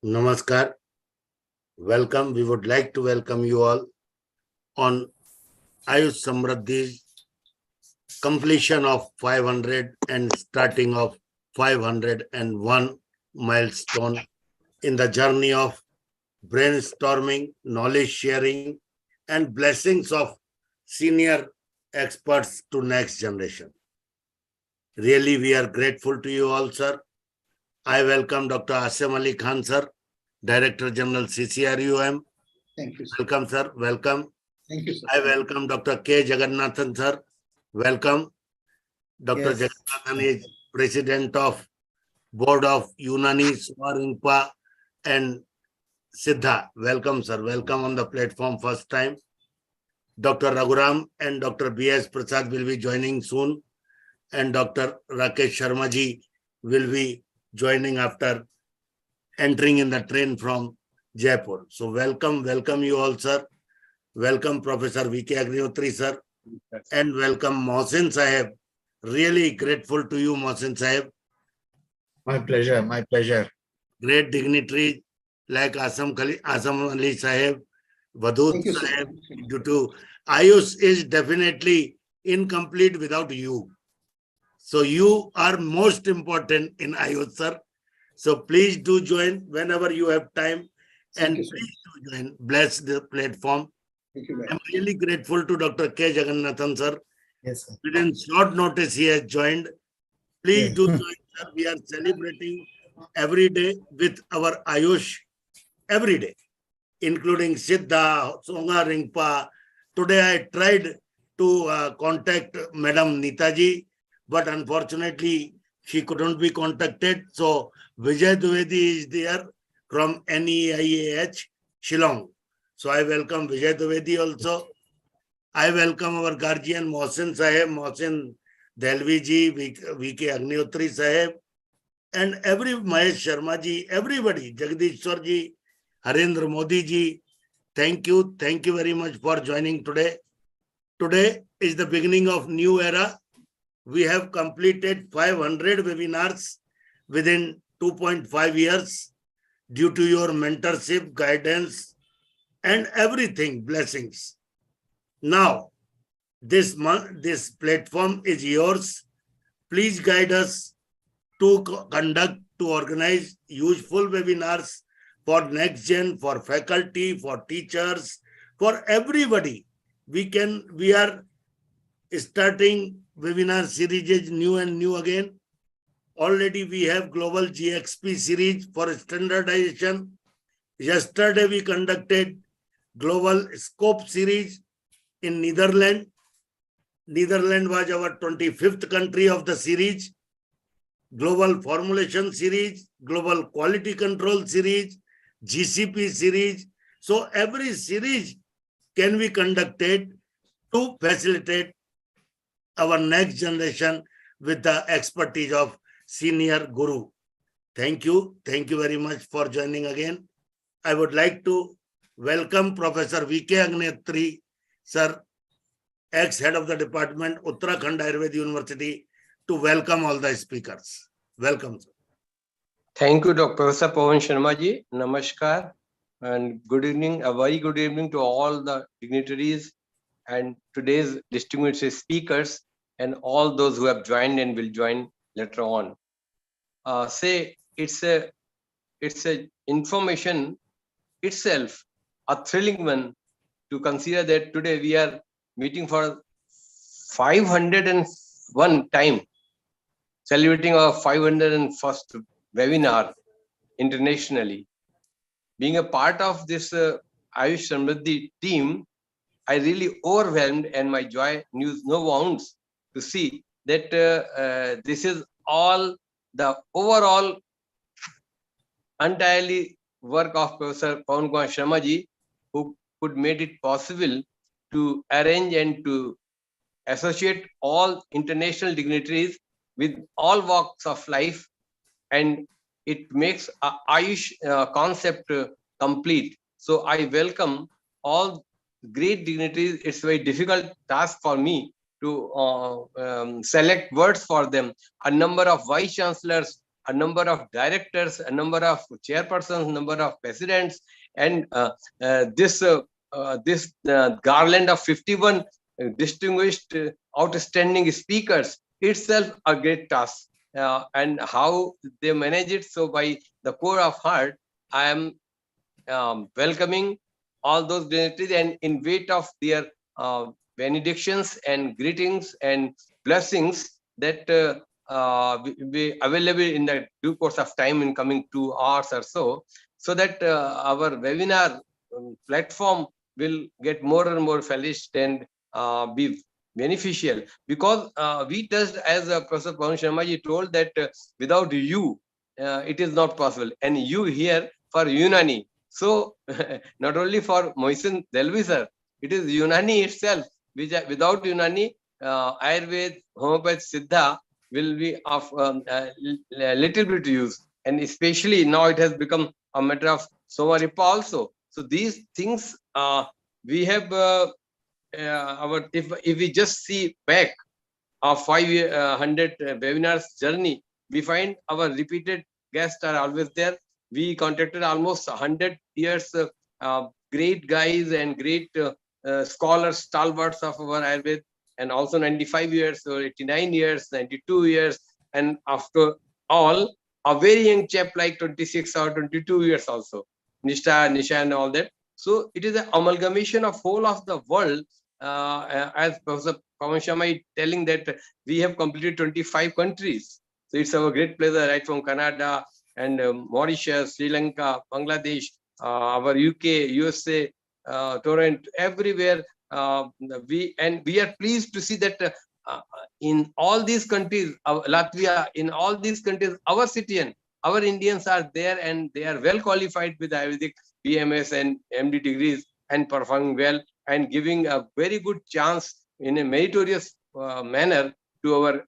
Namaskar. Welcome. We would like to welcome you all on AYUSH SAMRIDDHI completion of 500 and starting of 501 milestone in the journey of brainstorming, knowledge sharing, and blessings of senior experts to next generation. Really, we are grateful to you all, sir. I welcome Dr. Asim Ali Khan, sir, Director General CCRUM. Thank you, sir. Welcome, sir. Welcome. Thank you, sir. I welcome Dr. K. Jagannathan, sir. Welcome. Dr. Yes. Jagannathan is President of Board of Unani, Swaringpa and Siddha. Welcome, sir. Welcome on the platform first time. Dr. Raghuram and Dr. B.S. Prasad will be joining soon. And Dr. Rakesh Sharma ji will be joining after entering in the train from Jaipur. So welcome you all, sir. Welcome Professor V.K. Agnihotri, sir. And welcome Mohsin Sahib. Really grateful to you, Mohsin Sahib. My pleasure. My pleasure. Great dignitaries like Asam Ali Sahib, Vadut Sahib, due to AYUSH is definitely incomplete without you. So you are most important in AYUSH, sir. So please do join whenever you have time. And please do join. Bless the platform. Thank you, I'm really grateful to Dr. K. Jagannathan, sir. Yes, sir. Within short notice, he has joined. Please do join, sir. We are celebrating every day with our AYUSH every day, including Siddha, Songa Ringpa. Today I tried to contact Madam Neetaji, but unfortunately she couldn't be contacted. So Vijay Dwivedi is there from NEIAH, Shillong. So I welcome Vijay Dwivedi also. I welcome our guardian Mohsin Sahib, Mohsin Delvi ji, V.K. Agnihotri Sahib, and every Mahesh Sharma ji, everybody, Jagdishwar ji, Harendra Modi ji. Thank you very much for joining today. Today is the beginning of new era. We have completed 500 webinars within 2.5 years due to your mentorship, guidance, and everything, blessings. Now, this platform is yours. Please guide us to organize useful webinars for next gen, for faculty, for teachers, for everybody. We are starting webinar series new and new again. Already we have global GXP series for standardization. Yesterday we conducted global scope series in Netherlands. Netherlands was our 25th country of the series. Global formulation series, global quality control series, GCP series. So every series can be conducted to facilitate our next generation with the expertise of senior guru. Thank you. Thank you very much for joining again. I would like to welcome Professor V.K. Agnihotri, sir, ex-head of the department, Uttarakhand Ayurveda University, to welcome all the speakers. Welcome, sir. Thank you, Dr. Professor Pawan Sharma ji. Namaskar and good evening. A very good evening to all the dignitaries and today's distinguished speakers and all those who have joined and will join later on. It's a information itself, a thrilling one to consider that today we are meeting for 501 time, celebrating our 501st webinar internationally. Being a part of this AYUSH SAMRIDDHI team, I really overwhelmed and my joy knew no bounds to see that this is all the overall entirely work of Professor Pawan Kumar Sharma ji, who could make it possible to arrange and to associate all international dignitaries with all walks of life, and it makes AYUSH concept complete. So I welcome all great dignitaries. It's a very difficult task for me to select words for them. A number of vice chancellors a number of directors, a number of chairpersons, number of presidents, and this garland of 51 distinguished, outstanding speakers itself a great task. And how they manage it. So by the core of heart, I am welcoming all those dignitaries and in wait of their benedictions and greetings and blessings that will be available in the due course of time in coming 2 hours or so that our webinar platform will get more and more flourished and be beneficial, because we touched, as Professor Pawan Sharma ji told, that without you it is not possible, and you here for Unani. So not only for Mohsin Delvi sir, it is Unani itself, which without Unani, Ayurveda, Homeopathy, Siddha will be of little bit use, and especially now it has become a matter of Soma Ripa also. So these things we have if we just see back our 500 webinars journey, we find our repeated guests are always there. We contacted almost 100 years great guys and great scholars, stalwarts of our Ayurveda, and also 95 years or 89 years, 92 years, and after all, a very young chap like 26 or 22 years also, Nisha and all that. So it is an amalgamation of whole of the world. As Professor Pawan Sharma is telling that we have completed 25 countries. So it's our great pleasure, right from Canada and Mauritius, Sri Lanka, Bangladesh, our UK, USA, Toronto, everywhere. We are pleased to see that in all these countries, Latvia, in all these countries, our citizen, our Indians are there, and they are well qualified with Ayurvedic BMS and MD degrees and performing well and giving a very good chance in a meritorious manner to our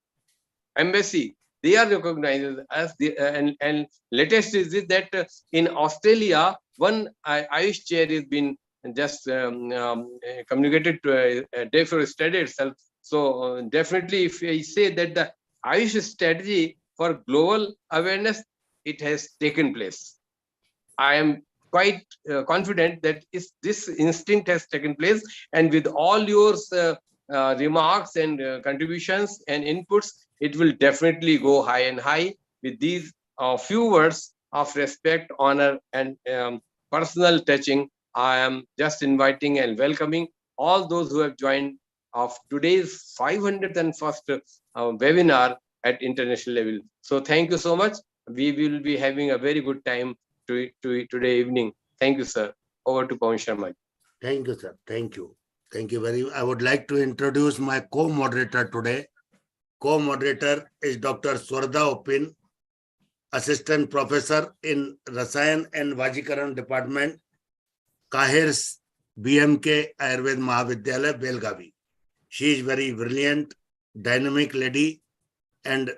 embassy. They are recognized as the and latest is it that in Australia, one AYUSH chair is been just communicated to a day for study itself. So definitely, if I say that the AYUSH strategy for global awareness, it has taken place. I am quite confident that this instinct has taken place, and with all your remarks and contributions and inputs, it will definitely go high and high. With these few words of respect, honor, and personal touching, I am just inviting and welcoming all those who have joined of today's 501st webinar at international level. So thank you so much. We will be having a very good time today evening. Thank you, sir. Over to Pawan Sharma. Thank you, sir. Thank you. Thank you very much. I would like to introduce my co-moderator today. Co-moderator is Dr. Swarda Opin, Assistant Professor in Rasayan and Vajikaran Department, Kahir's BMK Ayurveda Mahavidyalaya, Belgavi. She is very brilliant, dynamic lady, and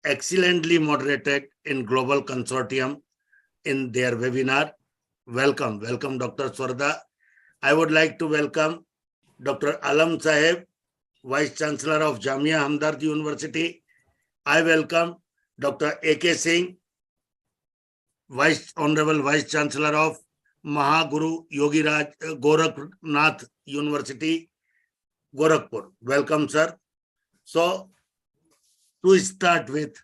excellently moderated in global consortium in their webinar. Welcome, welcome, Dr. Swarda. I would like to welcome Dr. Alam Saheb, Vice Chancellor of Jamia Hamdard University. I welcome Dr. A.K. Singh, Honorable Vice Chancellor of Mahaguru Yogiraj Gorakhnath University, Gorakhpur. Welcome, sir. So, to start with,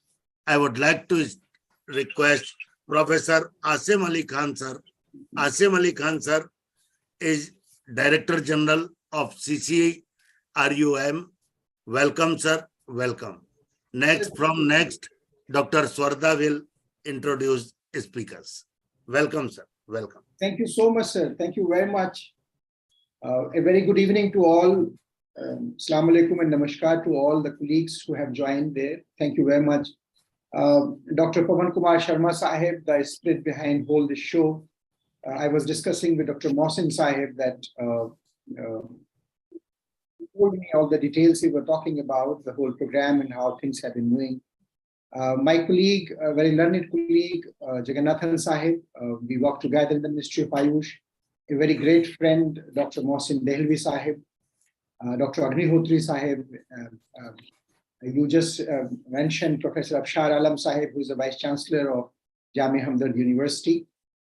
I would like to request Professor Asim Ali Khan, sir. Asim Ali Khan, sir, is Director General of CCRUM. Welcome, sir. Welcome. Next, Dr. Swarda will introduce speakers. Welcome, sir. Welcome. Thank you so much, sir. Thank you very much. A very good evening to all. Assalamu alaikum and namaskar to all the colleagues who have joined there. Thank you very much. Dr. Pawan Kumar Sharma Sahib, the spirit behind all this show. I was discussing with Dr. Mohsin Sahib that told me all the details he were talking about, the whole program and how things have been moving. My colleague, a very learned colleague, Jagannathan Sahib, we work together in the Ministry of Ayush. A very great friend, Dr. Mohsin Dehlvi Sahib, Dr. Agnihotri Sahib, You just mentioned Professor Afshar Alam Sahib, who is the Vice Chancellor of Jamia Hamdard University,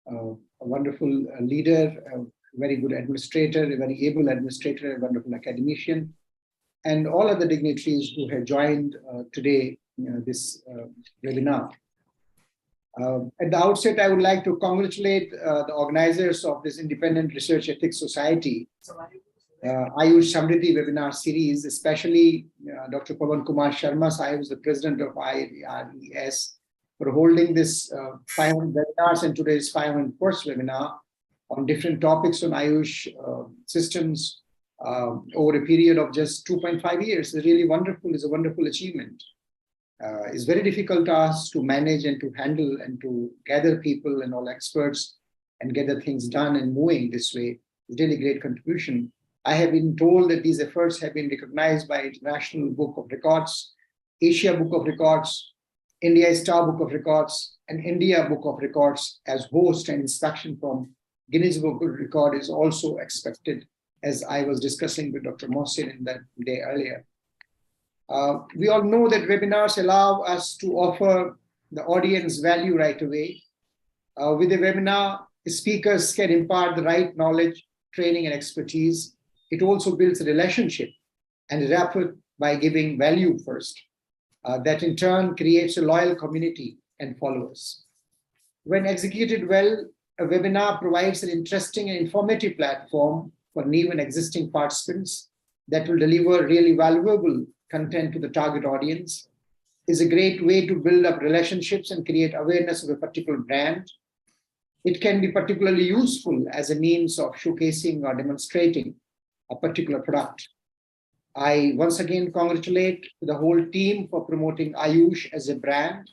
a wonderful leader, a very good administrator, a very able administrator, a wonderful academician, and all other dignitaries who have joined today this webinar. At the outset, I would like to congratulate the organizers of this Independent Research Ethics Society AYUSH Samriddhi webinar series, especially Dr. Pawan Kumar Sharma Sahib, who is the president of IRES, for holding this 500 webinars and today's 501st webinar on different topics on AYUSH systems over a period of just 2.5 years. It's really wonderful. It's a wonderful achievement. It's very difficult task to manage and to handle and to gather people and all experts and get the things done and moving this way. It's really great contribution. I have been told that these efforts have been recognized by International Book of Records, Asia Book of Records, India Star Book of Records, and India Book of Records as host, and inspection from Guinness Book of Record is also expected, as I was discussing with Dr. Mohsin in that day earlier. We all know that webinars allow us to offer the audience value right away. With a webinar, speakers can impart the right knowledge, training, and expertise. It also builds a relationship and rapport by giving value first. That in turn creates a loyal community and followers. When executed well, a webinar provides an interesting and informative platform for new and existing participants that will deliver really valuable content to the target audience. Is a great way to build up relationships and create awareness of a particular brand. It can be particularly useful as a means of showcasing or demonstrating a particular product. I once again congratulate the whole team for promoting AYUSH as a brand.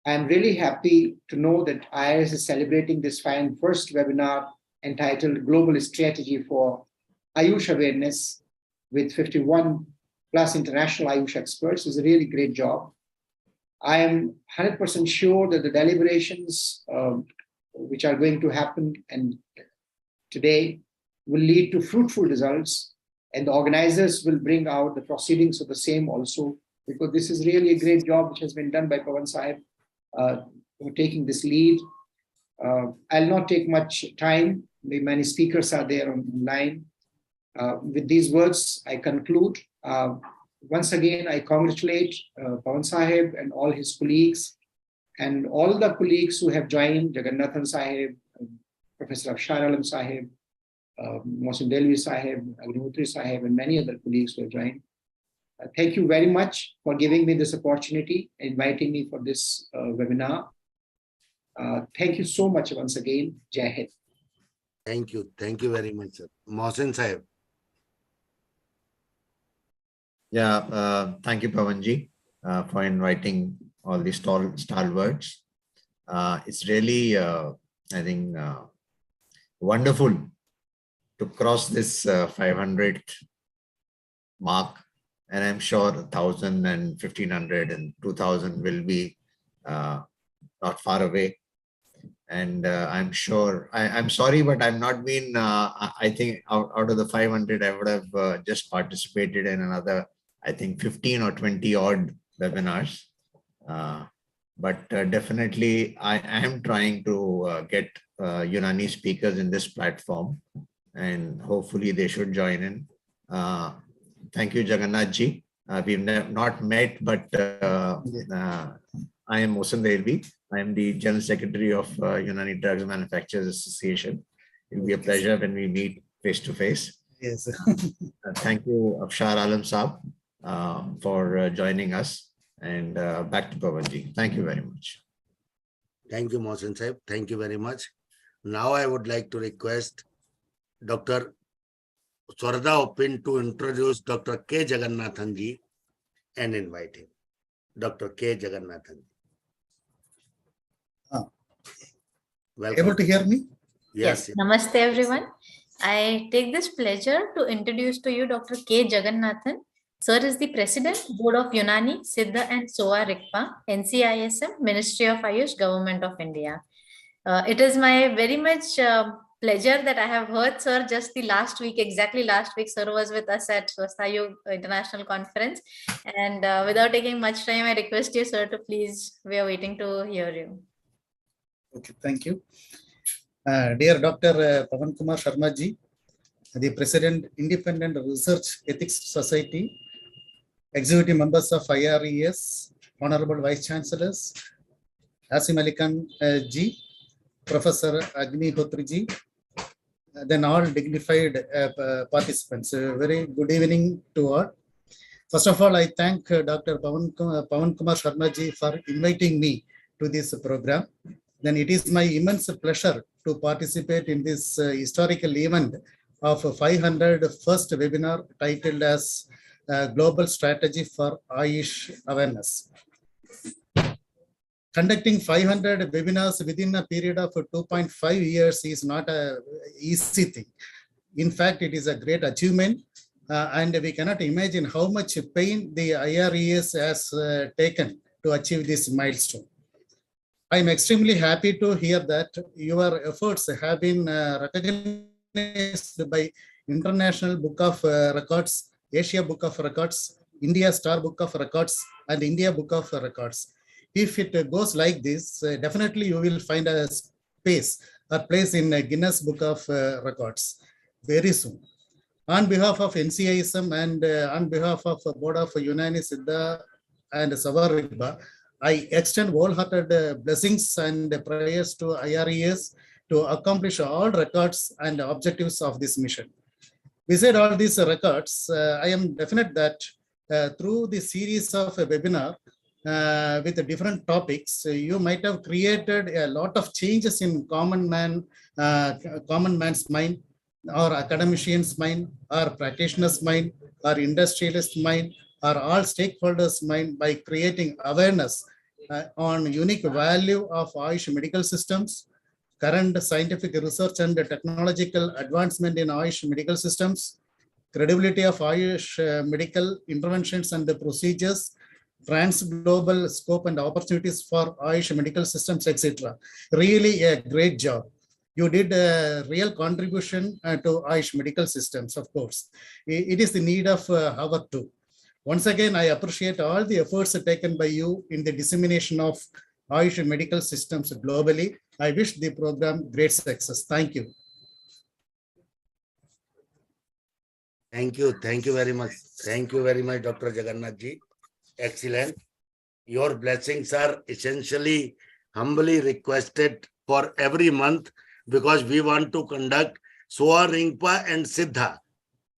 I'm really happy to know that IRES is celebrating this first webinar entitled Global Strategy for AYUSH Awareness with 51 plus international AYUSH experts. It's a really great job. I am 100% sure that the deliberations which are going to happen and today will lead to fruitful results, and the organizers will bring out the proceedings of the same also, because this is really a great job which has been done by Pawan Sahib taking this lead. I'll not take much time. Many speakers are there online. With these words, I conclude. Once again, I congratulate Pawan Sahib and all his colleagues and all the colleagues who have joined, Jagannathan Sahib, Professor Afshar Alam Sahib, Mohsin Delvi Sahib, Agnihotri Sahib, and many other colleagues who have joined. Thank you very much for giving me this opportunity, inviting me for this webinar. Thank you so much once again. Jai Hind. Thank you. Thank you very much, sir. Mohsin Sahib. Yeah, thank you, Pawanji, for inviting all the stalwarts. It's really, I think, wonderful to cross this 500th mark, and I'm sure 1,000 and 1,500 and 2,000 will be not far away. And I'm sure, I'm sorry, but I'm not been, I think out of the 500, I would have just participated in another, I think 15 or 20 odd webinars. But definitely I am trying to get Unani speakers in this platform, and hopefully they should join in. Thank you, Jagannath ji. We've not met, but I am Mohsin Delvi. I am the General Secretary of Unani Drugs Manufacturers Association. It will be a pleasure when we meet face to face. Yes. Thank you, Afshar Alam Saab, for joining us. And back to Pawanji. Thank you very much. Thank you, Mohsin Sahib. Thank you very much. Now I would like to request Dr. Swarda Opin to introduce Dr. K. Jagannathan ji and invite him. Dr. K. Jagannathan. Welcome. Able to hear me? Yes. Namaste, everyone. I take this pleasure to introduce to you Dr. K. Jagannathan. Sir is the President, Board of Unani, Siddha and SOA RICPA, NCISM, Ministry of AYUSH, Government of India. It is my very much pleasure that I have heard, sir, just the last week, exactly last week, sir was with us at Swastha International Conference. And without taking much time, I request you, sir, to please, we are waiting to hear you. Okay, thank you. Dear Dr. Pavan Kumar Sharma ji, the President, Independent Research Ethics Society, Executive Members of IRES, Honorable Vice Chancellors, Asim Ali Khan ji, Professor Agni Hotri ji, then all dignified participants. Very good evening to all. First of all, I thank Dr. Pavan Kumar Sharma ji for inviting me to this program. Then it is my immense pleasure to participate in this historical event of 500 first webinar titled as Global Strategy for AYUSH Awareness. Conducting 500 webinars within a period of 2.5 years is not an easy thing. In fact, it is a great achievement, and we cannot imagine how much pain the IRES has taken to achieve this milestone. I am extremely happy to hear that your efforts have been recognized by International Book of Records, Asia Book of Records, India Star Book of Records, and India Book of Records. If it goes like this, definitely you will find a space or place in Guinness Book of Records very soon. On behalf of NCISM and on behalf of Board of Unani Siddha and Savaribha, I extend wholehearted blessings and prayers to IRES to accomplish all records and objectives of this mission. Beside all these records, I am definite that through the series of webinar with different topics, you might have created a lot of changes in common man's mind, or academician's mind, or practitioner's mind, or industrialist mind, or all stakeholders' mind by creating awareness on unique value of AYUSH medical systems, current scientific research and technological advancement in AYUSH medical systems, credibility of AYUSH medical interventions and procedures, trans-global scope and opportunities for AYUSH medical systems, etc. Really a great job. You did a real contribution to AYUSH medical systems, of course. It is the need of our too. Once again, I appreciate all the efforts taken by you in the dissemination of AYUSH medical systems globally. I wish the program great success. Thank you. Thank you. Thank you very much. Thank you very much, Dr. Jagannath ji. Excellent. Your blessings are essentially humbly requested for every month because we want to conduct Soa Ringpa and Siddha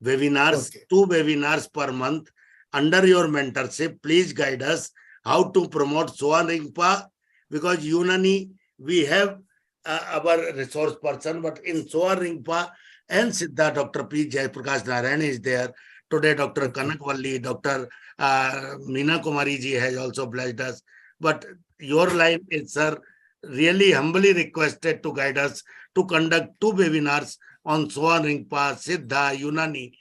webinars, okay. 2 webinars per month. Under your mentorship, please guide us how to promote Soa Ringpa, because Unani, we have our resource person, but in Soa Ringpa and Siddha, Dr. P. Jayaprakash Narayan is there. Today, Dr. Kanakvalli, Dr. Meena Kumari ji has also blessed us. But your line is, sir, really humbly requested to guide us to conduct 2 webinars on Soa Ringpa, Siddha, Unani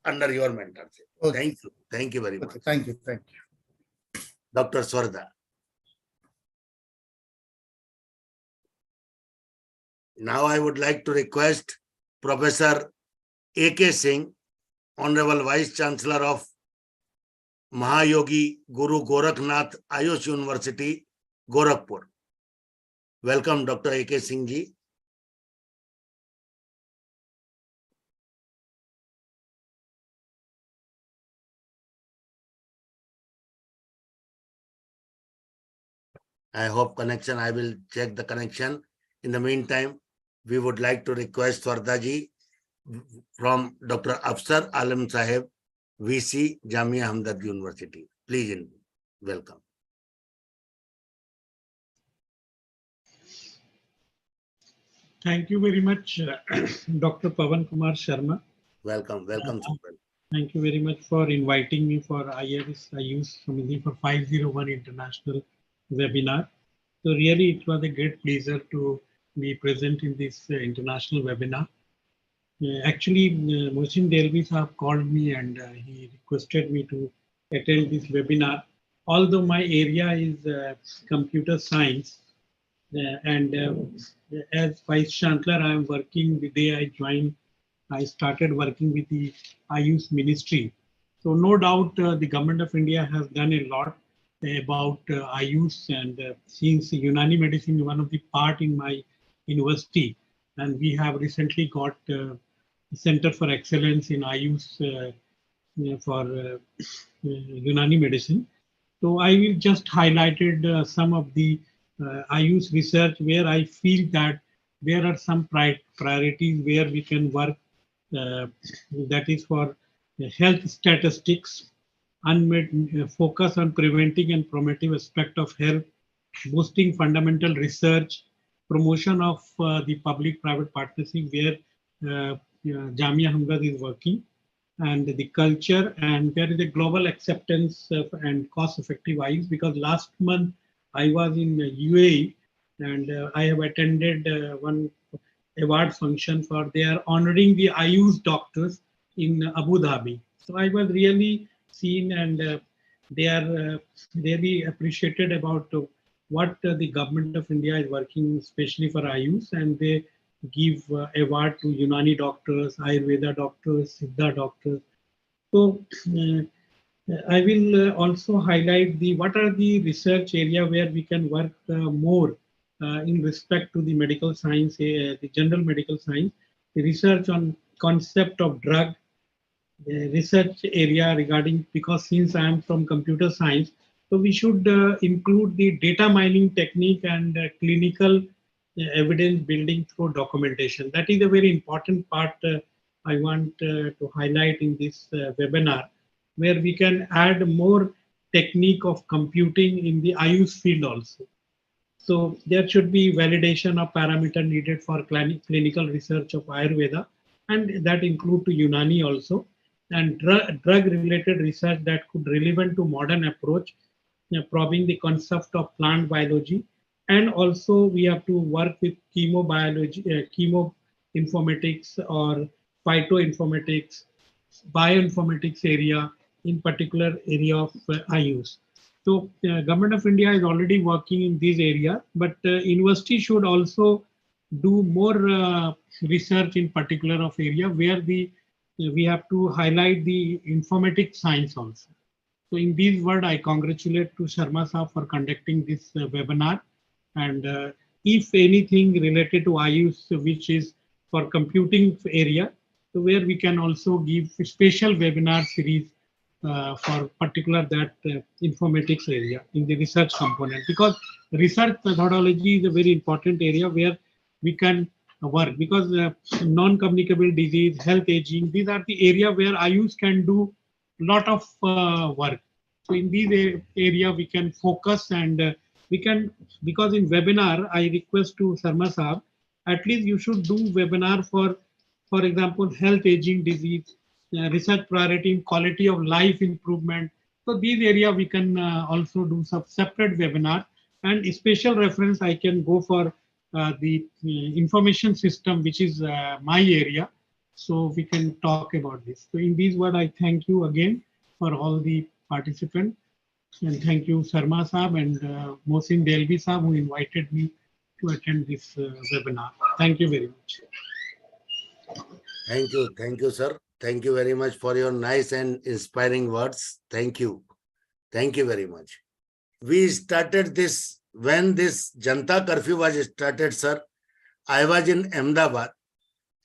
under your mentorship. Okay. Thank you. Thank you very much. Okay. Thank you. Thank you. Dr. Swarda. Now I would like to request Professor A.K. Singh, Honorable Vice Chancellor of Mahayogi Guru Gorakhnath AYUSH University, Gorakhpur. Welcome, Dr. A.K. Singh ji. I hope connection, I will check the connection. In the meantime, we would like to request Swarda ji from Dr. Afsar Alam Sahib, VC, Jamia Hamdard University. Please welcome. Thank you very much, Dr. Pavan Kumar Sharma. Welcome, welcome. Thank you very much for inviting me for IRES AYUSH Samriddhi for 501 International Webinar. So really, it was a great pleasure to be present in this international webinar. Actually, Mohsin Delvis have called me and he requested me to attend this webinar. Although my area is computer science, As Vice Chancellor, I am working the day I joined. I started working with the AYUSH ministry. So no doubt the government of India has done a lot about AYUSH, and since Unani medicine is one of the part in my university, and we have recently got Center for Excellence in AYUSH for Unani medicine. So I will just highlighted some of the AYUSH research where I feel that there are some priorities where we can work. That is for health statistics, focus on preventing and promoting aspect of health, boosting fundamental research, promotion of the public-private partnership where Jamia Hamdard is working, and the culture, and there is a global acceptance and cost-effective AYUSH, because last month I was in UAE and I have attended one award function for they are honoring the AYUSH doctors in Abu Dhabi. So I was really seen, and they are really appreciated about what the government of India is working especially for AYUSH, and they give award to Unani doctors, Ayurveda doctors, Siddha doctors. So I will also highlight the what are the research area where we can work more in respect to the medical science, the general medical science, the research on concept of drug, the research area regarding, because since I am from computer science, so we should include the data mining technique and clinical evidence building through documentation. That is a very important part I want to highlight in this webinar, where we can add more technique of computing in the AYUSH field also. So there should be validation of parameter needed for clinical research of Ayurveda, and that include to Unani also, and drug-related research that could relevant to modern approach, probing the concept of plant biology. And also we have to work with chemobiology, chemoinformatics or phytoinformatics, bioinformatics area, in particular area of AYUSH. So Government of India is already working in this area, but university should also do more research in particular of area where we have to highlight the informatics science also. So in these words, I congratulate to Sharma Saab for conducting this webinar. And if anything related to AYUSH, which is for computing area, so where we can also give a special webinar series for particular that informatics area in the research component, because research methodology is a very important area where we can work, because non-communicable disease, health aging, these are the area where AYUSH can do a lot of work. So in these area we can focus, and we can, because in webinar I request to Sharma Saab, at least you should do webinar for example, health aging disease, research priority in quality of life improvement. So these area we can also do some separate webinar, and special reference I can go for the information system, which is my area. So we can talk about this. So in these words, I thank you again for all the participants, and thank you Sharma Saab and Mohsin Delvi Saab who invited me to attend this webinar. Thank you very much. Thank you, sir. Thank you very much for your nice and inspiring words. Thank you very much. We started this when this Janta curfew was started, sir. I was in Ahmedabad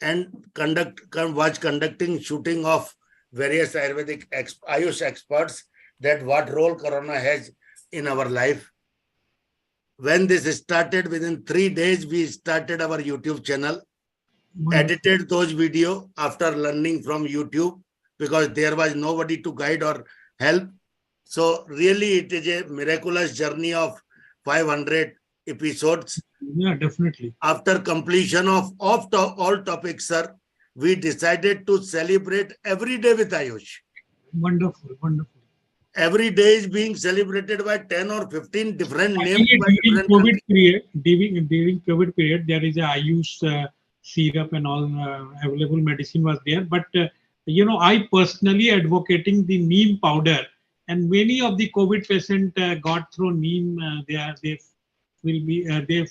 and was conducting shooting of various Ayurvedic AYUSH experts, that what role Corona has in our life. When this started, within 3 days, we started our YouTube channel, edited those videos after learning from YouTube, because there was nobody to guide or help. So really it is a miraculous journey of 500 episodes. Yeah, definitely. After completion of all topics, sir, we decided to celebrate every day with AYUSH. Wonderful, wonderful. Every day is being celebrated by 10 or 15 different names. During COVID period, during COVID period, there is a AYUSH syrup and all available medicine was there. But you know, I personally advocating the neem powder, and many of the COVID patients got through neem. They will be they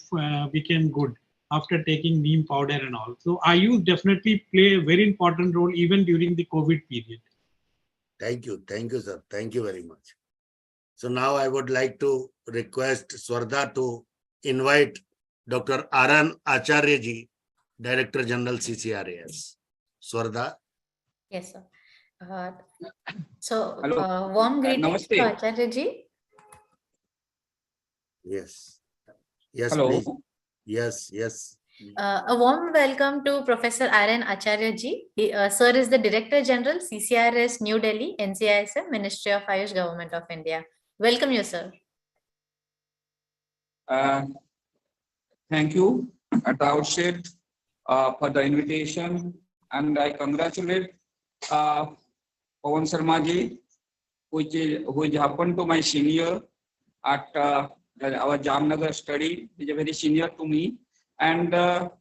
became good after taking neem powder and all. So AYUSH definitely play a very important role even during the COVID period. Thank you, sir. Thank you very much. So now I would like to request Swardha to invite Dr. Aran Acharya ji, Director General CCRAS. Swardha. Yes, sir. So, Hello. warm greetings to Namaste. Acharya ji. Yes. Yes, Hello. please. Yes, yes. A warm welcome to Professor Aran Acharya ji. Sir is the Director General, CCRS, New Delhi, NCISM, Ministry of AYUSH, Government of India. Welcome you, sir. Thank you at the outset for the invitation, and I congratulate Pawan Sharma ji, who is happened to my senior at our Jamnagar study. He is a very senior to me, and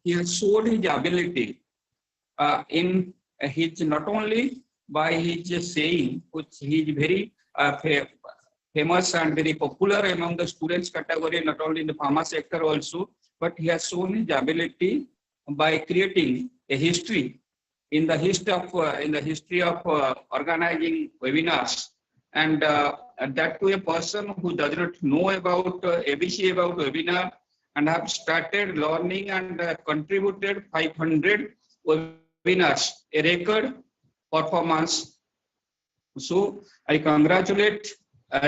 he has showed his ability in his, not only by his saying, which he is very famous and very popular among the students category, not only in the pharma sector also, but he has shown his ability by creating a history in the history of organizing webinars, and that to a person who does not know about ABC about webinar, and have started learning and contributed 500 webinars, a record performance. So I congratulate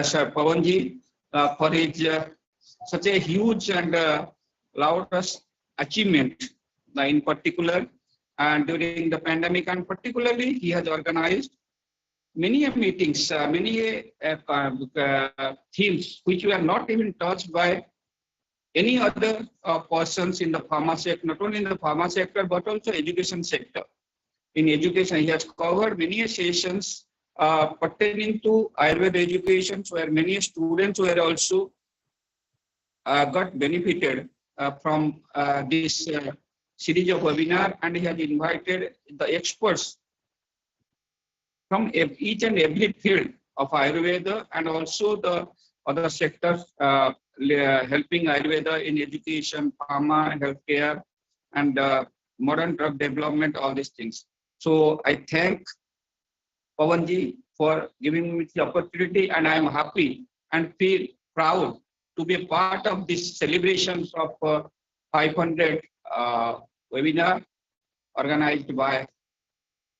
Sir Pawanji for his such a huge and loudest achievement in particular, and during the pandemic, and particularly he has organized many meetings, many themes which were not even touched by any other persons in the pharma sector, not only in the pharma sector, but also education sector. In education, he has covered many sessions pertaining to Ayurveda education, where many students were also got benefited from this series of webinar, and he has invited the experts from each and every field of Ayurveda, and also the other sectors helping Ayurveda in education, pharma, healthcare, and modern drug development, all these things. So I thank Pawanji for giving me the opportunity, and I am happy and feel proud to be a part of this celebrations of 500 webinar organized by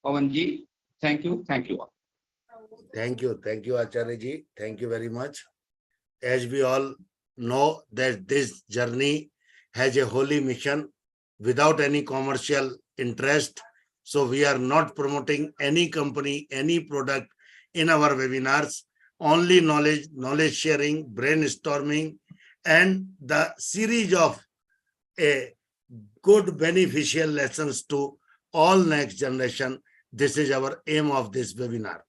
Pawanji. Thank you all. Thank you, Acharya ji. Thank you very much. As we all know that this journey has a holy mission without any commercial interest. So we are not promoting any company, any product in our webinars, only knowledge sharing, brainstorming, and the series of a good beneficial lessons to all next generation. This is our aim of this webinar.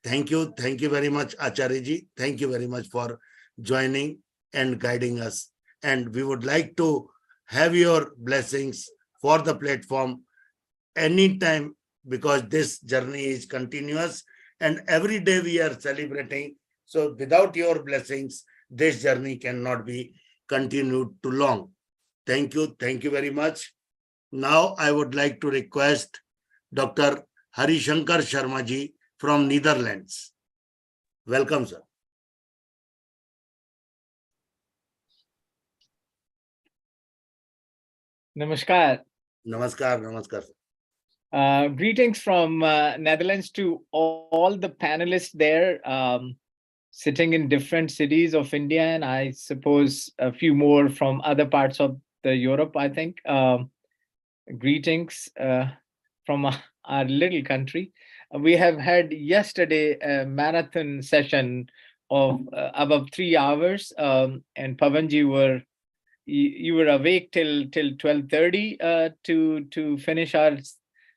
Thank you very much, Acharya ji. Thank you very much for joining and guiding us. And we would like to have your blessings for the platform anytime, because this journey is continuous and every day we are celebrating. So without your blessings, this journey cannot be continued too long. Thank you very much. Now I would like to request Dr. Harishankar Sharma ji from Netherlands. Welcome, sir. Namaskar. Namaskar. Greetings from Netherlands to all the panelists there, sitting in different cities of India, and I suppose a few more from other parts of the Europe, I think. Greetings from our little country. We have had yesterday a marathon session of about 3 hours, and Pavanji you were awake till 12:30 to finish our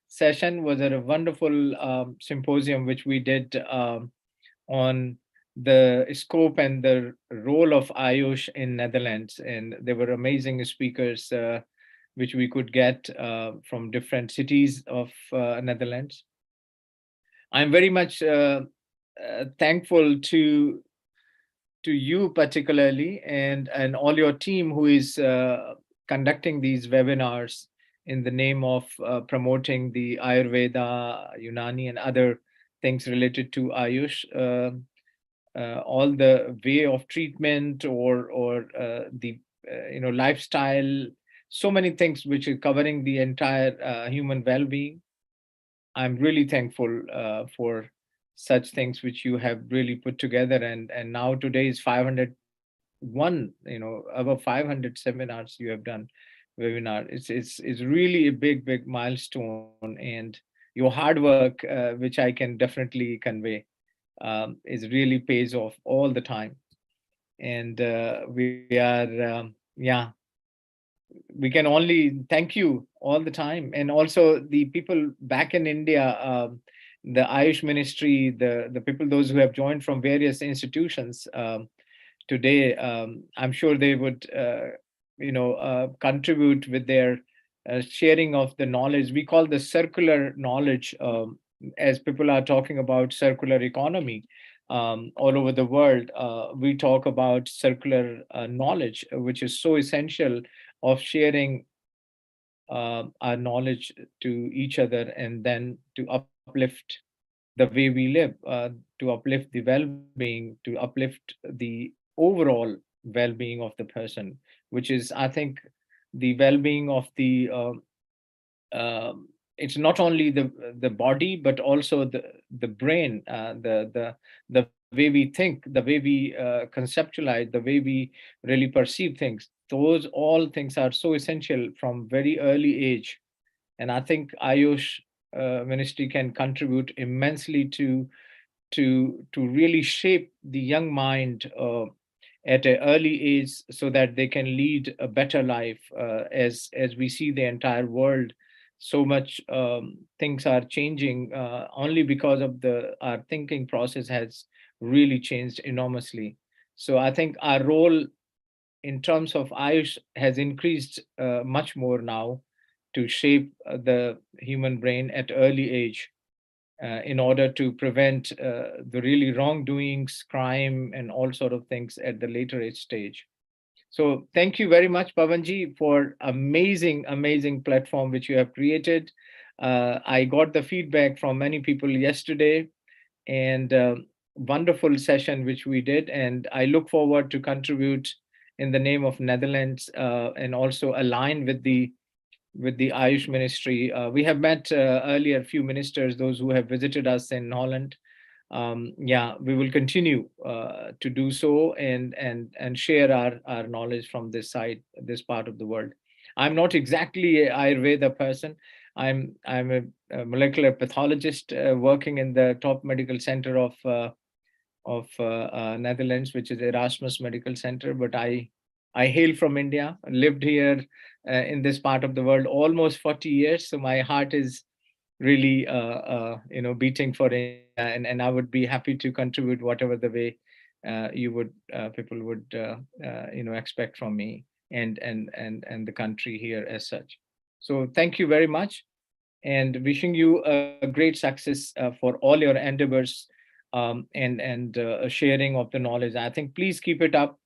session. Was a wonderful symposium which we did on the scope and the role of AYUSH in Netherlands, and there were amazing speakers which we could get from different cities of Netherlands. I'm very much thankful to you particularly, and all your team who is conducting these webinars in the name of promoting the Ayurveda, Unani, and other things related to Ayush. All the way of treatment or the lifestyle, so many things which are covering the entire human well-being. I'm really thankful for such things which you have really put together, and now today is 501, above 500 seminars you have done, webinar. It's really a big milestone, and your hard work, which I can definitely convey, is really pays off all the time. And we are we can only thank you all the time, and also the people back in India, the Ayush ministry, the people, those who have joined from various institutions today. I'm sure they would contribute with their sharing of the knowledge. We call the circular knowledge, as people are talking about circular economy all over the world. We talk about circular knowledge, which is so essential of sharing our knowledge to each other, and then to uplift the way we live, to uplift the well-being, to uplift the overall well-being of the person, which is, I think, the well-being of the it's not only the body, but also the brain, the way we think, the way we conceptualize, the way we really perceive things. Those all things are so essential from very early age, and I think Ayush ministry can contribute immensely to really shape the young mind at an early age, so that they can lead a better life. As we see the entire world, so much things are changing only because of our thinking process has really changed enormously. So I think our role in terms of Ayush has increased much more now, to shape the human brain at early age, in order to prevent the really wrongdoings, crime, and all sort of things at the later age stage. So thank you very much, Pavanji, for amazing platform which you have created. I got the feedback from many people yesterday, and wonderful session which we did, and I look forward to contribute in the name of Netherlands, and also align with the Ayush ministry. We have met earlier a few ministers, those who have visited us in Holland. We will continue to do so, and share our knowledge from this side, this part of the world. I'm not exactly an Ayurveda person. I'm a molecular pathologist working in the top medical center of Netherlands, which is Erasmus Medical Center. But I hail from India, lived here in this part of the world almost 40 years. So my heart is really beating for India, and I would be happy to contribute whatever the way people would expect from me, and the country here as such. So thank you very much, and wishing you a great success for all your endeavors, and sharing of the knowledge. I think please keep it up.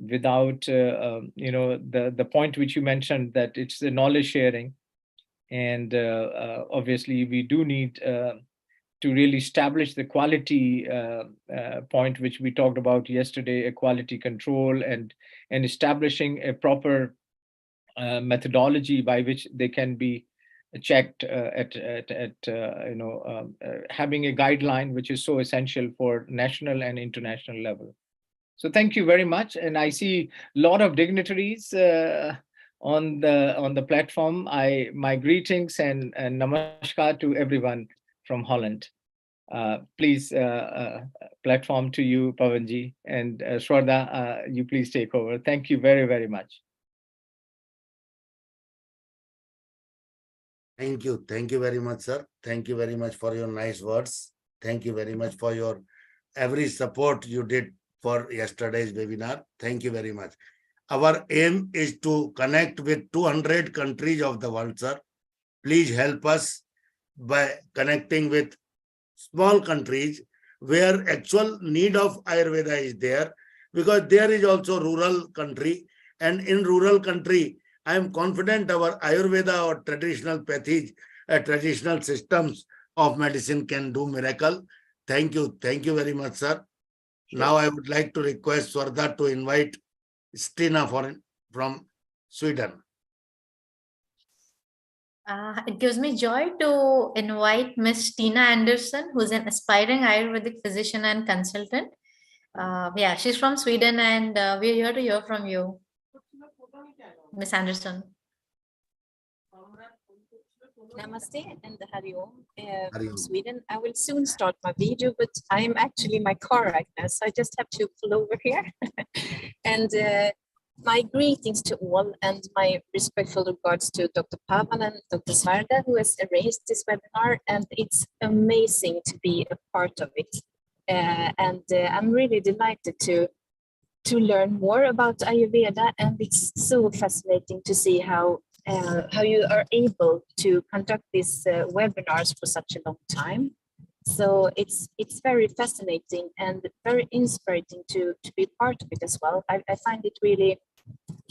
Without the point which you mentioned, that it's the knowledge sharing, and obviously we do need to really establish the quality point which we talked about yesterday, a quality control, and establishing a proper methodology by which they can be checked at having a guideline which is so essential for national and international level. So thank you very much, and I see a lot of dignitaries on the platform. My greetings and namaskar to everyone from Holland. Please, platform to you, Pavanji, and Shraddha, you please take over. Thank you very much. Thank you very much, sir. Thank you very much for your nice words. Thank you very much for your every support you did for yesterday's webinar. Thank you very much. Our aim is to connect with 200 countries of the world, sir. Please help us by connecting with small countries where actual need of Ayurveda is there, because there is also rural country, and in rural country, I am confident our Ayurveda or traditional pathies, traditional systems of medicine can do miracle. Thank you very much, sir. Sure. Now I would like to request Swarda to invite Stina from Sweden. It gives me joy to invite Miss Tina Anderson, who's an aspiring Ayurvedic physician and consultant. Yeah, she's from Sweden, and we're here to hear from you, Miss Anderson. Namaste and Hari Om Hari from Om. Sweden. I will soon start my video, but I am actually in my car right now, so I just have to pull over here. And my greetings to all and my respectful regards to Dr. Pavan and Dr. Smrida, who has arranged this webinar, and it's amazing to be a part of it. I'm really delighted to learn more about Ayurveda, and it's so fascinating to see how you are able to conduct these webinars for such a long time. So it's very fascinating and very inspiring to be part of it as well. I find it really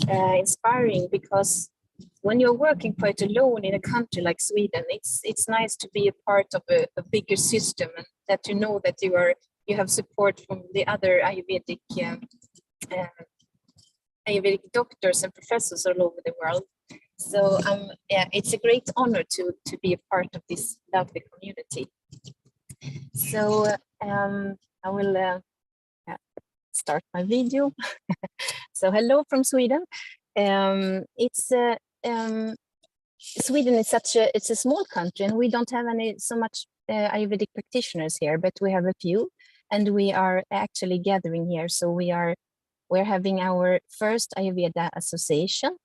inspiring, because when you're working quite alone in a country like Sweden, it's nice to be a part of a bigger system, and that you know that you have support from the other Ayurvedic doctors and professors all over the world. So yeah, it's a great honor to be a part of this lovely community. So I will start my video. So hello from Sweden. Sweden is it's a small country, and we don't have so much Ayurvedic practitioners here, but we have a few, and we are actually gathering here. So we're having our first Ayurveda association,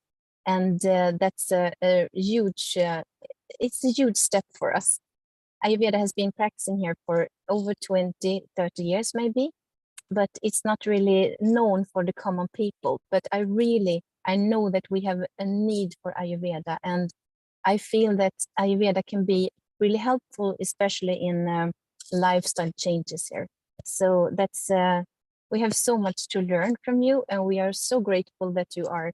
and that's a huge step for us. Ayurveda has been practicing here for over 20-30 years maybe, but it's not really known for the common people. But I know that we have a need for Ayurveda, and I feel that Ayurveda can be really helpful, especially in lifestyle changes here. So that's we have so much to learn from you, and we are so grateful that you are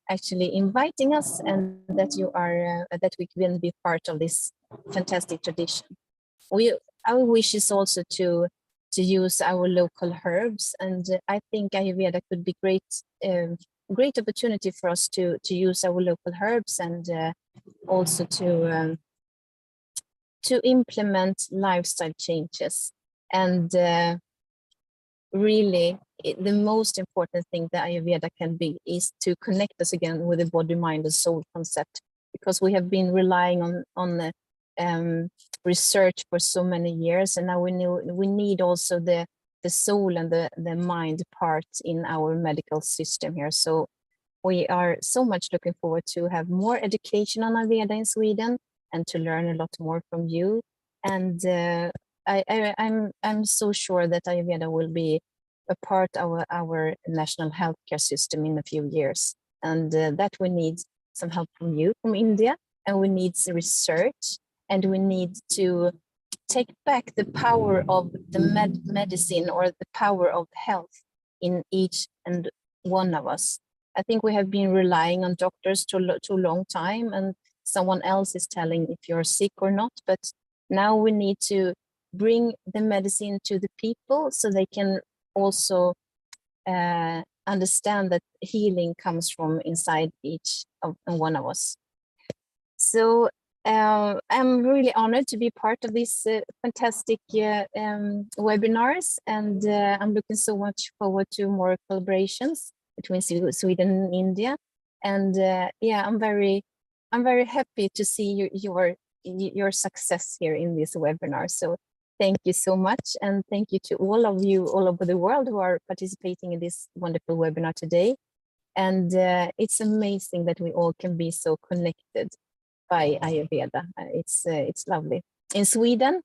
actually inviting us, and that you are that we can be part of this fantastic tradition. Our wish is also to use our local herbs, and I think Ayurveda could be great opportunity for us to use our local herbs, and also to implement lifestyle changes. And really, the most important thing that Ayurveda can be is to connect us again with the body, mind, and soul concept, because we have been relying on research for so many years, and now we need also the soul and the mind part in our medical system here. So we are so much looking forward to have more education on Ayurveda in Sweden, and to learn a lot more from you. And I'm so sure that Ayurveda will be a part of our national healthcare system in a few years, and that we need some help from you, from India, and we need research, and we need to take back the power of the medicine, or the power of health in each and one of us. I think we have been relying on doctors too long time, and someone else is telling if you're sick or not. But now we need to bring the medicine to the people, so they can also understand that healing comes from inside each one of us. So I'm really honored to be part of these fantastic webinars, and I'm looking so much forward to more collaborations between Sweden and India. And yeah, I'm very happy to see your success here in this webinar. So thank you so much, and thank you to all of you all over the world who are participating in this wonderful webinar today. And it's amazing that we all can be so connected by Ayurveda. It's lovely. In Sweden,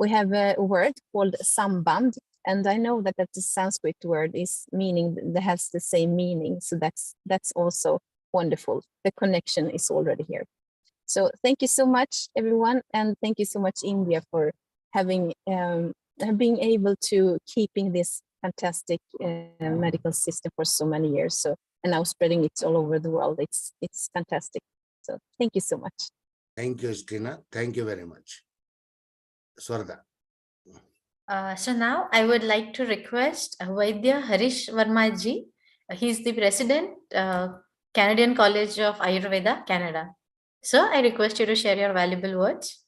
we have a word called samband, and I know that that's a Sanskrit word that has the same meaning. So that's also wonderful. The connection is already here. So thank you so much, everyone, and thank you so much, India, for having being able to keeping this fantastic medical system for so many years. So, and now spreading it all over the world. It's fantastic. So thank you so much. Thank you, Stina. Thank you very much. Swarda. So now I would like to request Vaidya Harish Verma ji. He's the president, Canadian College of Ayurveda, Canada. So I request you to share your valuable words.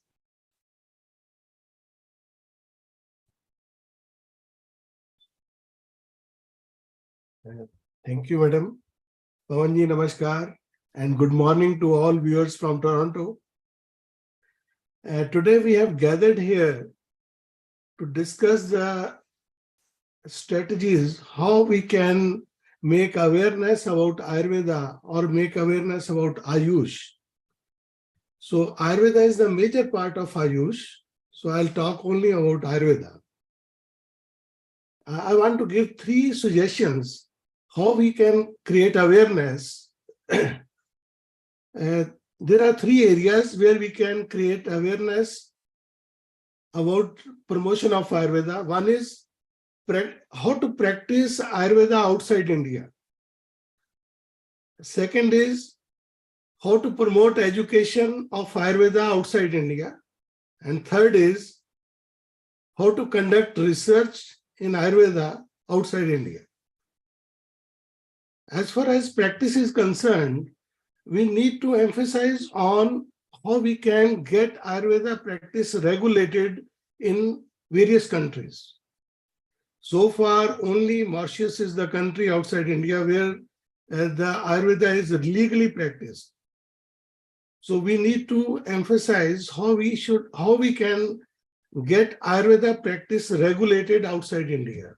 Thank you, Madam. Pawanji, namaskar, and good morning to all viewers from Toronto. Today we have gathered here to discuss the strategies, how we can make awareness about Ayurveda or make awareness about Ayush. So Ayurveda is the major part of Ayush. So I'll talk only about Ayurveda. I want to give 3 suggestions how we can create awareness. There are 3 areas where we can create awareness about promotion of Ayurveda. One is how to practice Ayurveda outside India. Second is how to promote education of Ayurveda outside India. And third is how to conduct research in Ayurveda outside India. As far as practice is concerned, we need to emphasize on how we can get Ayurveda practice regulated in various countries. So far, only Mauritius is the country outside India where the Ayurveda is legally practiced. So we need to emphasize how we can get Ayurveda practice regulated outside India.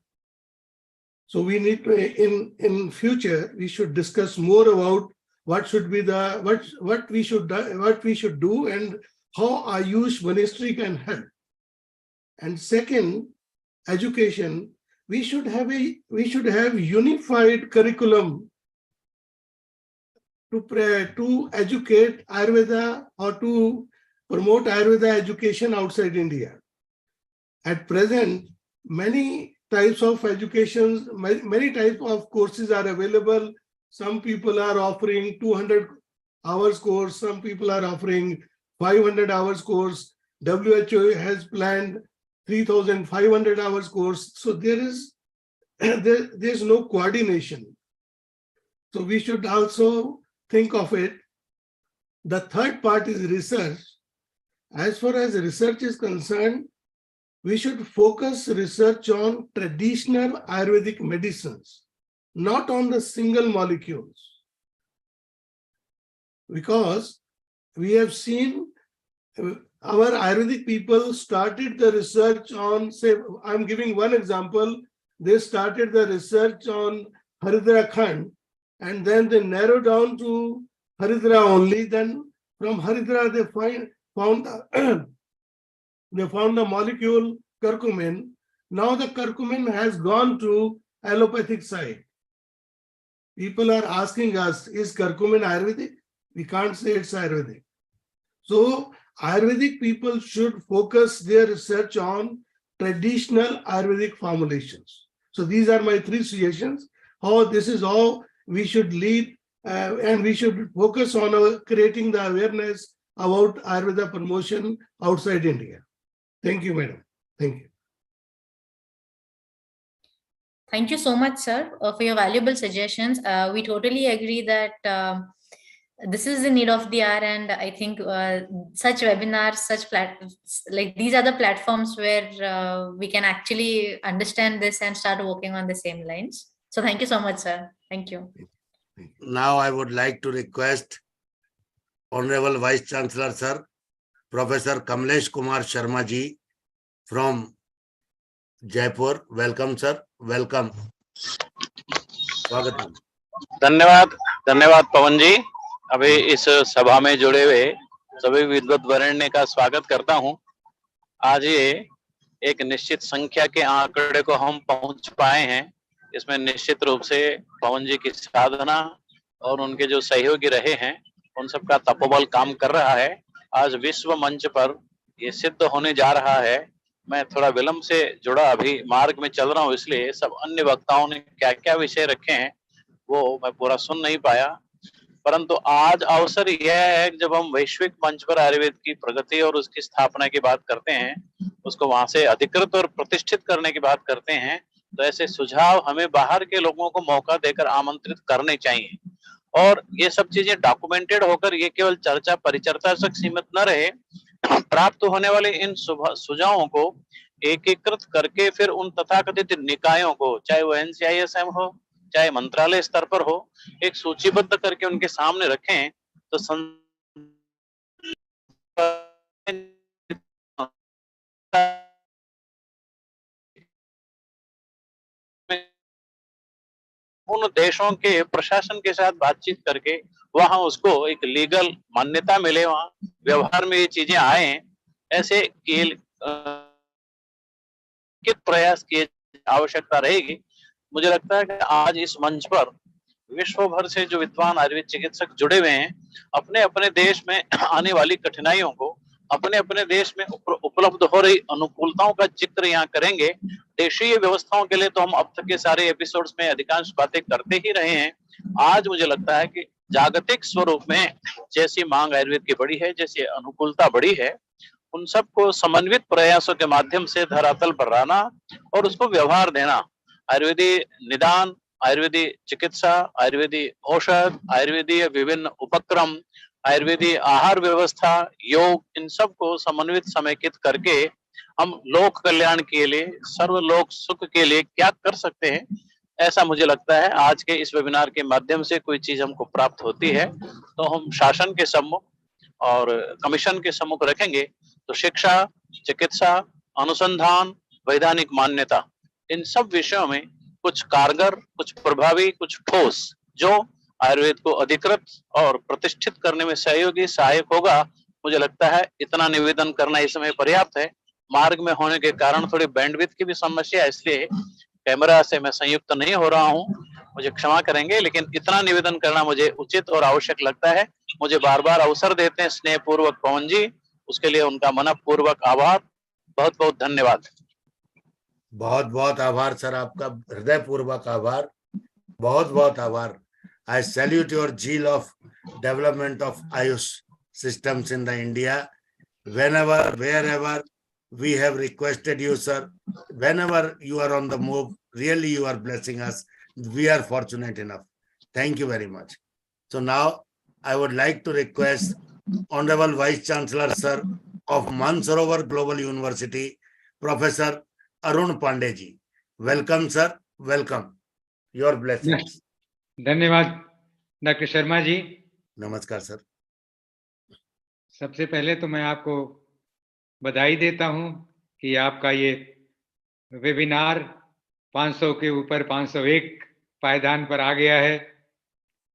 So we need to, in future, we should discuss more about what should be what we should do and how Ayush ministry can help. And second, education. We should have unified curriculum to educate Ayurveda or to promote Ayurveda education outside India. At present, many types of educations, many types of courses are available. Some people are offering 200 hours course, some people are offering 500 hours course. WHO has planned 3,500 hours course. So there's no coordination. So we should also think of it. The third part is research. As far as research is concerned, we should focus research on traditional Ayurvedic medicines, not on the single molecules. Because we have seen our Ayurvedic people started the research on, say, I'm giving one example, they started the research on Haridra Khand, and then they narrowed down to Haridra only. Then from Haridra they found the molecule curcumin. Now the curcumin has gone to allopathic side. People are asking us, is curcumin Ayurvedic? We can't say it's Ayurvedic. So Ayurvedic people should focus their research on traditional Ayurvedic formulations. So these are my 3 suggestions. This is how we should lead and we should focus on creating the awareness about Ayurveda promotion outside India. Thank you, madam. Thank you. Thank you so much, sir, for your valuable suggestions. We totally agree that this is the need of the hour, and I think such webinars, like these are the platforms where we can actually understand this and start working on the same lines. So thank you so much, sir. Thank you. Now I would like to request Honorable Vice Chancellor, sir, Professor Kamlesh Kumar Sharma ji from Jaipur. Welcome, sir. Welcome. Swagatam. धन्यवाद पवन जी। अभी इस सभा में जुड़े हुए सभी विद्वत वरेण्य का स्वागत करता हूं। आज ये एक निश्चित संख्या के आंकड़े को हम पहुंच पाए हैं। इसमें निश्चित रूप से पवन जी की साधना और उनके जो सहयोगी रहे हैं उन सबका तपोबल काम कर रहा है। आज विश्व मंच पर ये सिद्ध होने जा रहा है मैं थोड़ा विलंब से जुड़ा, अभी मार्ग में चल रहा हूँ, इसलिए सब अन्य वक्ताओं ने क्या क्या विषय रखे हैं वो मैं पूरा सुन नहीं पाया। परंतु आज अवसर यह है कि जब हम वैश्विक मंच पर आयुर्वेद की प्रगति और उसकी स्थापना की बात करते हैं, उसको वहां से अधिकृत और प्रतिष्ठित करने की बात करते हैं, तो ऐसे सुझाव हमें बाहर के लोगों को मौका देकर आमंत्रित करने चाहिए। और ये सब चीजें डॉक्यूमेंटेड होकर ये केवल चर्चा परिचर्चा तक सीमित न रहे, प्राप्त होने वाले इन सुझावों को एकीकृत करके फिर उन तथाकथित निकायों को, चाहे वो NCISM हो, चाहे मंत्रालय स्तर पर हो, एक सूचीबद्ध करके उनके सामने रखें तो उन देशों के प्रशासन के साथ बातचीत करके वहां उसको एक लीगल मान्यता मिले, वहां व्यवहार में ये चीजें आए, ऐसे प्रयास की आवश्यकता रहेगी। मुझे लगता है कि आज इस मंच पर विश्व भर से जो विद्वान आयुर्वेद चिकित्सक जुड़े हुए हैं, अपने अपने देश में आने वाली कठिनाइयों को, अपने अपने देश में उपलब्ध हो रही अनुकूलताओं का जिक्र यहाँ करेंगे। देशीय व्यवस्थाओं के लिए तो हम अब तक के सारे एपिसोड्स में अधिकांश बातें करते ही रहे हैं। आज मुझे लगता है कि जागतिक स्वरूप में जैसी मांग आयुर्वेद की बढ़ी है, जैसी अनुकूलता बढ़ी है, उन सबको समन्वित प्रयासों के माध्यम से धरातल पर लाना और उसको व्यवहार देना। आयुर्वेदी निदान, आयुर्वेदी चिकित्सा, आयुर्वेदी औषध, आयुर्वेदीय विभिन्न उपक्रम, आयुर्वेदी आहार व्यवस्था, योग, इन सब को समन्वित समेकित करके हम लोक कल्याण के लिए, सर्वलोक सुख के लिए क्या कर सकते हैं, ऐसा मुझे लगता है आज के इस वेबिनार के माध्यम से कोई चीज हमको प्राप्त होती है तो हम शासन के सम्मुख और कमीशन के सम्मुख रखेंगे। तो शिक्षा, चिकित्सा, अनुसंधान, वैधानिक मान्यता, इन सब विषयों में कुछ कारगर, कुछ प्रभावी, कुछ ठोस, जो आयुर्वेद को अधिकृत और प्रतिष्ठित करने में सहयोगी सहायक होगा, मुझे लगता है इतना निवेदन करना इस समय पर्याप्त है। मार्ग में होने के कारण थोड़ी बैंडविड्थ की भी समस्या है, इसलिए कैमरा से मैं संयुक्त नहीं हो रहा हूँ, मुझे क्षमा करेंगे, लेकिन इतना निवेदन करना मुझे उचित और आवश्यक लगता है। मुझे बार बार अवसर देते हैं स्नेह पूर्वक पवन जी, उसके लिए उनका मनपूर्वक आभार, बहुत बहुत धन्यवाद। बहुत बहुत आभार सर, आपका हृदय पूर्वक आभार, बहुत बहुत आभार। I salute your zeal of development of AYUSH systems in the India. Whenever, wherever we have requested you, sir, whenever you are on the move, really you are blessing us. We are fortunate enough. Thank you very much. So now I would like to request Honorable Vice Chancellor, sir, of Mansarovar Global University, Professor Arun Pandey ji. Welcome, sir. Welcome. Your blessings. धन्यवाद doctor Sharma ji. नमस्कार sir. सबसे पहले तो मैं आपको बधाई देता हूं कि आपका ये वेबिनार 500 के ऊपर 501 पायदान पर आ गया है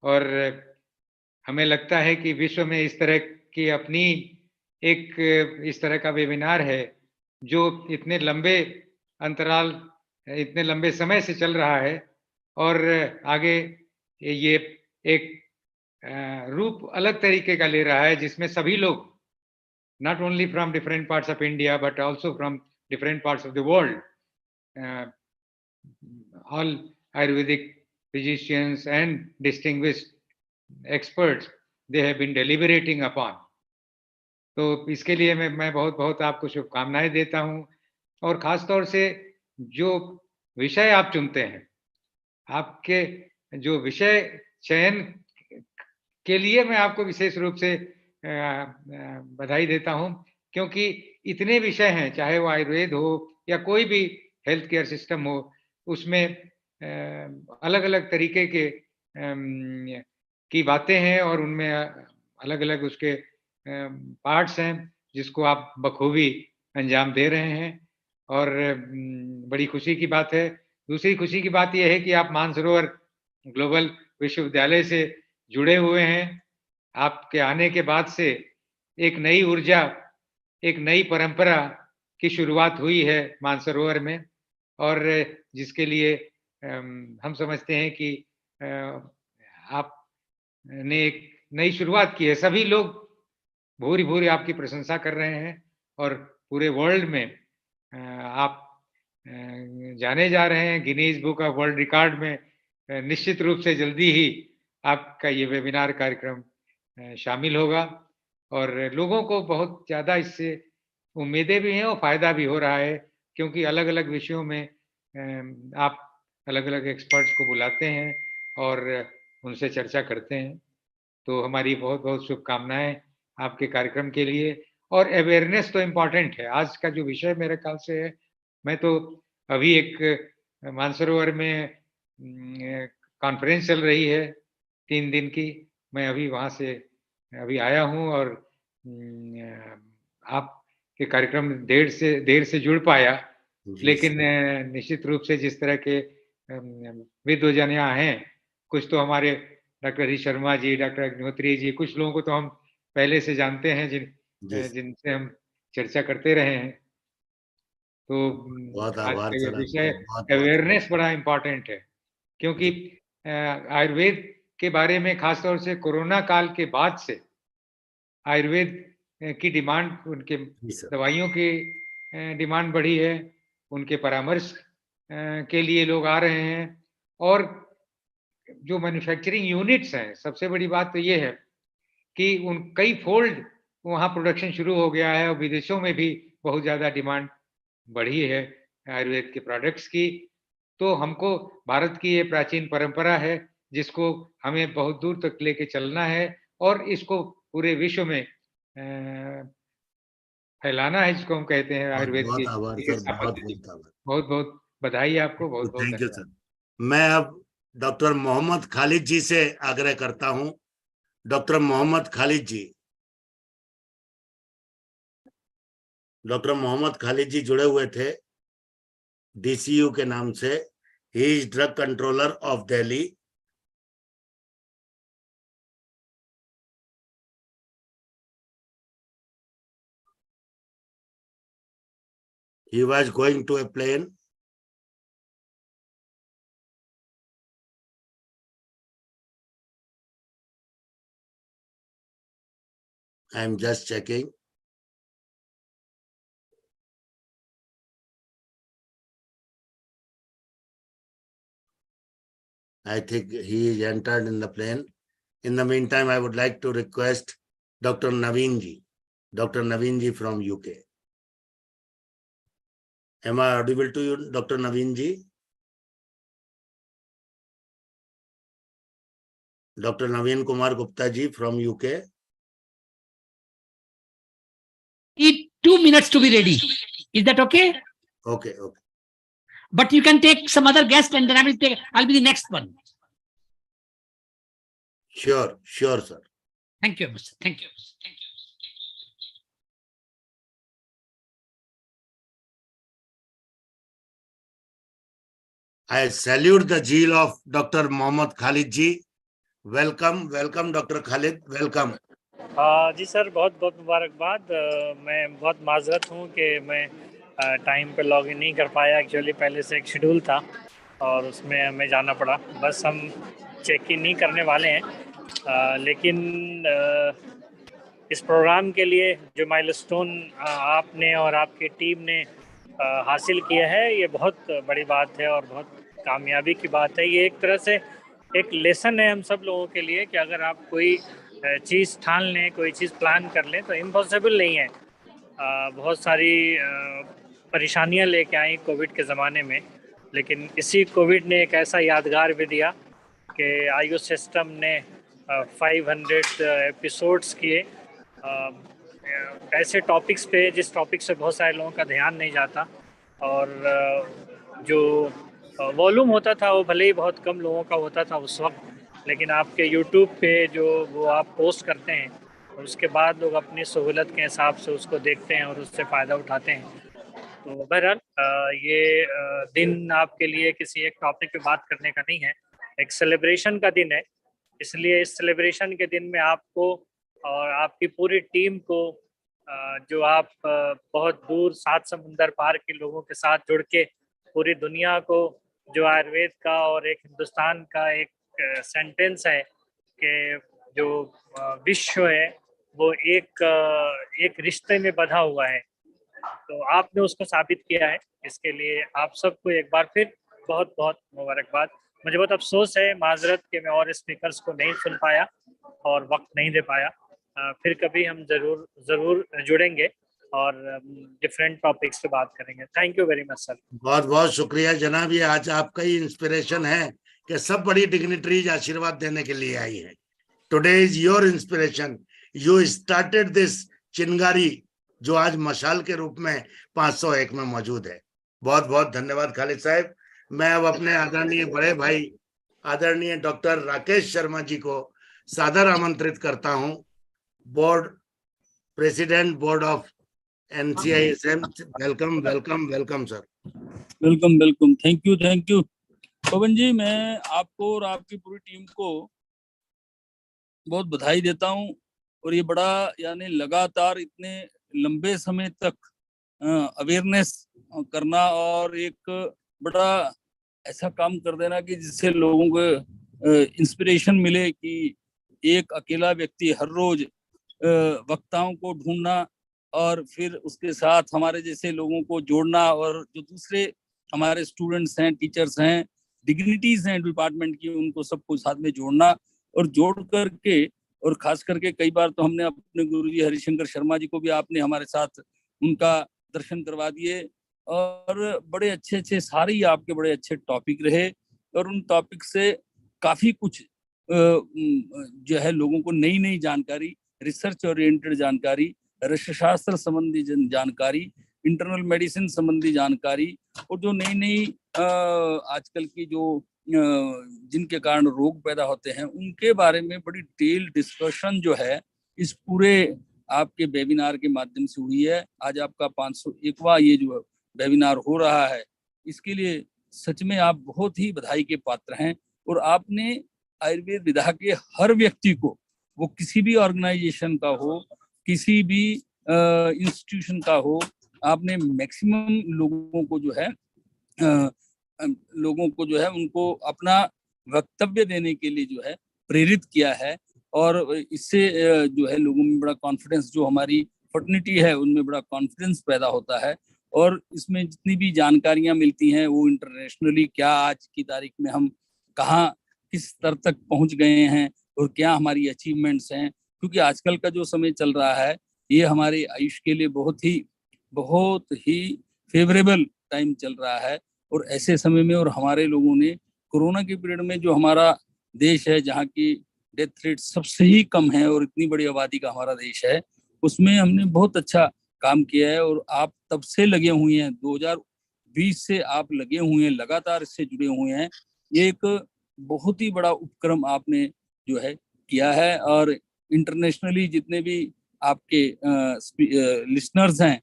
और हमें लगता है कि विश्व में इस तरह की अपनी एक इस तरह का वेबिनार है जो इतने लंबे अंतराल, इतने लंबे समय से चल रहा है और आगे ये एक रूप अलग तरीके का ले रहा है जिसमें सभी लोग not only from different parts of India but also from different parts of the world, all Ayurvedic physicians and distinguished experts, they have been deliberating upon. तो इसके लिए मैं बहुत बहुत आपको शुभकामनाएं देता हूं और खास तौर से जो विषय आप चुनते हैं, आपके जो विषय चयन के लिए मैं आपको विशेष रूप से बधाई देता हूं, क्योंकि इतने विषय हैं, चाहे वो आयुर्वेद हो या कोई भी हेल्थ केयर सिस्टम हो, उसमें अलग अलग तरीके के की बातें हैं और उनमें अलग अलग उसके पार्ट्स हैं जिसको आप बखूबी अंजाम दे रहे हैं और बड़ी खुशी की बात है। दूसरी खुशी की बात यह है कि आप मानसरोवर ग्लोबल विश्वविद्यालय से जुड़े हुए हैं। आपके आने के बाद से एक नई ऊर्जा, एक नई परंपरा की शुरुआत हुई है मानसरोवर में और जिसके लिए हम समझते हैं कि आपने एक नई शुरुआत की है। सभी लोग भूरी भूरी आपकी प्रशंसा कर रहे हैं और पूरे वर्ल्ड में आप जाने जा रहे हैं Guinness book of world record में। निश्चित रूप से जल्दी ही आपका ये वेबिनार कार्यक्रम शामिल होगा और लोगों को बहुत ज़्यादा इससे उम्मीदें भी हैं और फायदा भी हो रहा है, क्योंकि अलग अलग विषयों में आप अलग अलग एक्सपर्ट्स को बुलाते हैं और उनसे चर्चा करते हैं। तो हमारी बहुत बहुत शुभकामनाएं आपके कार्यक्रम के लिए। और अवेयरनेस तो इम्पॉर्टेंट है। आज का जो विषय मेरे ख्याल से है, मैं तो अभी एक मानसरोवर में कॉन्फ्रेंस चल रही है 3 दिन की, मैं अभी वहाँ से अभी आया हूँ और आपके कार्यक्रम देर से जुड़ पाया, लेकिन निश्चित रूप से जिस तरह के विद्वजन यहाँ हैं, कुछ तो हमारे डॉक्टर हरीश शर्मा जी, डॉक्टर अग्निहोत्री जी, कुछ लोगों को तो हम पहले से जानते हैं जिनसे हम चर्चा करते रहे हैं। तो बहुत आज आभार का ये सर विषय आपका, अवेयरनेस बड़ा इम्पोर्टेंट है, क्योंकि आयुर्वेद के बारे में खासतौर से कोरोना काल के बाद से आयुर्वेद की डिमांड, उनके दवाइयों की डिमांड बढ़ी है, उनके परामर्श के लिए लोग आ रहे हैं। और जो मैन्युफैक्चरिंग यूनिट्स हैं, सबसे बड़ी बात तो ये है कि उन कई फोल्ड वहाँ प्रोडक्शन शुरू हो गया है और विदेशों में भी बहुत ज़्यादा डिमांड बढ़ी है आयुर्वेद के प्रोडक्ट्स की। तो हमको भारत की ये प्राचीन परंपरा है जिसको हमें बहुत दूर तक लेके चलना है और इसको पूरे विश्व में फैलाना है, जिसको हम कहते हैं आयुर्वेद की बहुत आभार सर, चिकित्सा बहुत पद्धति। बहुत आभार, बहुत बहुत बधाई आपको, बहुत बहुत थैंक यू धन्यवाद। सर। मैं अब डॉक्टर मोहम्मद खालिद जी से आग्रह करता हूं। डॉक्टर मोहम्मद खालिद जी, डॉक्टर मोहम्मद खालिद जी जुड़े हुए थे DCU के नाम से। He is drug controller of Delhi. He was going to a plane. I am just checking. I think he is entered in the plane. In the meantime, I would like to request Dr. Naveen ji. Dr. Naveen ji from UK. Am I audible to you, Dr. Naveen ji? Dr. Naveen Kumar Gupta ji from UK. Need 2 minutes to be ready. Is that okay? Okay, okay. But you can take some other guest and then I'll be the next one. Sure, sure, sir. Thank you, Mr. Thank you. Thank you. I salute the zeal of Dr. Mohammad Khalid ji. Welcome, welcome, Dr. Khalid. Welcome. Ji sir, बहुत बहुत मुबारकबाद। मैं बहुत माजरत हूँ कि मैं time पे लॉग इन नहीं कर पाया। एक्चुअली पहले से एक शेड्यूल था और उसमें हमें जाना पड़ा। बस हम चेक इन नहीं करने वाले हैं, लेकिन इस प्रोग्राम के लिए जो माइलस्टोन आपने और आपकी टीम ने हासिल किया है, ये बहुत बड़ी बात है और बहुत कामयाबी की बात है। ये एक तरह से एक लेसन है हम सब लोगों के लिए कि अगर आप कोई चीज़ ठान लें, कोई चीज़ प्लान कर लें तो इम्पॉसिबल नहीं है। बहुत सारी परेशानियां लेके आई कोविड के ज़माने में, लेकिन इसी कोविड ने एक ऐसा यादगार भी दिया कि आयुष सिस्टम ने 500 एपिसोड्स किए ऐसे टॉपिक्स पे जिस टॉपिक से बहुत सारे लोगों का ध्यान नहीं जाता, और जो वॉल्यूम होता था वो भले ही बहुत कम लोगों का होता था उस वक्त, लेकिन आपके यूट्यूब पे जो वो आप पोस्ट करते हैं उसके बाद लोग अपनी सहूलत के हिसाब से उसको देखते हैं और उससे फ़ायदा उठाते हैं। तो बहरहाल ये दिन आपके लिए किसी एक टॉपिक पे बात करने का नहीं है, एक सेलिब्रेशन का दिन है। इसलिए इस सेलिब्रेशन के दिन में आपको और आपकी पूरी टीम को, जो आप बहुत दूर 7 समुंदर पार के लोगों के साथ जुड़ के पूरी दुनिया को, जो आयुर्वेद का और एक हिंदुस्तान का एक सेंटेंस है कि जो विश्व है वो एक रिश्ते में बंधा हुआ है। तो आपने उसको साबित किया है। इसके लिए आप सबको एक बार फिर बहुत बहुत मुबारकबाद। मुझे बहुत अफसोस है, माजरत कि मैं और स्पीकर्स को नहीं सुन पाया और वक्त नहीं दे पाया। फिर कभी हम जरूर जुड़ेंगे और डिफरेंट टॉपिक्स पे बात करेंगे। Thank you very much sir. बहुत बहुत शुक्रिया जनाब, ये आज आपका ही इंस्पिरेशन है कि सब बड़ी डिग्निटरीज आशीर्वाद देने के लिए आई है। Today is your inspiration, you started this चिंगारी जो आज मशाल के रूप में 501 में मौजूद है। बहुत बहुत धन्यवाद खालिद साहब। मैं अब अपने आदरणीय बड़े भाई आदरणीय डॉक्टर राकेश शर्मा जी को सादर आमंत्रित करता हूं, board president board of NCISM। Welcome welcome welcome sir. Welcome welcome, thank you Pawan ji. मैं आपको और आपकी पूरी टीम को बहुत बधाई देता हूं। और ये बड़ा यानी लगातार इतने लंबे समय तक अवेयरनेस करना और एक बड़ा ऐसा काम कर देना कि जिससे लोगों को इंस्पिरेशन मिले कि एक अकेला व्यक्ति हर रोज वक्ताओं को ढूंढना और फिर उसके साथ हमारे जैसे लोगों को जोड़ना, और जो दूसरे हमारे स्टूडेंट्स हैं, टीचर्स हैं, डिग्निटीज हैं डिपार्टमेंट की, उनको सबको साथ में जोड़ना और जोड़ करके, और खास करके कई बार तो हमने अपने गुरुजी हरिशंकर शर्मा जी को भी आपने हमारे साथ उनका दर्शन करवा दिए, और बड़े अच्छे सारे ही आपके बड़े अच्छे टॉपिक रहे, और उन टॉपिक से काफी कुछ जो है लोगों को नई नई जानकारी, रिसर्च ओरिएंटेड जानकारी, रसशास्त्र संबंधी जानकारी, इंटरनल मेडिसिन संबंधी जानकारी, और जो नई नई आजकल की जो जिनके कारण रोग पैदा होते हैं उनके बारे में बड़ी डिटेल डिस्कशन जो है इस पूरे आपके वेबिनार के माध्यम से हुई है। आज आपका 501वां ये जो वेबिनार हो रहा है, इसके लिए सच में आप बहुत ही बधाई के पात्र हैं। और आपने आयुर्वेद विधा के हर व्यक्ति को, वो किसी भी ऑर्गेनाइजेशन का हो, किसी भी इंस्टीट्यूशन का हो, आपने मैक्सिमम लोगों को जो है उनको अपना वक्तव्य देने के लिए जो है प्रेरित किया है। और इससे जो है लोगों में बड़ा कॉन्फिडेंस, जो हमारी फर्टिलिटी है उनमें बड़ा कॉन्फिडेंस पैदा होता है। और इसमें जितनी भी जानकारियां मिलती हैं वो इंटरनेशनली, क्या आज की तारीख में हम कहाँ किस स्तर तक पहुंच गए हैं और क्या हमारी अचीवमेंट्स हैं, क्योंकि आजकल का जो समय चल रहा है ये हमारे आयुष के लिए बहुत ही फेवरेबल टाइम चल रहा है। और ऐसे समय में, और हमारे लोगों ने कोरोना के पीरियड में, जो हमारा देश है जहाँ की डेथ रेट सबसे ही कम है और इतनी बड़ी आबादी का हमारा देश है, उसमें हमने बहुत अच्छा काम किया है। और आप तब से लगे हुए हैं, 2020 से आप लगे हुए हैं, लगातार इससे जुड़े हुए हैं। ये एक बहुत ही बड़ा उपक्रम आपने जो है किया है। और इंटरनेशनली जितने भी आपके लिसनर्स हैं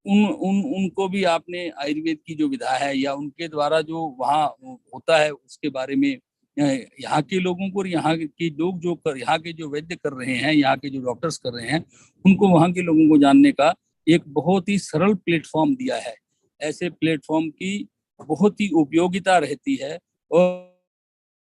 उनको भी आपने आयुर्वेद की जो विधा है या उनके द्वारा जो वहाँ होता है उसके बारे में यहाँ के लोगों को, और यहाँ के लोग जो यहाँ के जो वैद्य कर रहे हैं, यहाँ के जो डॉक्टर्स कर रहे हैं, उनको वहाँ के लोगों को जानने का एक बहुत ही सरल प्लेटफॉर्म दिया है। ऐसे प्लेटफॉर्म की बहुत ही उपयोगिता रहती है। और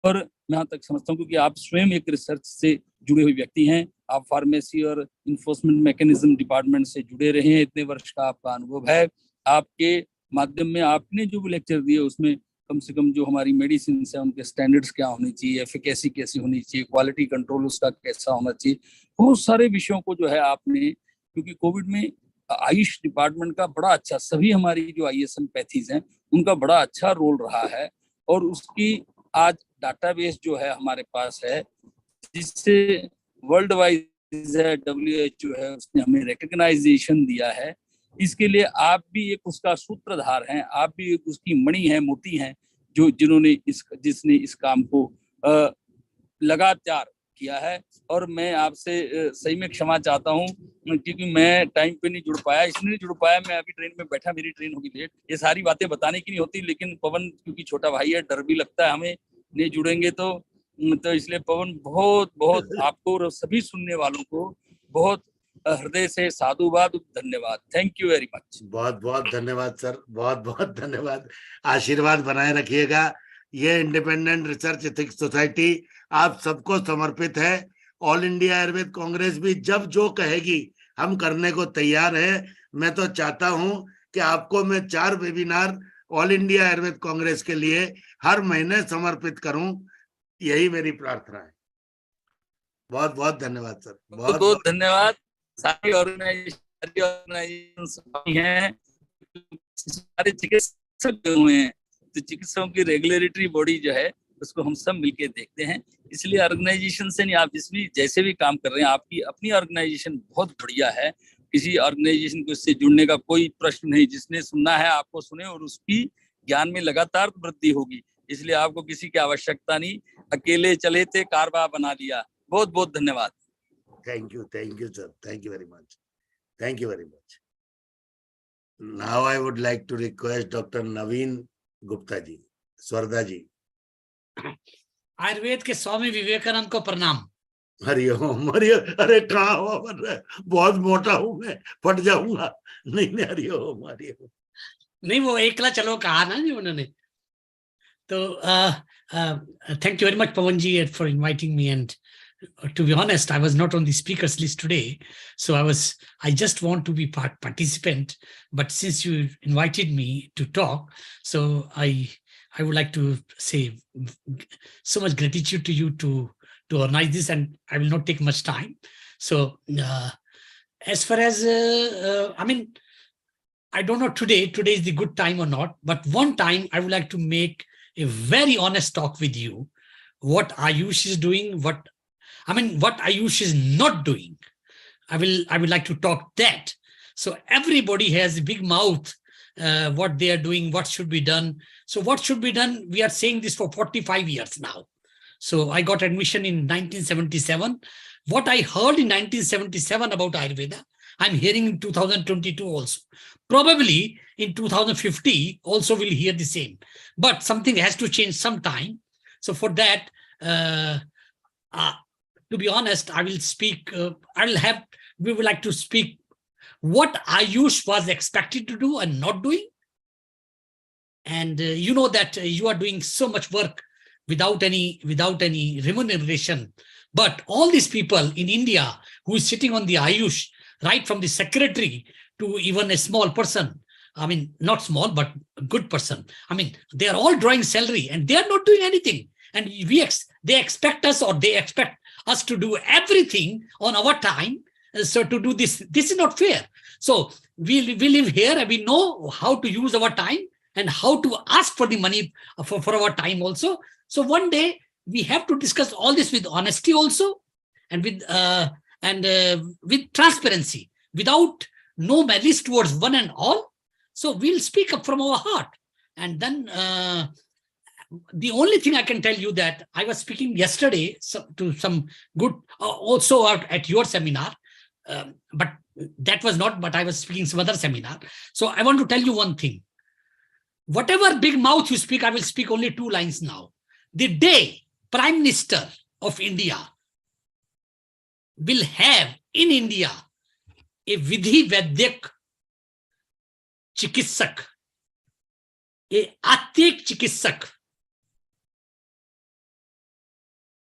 मैं यहाँ तक समझता हूँ क्योंकि आप स्वयं एक रिसर्च से जुड़े हुए व्यक्ति हैं, आप फार्मेसी और इन्फोर्समेंट मैकेनिज्म डिपार्टमेंट से जुड़े रहे हैं, इतने वर्ष का आपका अनुभव है। आपके माध्यम में आपने जो भी लेक्चर दिए उसमें कम से कम जो हमारी मेडिसिन है उनके स्टैंडर्ड्स क्या होने चाहिए, एफिकेसी कैसी होनी चाहिए, क्वालिटी कंट्रोल उसका कैसा होना चाहिए, बहुत सारे विषयों को जो है आपने, क्योंकि कोविड में आयुष डिपार्टमेंट का बड़ा अच्छा, सभी हमारी जो ISM पैथीज हैं उनका बड़ा अच्छा रोल रहा है। और उसकी आज डाटाबेस जो है हमारे पास है, जिससे वर्ल्ड वाइज है, WHO है, उसने हमें रिकग्नाइजेशन दिया है। इसके लिए आप भी एक उसका सूत्रधार हैं, आप भी एक उसकी मणि हैं, मोती हैं, जिसने इस काम को लगातार किया है। और मैं आपसे सही में क्षमा चाहता हूँ क्योंकि मैं टाइम पे नहीं जुड़ पाया, इसलिए नहीं जुड़ पाया, मैं अभी ट्रेन में बैठा, मेरी ट्रेन होगी लेट। ये सारी बातें बताने की नहीं होती, लेकिन पवन क्योंकि छोटा भाई है, डर भी लगता है हमें नहीं जुड़ेंगे तो इसलिए पवन बहुत आपको और सभी सुनने वालों को बहुत हृदय से साधुवाद, धन्यवाद। Thank you very much. बहुत बहुत धन्यवाद सर, बहुत बहुत धन्यवाद। आशीर्वाद बनाए रखिएगा। ये इंडिपेंडेंट रिसर्च एथिक्स सोसाइटी आप सबको समर्पित है। ऑल इंडिया आयुर्वेद कांग्रेस भी जब जो कहेगी हम करने को तैयार है। मैं तो चाहता हूं कि आपको मैं 4 webinar all India Ayurveda Congress के लिए हर महीने समर्पित करूं, यही मेरी प्रार्थना है। बहुत बहुत धन्यवाद सर। बहुत बहुत धन्यवाद। सारी ऑर्गेनाइजेशन हैं, सारे चिकित्सक हुए हैं, तो चिकित्सकों की रेगुलेटरी बॉडी जो है उसको हम सब मिलके देखते हैं। इसलिए ऑर्गेनाइजेशन से नहीं, आप जिसमें जैसे भी काम कर रहे हैं, आपकी अपनी ऑर्गेनाइजेशन बहुत बढ़िया है। किसी ऑर्गेनाइजेशन को इससे जुड़ने का कोई प्रश्न नहीं। जिसने सुनना है आपको सुने और उसकी ज्ञान में लगातार वृद्धि होगी। इसलिए आपको किसी की आवश्यकता नहीं, अकेले चले थे कारवा बना लिया। बहुत बहुत धन्यवाद। Thank you sir, thank you very much, thank you very much. Now I would like to request doctor Naveen Gupta ji, Swarda ji. Ayurveda के स्वामी विवेकानंद को प्रणाम। हरिओम हरिओम। अरे कहाँ हुआ बन रहा है, बहुत मोटा हूं मैं, फट जाऊंगा। नहीं हरिओम हरिओम। नहीं, वो एकला चलो कहा ना जी उन्होंने। तो thank you very much, Pawan ji, for inviting me. And to be honest, I was not on the speakers list today, so I just want to be participant. But since you invited me to talk, so I would like to say so much gratitude to you to organize this, and I will not take much time. So as far as I mean, I don't know today is the good time or not, but one time I would like to make a very honest talk with you. What AYUSH is doing, what AYUSH is not doing. I would like to talk that. So everybody has a big mouth, what they are doing, what should be done. So what should be done, we are saying this for 45 years now. So I got admission in 1977. What I heard in 1977 about Ayurveda, I'm hearing in 2022 also. Probably in 2050 also we'll hear the same. But something has to change sometime. So for that, to be honest, I will speak, we would like to speak what AYUSH was expected to do and not doing. And you know that you are doing so much work without any remuneration. But all these people in India who is sitting on the AYUSH, right from the secretary to even a small person, I mean, not small, but a good person. I mean, they are all drawing salary and they are not doing anything. And they expect us, or they expect us to do everything on our time. So to do this is not fair. So we live here and we know how to use our time and how to ask for the money for our time also. So one day we have to discuss all this with honesty also, and with transparency, without no malice towards one and all. So we'll speak up from our heart. And then the only thing I can tell you that I was speaking yesterday to some good, also at your seminar, but that was not, but I was speaking some other seminar. So I want to tell you one thing. Whatever big mouth you speak, I will speak only 2 lines now. The day Prime Minister of India will have in India a Vidhi Vedyak Chikitsak, a Atik Chikitsak,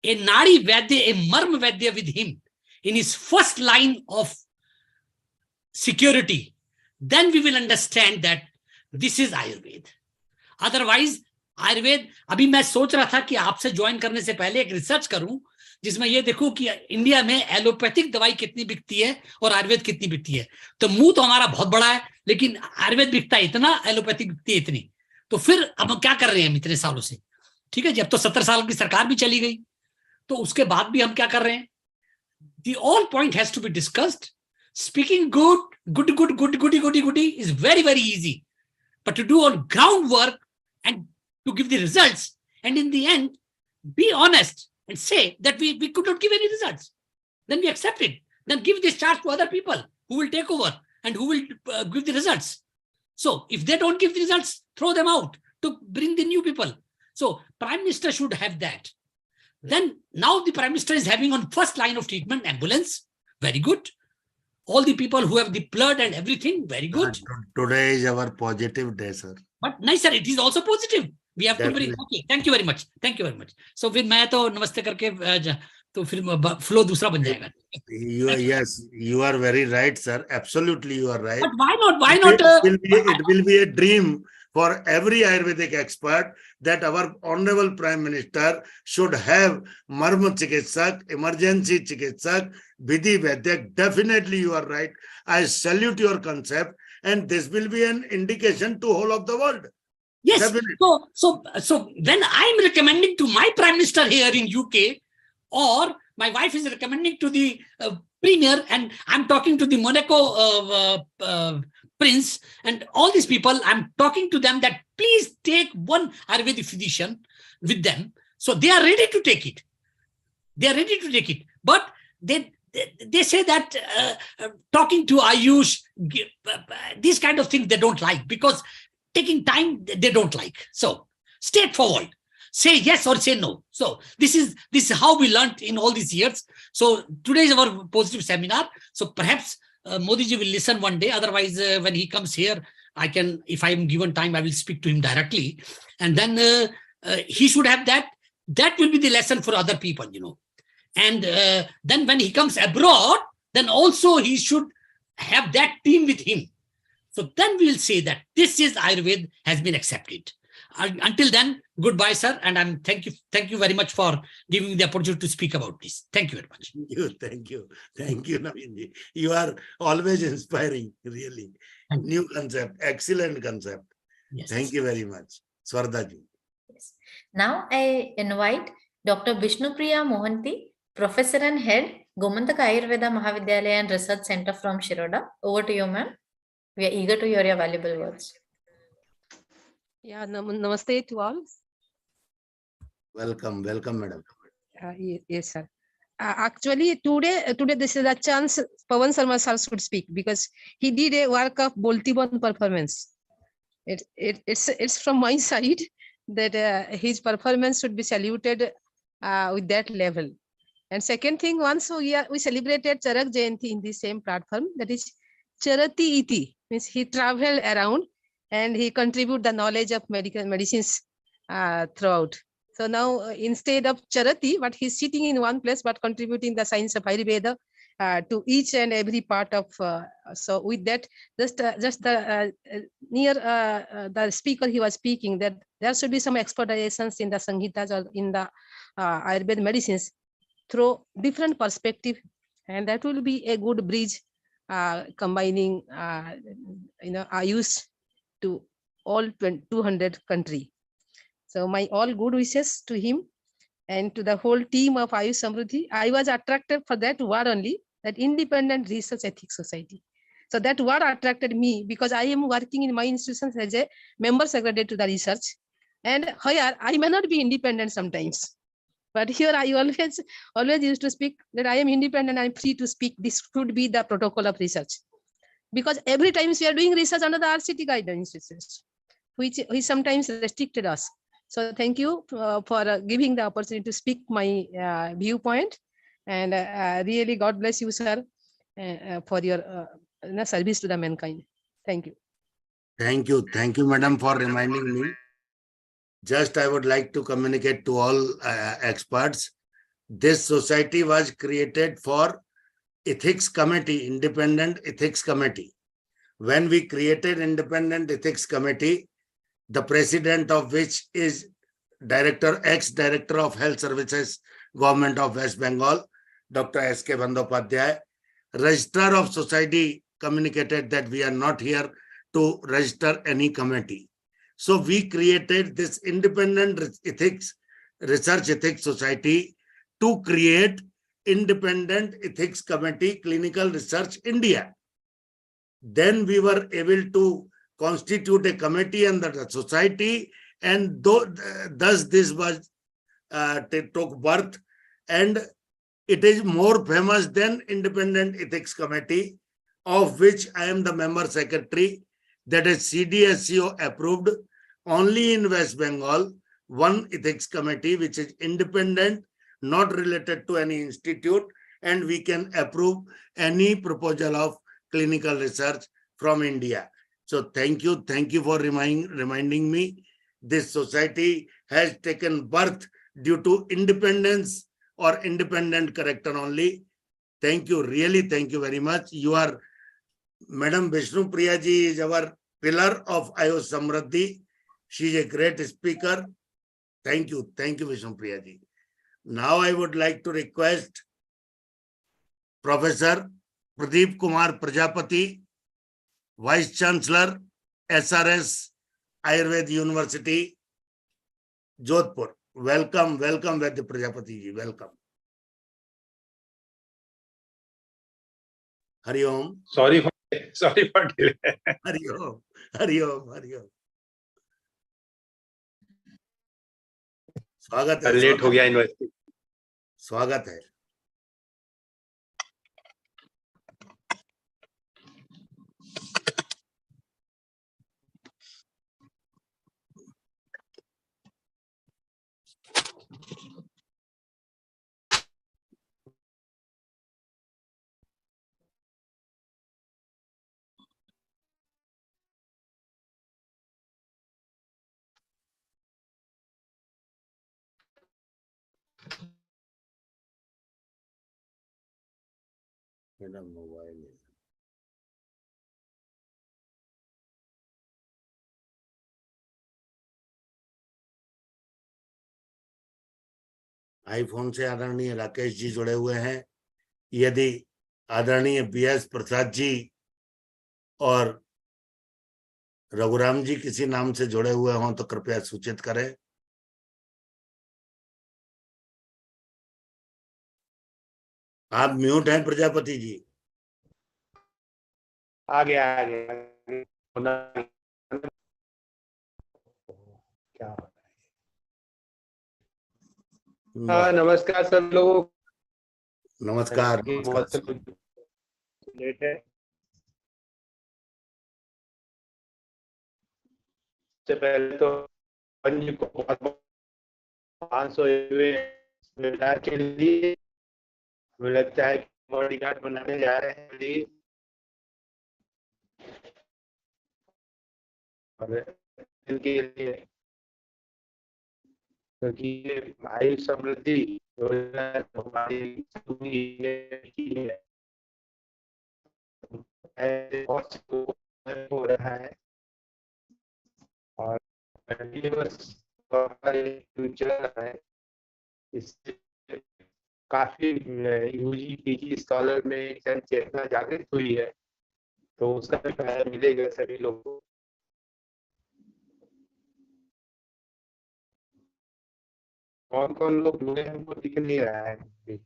a Nadi Vedya, a Marm Vedya with him in his first line of security, then we will understand that this is Ayurveda. Otherwise, Ayurveda, अभी मैं सोच रहा था कि आपसे join करने से पहले एक रिसर्च करूं जिसमें ये देखूं कि इंडिया में एलोपैथिक दवाई कितनी बिकती है और आयुर्वेद कितनी बिकती है। तो मुंह तो हमारा बहुत बड़ा है, लेकिन आयुर्वेद बिकता है इतना, एलोपैथिक बिकती है इतनी। तो फिर अब हम क्या कर रहे हैं इतने सालों से? ठीक है जी, अब तो 70 साल की सरकार भी चली गई, तो उसके बाद भी हम क्या कर रहे हैं? The all point has to be discussed. Speaking goody is very, very easy. But to do on groundwork and to give the results, and in the end, be honest and say that we could not give any results. Then we accept it. Then give this charge to other people who will take over and who will give the results. So if they don't give the results, throw them out to bring the new people. So Prime Minister should have that. Then now the Prime Minister is having on first line of treatment ambulance. Very good. All the people who have the blood and everything, very good. Today is our positive day, sir. But nice, sir, it is also positive. We have to bring. Okay, thank you very much. Thank you very much. So फिर मैं तो नमस्ते करके तो फिर flow दूसरा बन जाएगा. Yes, you are very right, sir. Absolutely, you are right. But why not? Why It not? it will be a dream for every Ayurvedic expert that our Honorable Prime Minister should have Marma Chikitsak, Emergency Chikitsak, Vidhi Vedyak. Definitely, you are right. I salute your concept, and this will be an indication to whole of the world. Yes. Definitely. So when I'm recommending to my Prime Minister here in UK, or my wife is recommending to the Premier, and I'm talking to the Monaco Prince, and all these people, I'm talking to them that please take one Ayurvedic physician with them. So they are ready to take it. They are ready to take it. But they say that talking to Ayush, these kind of things they don't like, because taking time they don't like. So straightforward. Say yes or say no. So this is how we learned in all these years. So today is our positive seminar. So perhaps Modi ji will listen one day. Otherwise, when he comes here, I can, if I am given time, I will speak to him directly. And then he should have that. That will be the lesson for other people, you know. And then when he comes abroad, then also he should have that team with him. So then we'll say that this is Ayurveda has been accepted. Until then, goodbye, sir. And thank you very much for giving me the opportunity to speak about this. Thank you very much. Thank you, Naveen. You are always inspiring, really. New concept, excellent concept. Yes. Thank you very much, Swardaji. Yes. Now I invite Dr. Vishnupriya Mohanty, Professor and Head, Gomantaka Ayurveda Mahavidyalaya and Research Center from Shiroda. Over to you, ma'am. We are eager to hear your valuable words. Yeah, namaste to all. Welcome, madam. Yes, sir. Actually, today this is a chance Pawan Sharma sir should speak, because he did a work of Boltiban performance. It's from my side that his performance should be saluted with that level. And second thing, once we celebrated Charak Jayanti in the same platform, that is Charati Iti, means he traveled around and he contributed the knowledge of medicines throughout. So now instead of Charati, but he's sitting in one place but contributing the science of Ayurveda to each and every part of. So with that, just near the speaker he was speaking, that there should be some explanations in the Samhitas or in the Ayurveda medicines through different perspective, and that will be a good bridge combining Ayush to all 200 country. So my all good wishes to him and to the whole team of AYUSH SAMRIDDHI. I was attracted for that word only, that Independent Research Ethics Society. So that word attracted me because I am working in my institution as a member secretary to the research, and here I may not be independent sometimes. But here I always used to speak that I am independent, I'm free to speak. This could be the protocol of research. Because every time we are doing research under the RCT guidance, which sometimes restricted us. So thank you for giving the opportunity to speak my viewpoint. And really, God bless you, sir, for your service to the mankind. Thank you. Thank you, madam, for reminding me. Just I would like to communicate to all experts. This society was created for ethics committee, independent ethics committee. When we created independent ethics committee, the president of which is ex-director of health services, government of West Bengal, Dr. S.K. Bandyopadhyay, registrar of society communicated that we are not here to register any committee. So we created this independent research ethics society to create independent ethics committee, clinical research India. Then we were able to constitute a committee under the society, and thus this was took birth, and it is more famous than Independent Ethics Committee, of which I am the member secretary. That is CDSCO approved. Only in West Bengal, one ethics committee which is independent, not related to any institute, and we can approve any proposal of clinical research from India. So thank you for reminding me. This society has taken birth due to independence or independent character only. Thank you, really, thank you very much. You are, Madam Vishnu Priya ji is our pillar of AYUSH Samriddhi. She is a great speaker. Thank you, Vishnu Priya ji. Now I would like to request Professor Pradeep Kumar Prajapati, Vice Chancellor, SRS, Ayurveda University, Jodhpur. Welcome, Vaidya Prajapati ji, welcome. Hari Om. Sorry for delay. Hari Om, Hari Om, Hari Om. स्वागत है, late हो गया university. स्वागत है. मेरा mobile है. IPhone से आदरणीय राकेश जी जुड़े हुए हैं. यदि आदरणीय BS प्रसाद जी और रघुराम जी किसी नाम से जुड़े हुए हों तो कृपया सूचित करें. आप म्यूट हैं प्रजापति जी. आ गया. क्या हो रहा है? नमस्कार सब लोगों. नमस्कार. बहुत लेट है. सबसे पहले तो पंजी को 500 के लिए मुझे लगता है कि बॉडी कार्ड बनाने जा रहे हैं. और इनके लिए क्योंकि आयुष समृद्धि योजना हमारी बहुत हो रहा है और फ्यूचर है. इससे काफी यूजी पीजी स्कॉलर में चेतना जागृत हुई है, तो उसका भी फायदा मिलेगा सभी लोगों को. कौन कौन लोग जुड़े हैं वो दिख नहीं रहा है.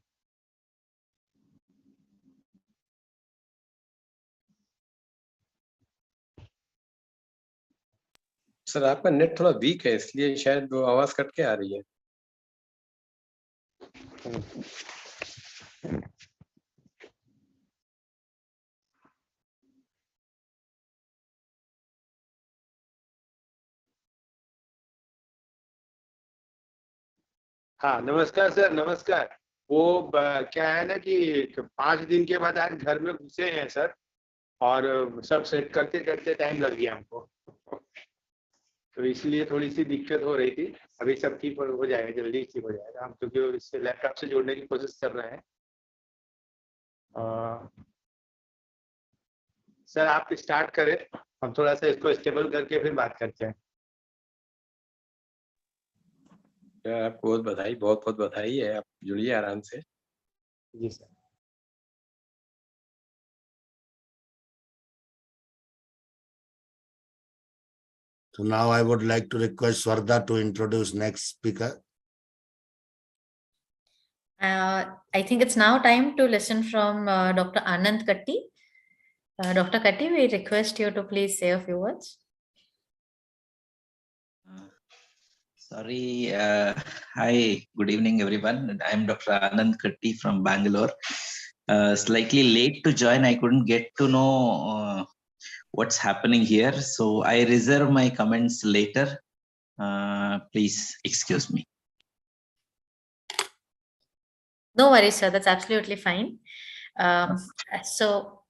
सर आपका नेट थोड़ा वीक है, इसलिए शायद वो आवाज कट के आ रही है. हाँ नमस्कार सर. नमस्कार. वो क्या है ना कि 5 दिन के बाद आज घर में घुसे हैं सर, और सब सेट करते करते टाइम लग गया हमको, तो इसलिए थोड़ी सी दिक्कत हो रही थी. अभी सब ठीक हो जाएगा, जल्दी ठीक हो जाएगा. हम क्योंकि इससे लैपटॉप से जोड़ने की कोशिश कर रहे हैं. सर आप स्टार्ट करें, हम थोड़ा सा इसको स्टेबल करके फिर बात करते हैं. आपको बहुत बधाई, बहुत बहुत बधाई है. आप जुड़िए आराम से. जी sir. So now I would like to request Swarda to introduce next speaker. I think it's now time to listen from Dr. Anand Katti. Dr. Katti, we request you to please say a few words. Sorry. Hi, good evening, everyone. I'm Dr. Anand Katti from Bangalore. Slightly late to join. I couldn't get to know what's happening here, so I reserve my comments later. Please excuse me. No worries, sir. That's absolutely fine. So,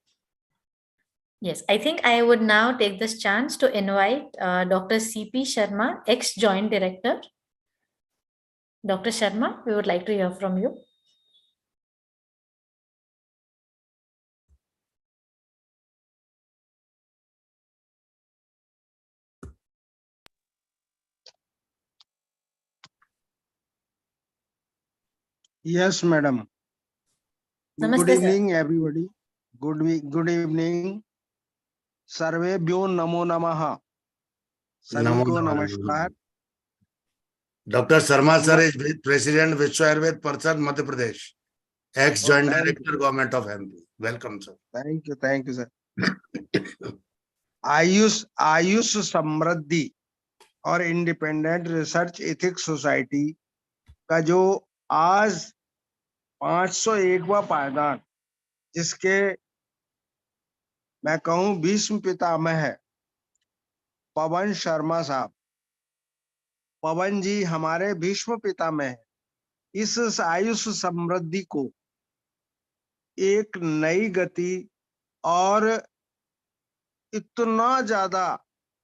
yes, I think I would now take this chance to invite Dr. C.P. Sharma, ex-Joint Director. Dr. Sharma, we would like to hear from you. Yes, madam. Good Namaste, sir. evening, everybody. Good evening. Sarvebhyo namo namaha. सभी नमो को नमः। नमस्कार। Dr. Sharma sir is President Vishwa Ayurved Parishad Madhya Pradesh, ex-Joint Director Government of MP. Welcome, sir. Thank you, sir. Ayush समृद्धि और independent research ethics society का जो आज 501वां पायदान, जिसके मैं कहूं भीष्म पितामह है पवन शर्मा साहब, पवन जी हमारे भीष्म पितामह है। इस आयुष समृद्धि को एक नई गति और इतना ज्यादा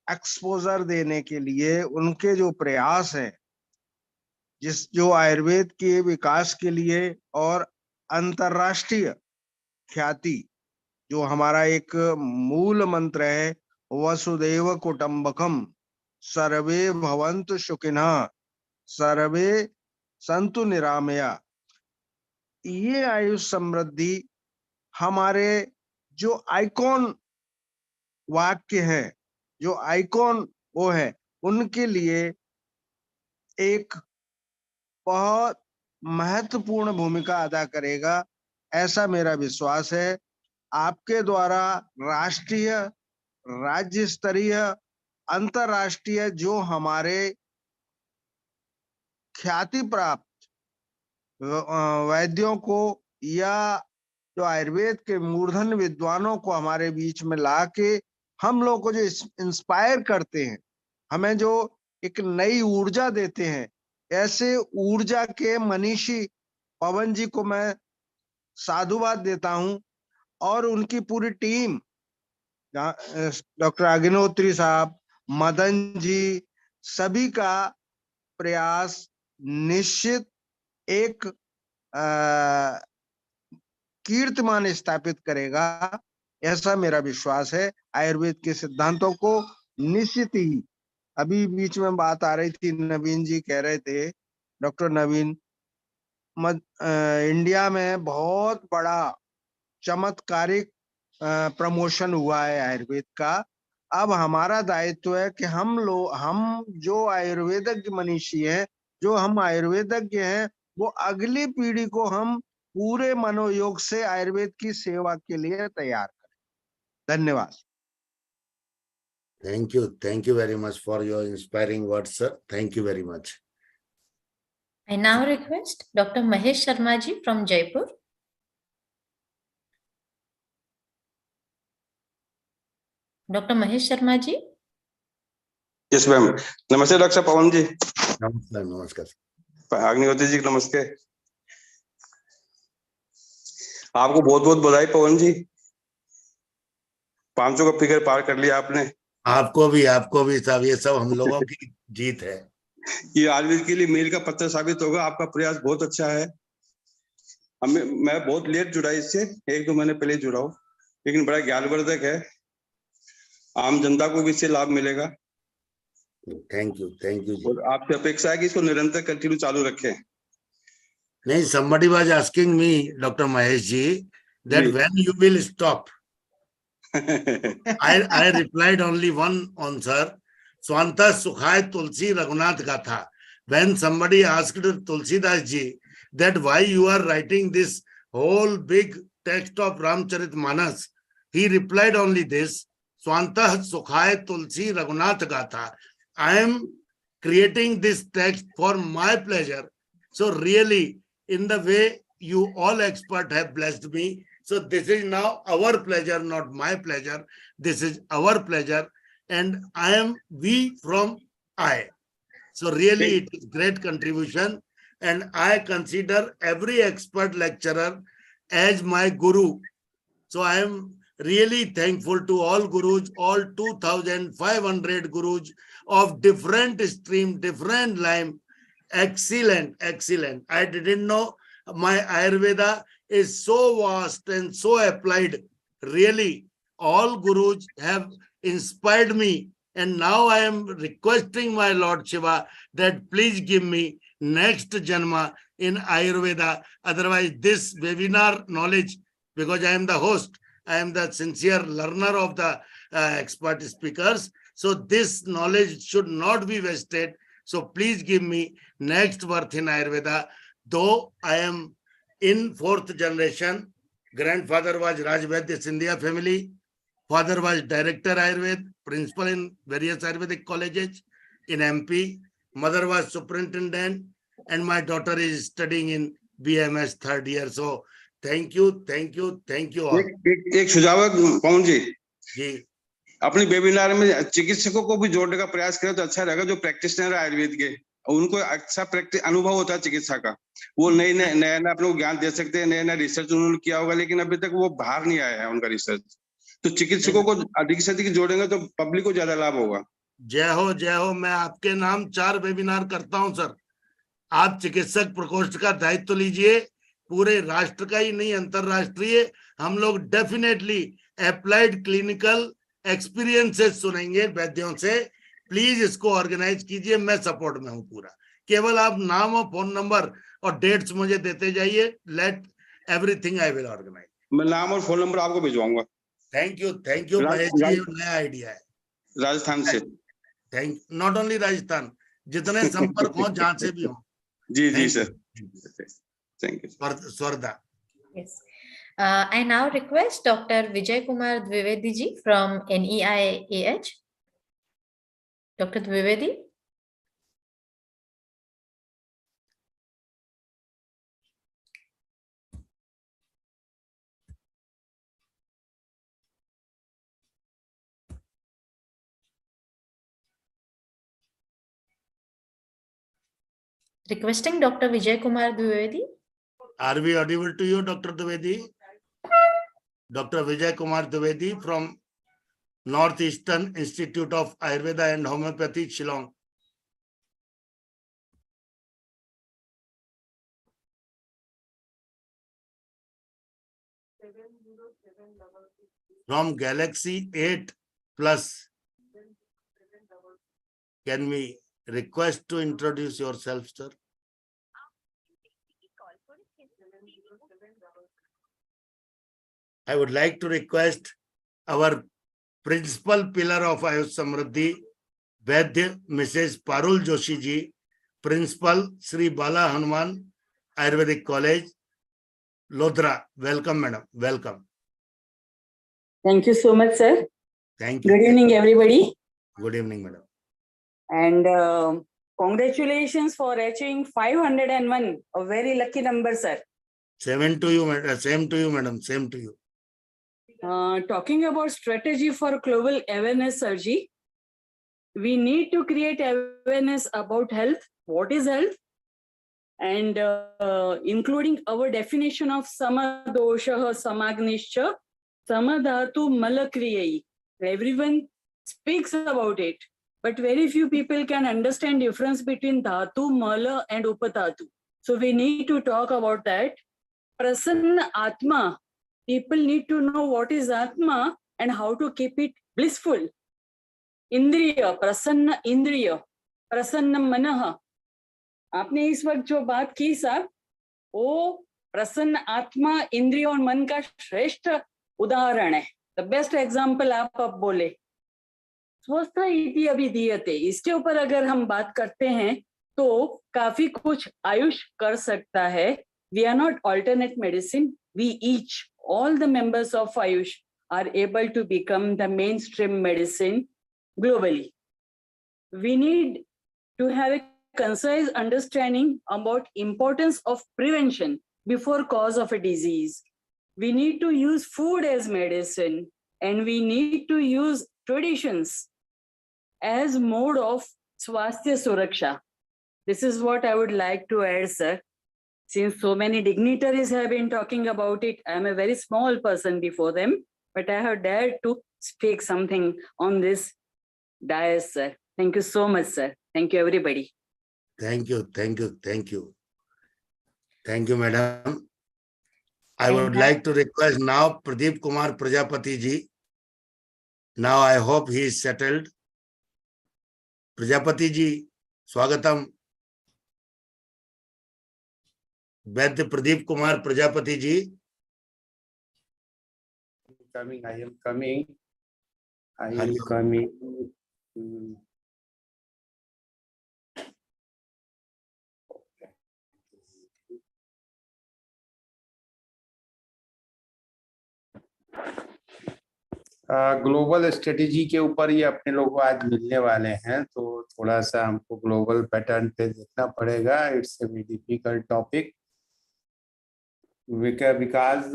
एक्सपोजर देने के लिए उनके जो प्रयास हैं, जो आयुर्वेद के विकास के लिए और अंतरराष्ट्रीय ख्याति, जो हमारा एक मूल मंत्र है वसुदेव कुटुंबकम सर्वे भवन्तु सुखिनः सर्वे संतु निरामया, ये आयुष समृद्धि हमारे जो आइकॉन वाक्य है, जो आइकॉन वो है, उनके लिए एक बहुत महत्वपूर्ण भूमिका अदा करेगा, ऐसा मेरा विश्वास है। आपके द्वारा राष्ट्रीय, राज्य स्तरीय, अंतरराष्ट्रीय जो हमारे ख्याति प्राप्त वैद्यों को या जो आयुर्वेद के मूर्धन्य विद्वानों को हमारे बीच में ला के हम लोग को जो इंस्पायर करते हैं, हमें जो एक नई ऊर्जा देते हैं, ऐसे ऊर्जा के मनीषी पवन जी को मैं साधुवाद देता हूं और उनकी पूरी टीम, डॉक्टर अग्निहोत्री साहब, मदन जी, सभी का प्रयास निश्चित एक कीर्तिमान स्थापित करेगा, ऐसा मेरा विश्वास है। आयुर्वेद के सिद्धांतों को निश्चित ही, अभी बीच में बात आ रही थी, नवीन जी कह रहे थे, डॉक्टर नवीन, इंडिया में बहुत बड़ा चमत्कारिक प्रमोशन हुआ है आयुर्वेद का। अब हमारा दायित्व है कि हम जो आयुर्वेदज्ञ मनीषी हैं, जो हम आयुर्वेदज्ञ हैं, वो अगली पीढ़ी को हम पूरे मनोयोग से आयुर्वेद की सेवा के लिए तैयार करें। धन्यवाद। Thank you very much for your inspiring words, sir. Thank you very much. I now request Dr. Mahesh Sharma ji from Jaipur. Dr. Mahesh Sharma ji. Yes, ma'am. नमस्ते डॉक्टर पवन जी। नमस्कार, नमस्कार। अग्निहोत्री जी नमस्ते। आपको बहुत बहुत बधाई पवन जी, 500 का फिगर पार कर लिया आपने। आपको भी साहब, ये सब हम लोगों की जीत है। ये आयुर्वेद के लिए मील का पत्थर साबित होगा। आपका प्रयास बहुत अच्छा है। मैं बहुत लेट जुड़ा इससे, 1-2 महीने पहले जुड़ा हूँ, लेकिन बड़ा ज्ञानवर्धक है। आम जनता को भी इससे लाभ मिलेगा। थैंक यू जी। और आपसे अपेक्षा है कि इसको निरंतर कंटिन्यू चालू रखें। नहीं, somebody was asking me, Dr. Mahesh ji, that when you will stop. I replied only one answer. Swanta Sukhay Tulsi Raghunath Gatha. When somebody asked Tulsidas ji that why you are writing this whole big text of Ramcharitmanas, he replied only this: Swanta Sukhay Tulsi Raghunath Gatha. I am creating this text for my pleasure. So really, in the way you all experts have blessed me, so this is now our pleasure, not my pleasure. This is our pleasure, and I am we from I. So really, it is great contribution, and I consider every expert lecturer as my guru. So I am really thankful to all gurus, all 2,500 gurus of different stream, different line. Excellent. I didn't know my Ayurveda is so vast and so applied. Really, all gurus have inspired me, and now I am requesting my Lord Shiva that please give me next Janma in Ayurveda. Otherwise, this webinar knowledge, because I am the host, I am the sincere learner of the expert speakers. So this knowledge should not be wasted. So please give me next birth in Ayurveda. Though I am in 4th generation, grandfather was Raj Vaidya Scindia family, father was director Ayurveda, principal in various Ayurvedic colleges in MP, mother was superintendent, and my daughter is studying in BMS 3rd year. So thank you all. एक सुझाव है पवन जी जी, अपने webinar में चिकित्सकों को भी जोड़ने का प्रयास करें तो अच्छा रहेगा, जो प्रैक्टिशनर है आयुर्वेद के, उनको अच्छा प्रैक्टिस अनुभव होता है चिकित्सा का, वो नया अपने को ज्ञान दे सकते हैं, नया रिसर्च उन्होंने किया होगा, लेकिन अभी तक वो बाहर नहीं आया है उनका रिसर्च। तो चिकित्सकों को अधिक से अधिक जोड़ेंगे तो पब्लिक को ज्यादा लाभ होगा। जय हो जय हो। मैं आपके नाम 4 वेबिनार करता हूं सर। आप चिकित्सक प्रकोष्ठ का दायित्व लीजिए, पूरे राष्ट्र का ही नहीं अंतरराष्ट्रीय। हम लोग डेफिनेटली अप्लाइड क्लिनिकल एक्सपीरियंसेस सुनेंगे वैद्यों से। प्लीज इसको ऑर्गेनाइज कीजिए, मैं सपोर्ट में हूं पूरा। केवल आप नाम और फोन नंबर और डेट्स मुझे देते जाइए। Let everything I will organise. मैं नाम और फोन नंबर आपको भिजवाऊंगा। थैंक यू महेश जी, नया आइडिया है। राजस्थान से थैंक, नॉट ओनली राजस्थान, जितने संपर्क हो जहां से भी हो। जी जी sir, thank you. Swarda. Yes. I now request Dr. Vijay Kumar Dwivedi ji from NEIAH. Dr. Dwivedi. Requesting Dr. Vijay Kumar Dwivedi. Are we audible to you, Dr. Dwivedi? Dr. Vijay Kumar Dwivedi from Northeastern Institute of Ayurveda and Homeopathy, Shillong. From Galaxy 8 Plus. Can we request to introduce yourself, sir? I would like to request our principal pillar of AYUSH SAMRIDDHI, Vaidya Mrs. Parul Joshi ji, Principal Sri Bala Hanuman Ayurvedic College, Lodhra. Welcome, madam. Welcome. Thank you so much, sir. Thank you. Good evening, everybody. Good evening, madam. And congratulations for achieving 501. A very lucky number, sir. Same to you, madam. Same to you, madam. Same to you. Talking about strategy for global awareness, Sirji, we need to create awareness about health. What is health? And including our definition of samadosha, samagnischa, samadhatu malakriyai. Everyone speaks about it, but very few people can understand difference between dhatu, mala, and upadhatu. So we need to talk about that. Prasanna Atma. People need to know what is Atma and how to keep it blissful. Indriya, Prasanna Indriya, Prasanna Manaha. आपने इस वक्त जो बात की साहब, वो प्रसन्न आत्मा, इंद्रिय और मन का श्रेष्ठ उदाहरण है. The best example आप अब बोले. स्वस्थ इति अभिधीयते. इसके ऊपर अगर हम बात करते हैं तो काफी कुछ आयुष कर सकता है. We are not alternate medicine. We each, all the members of AYUSH are able to become the mainstream medicine globally. We need to have a concise understanding about importance of prevention before cause of a disease. We need to use food as medicine, and we need to use traditions as mode of swasthya suraksha. This is what I would like to add, sir. Since so many dignitaries have been talking about it, I am a very small person before them, but I have dared to speak something on this dais, sir. Thank you so much, sir. Thank you, everybody. Thank you, madam. I would like to request now Pradeep Kumar Prajapati ji. Now I hope he is settled. Prajapati ji, Swagatam. Vaidya Pradeep Kumar Prajapati ji. I am coming. I am Hello. coming. Global strategy के ऊपर ये अपने लोग आज मिलने वाले हैं, तो थोड़ा सा हमको ग्लोबल पैटर्न पे देखना पड़ेगा. It's a very difficult topic because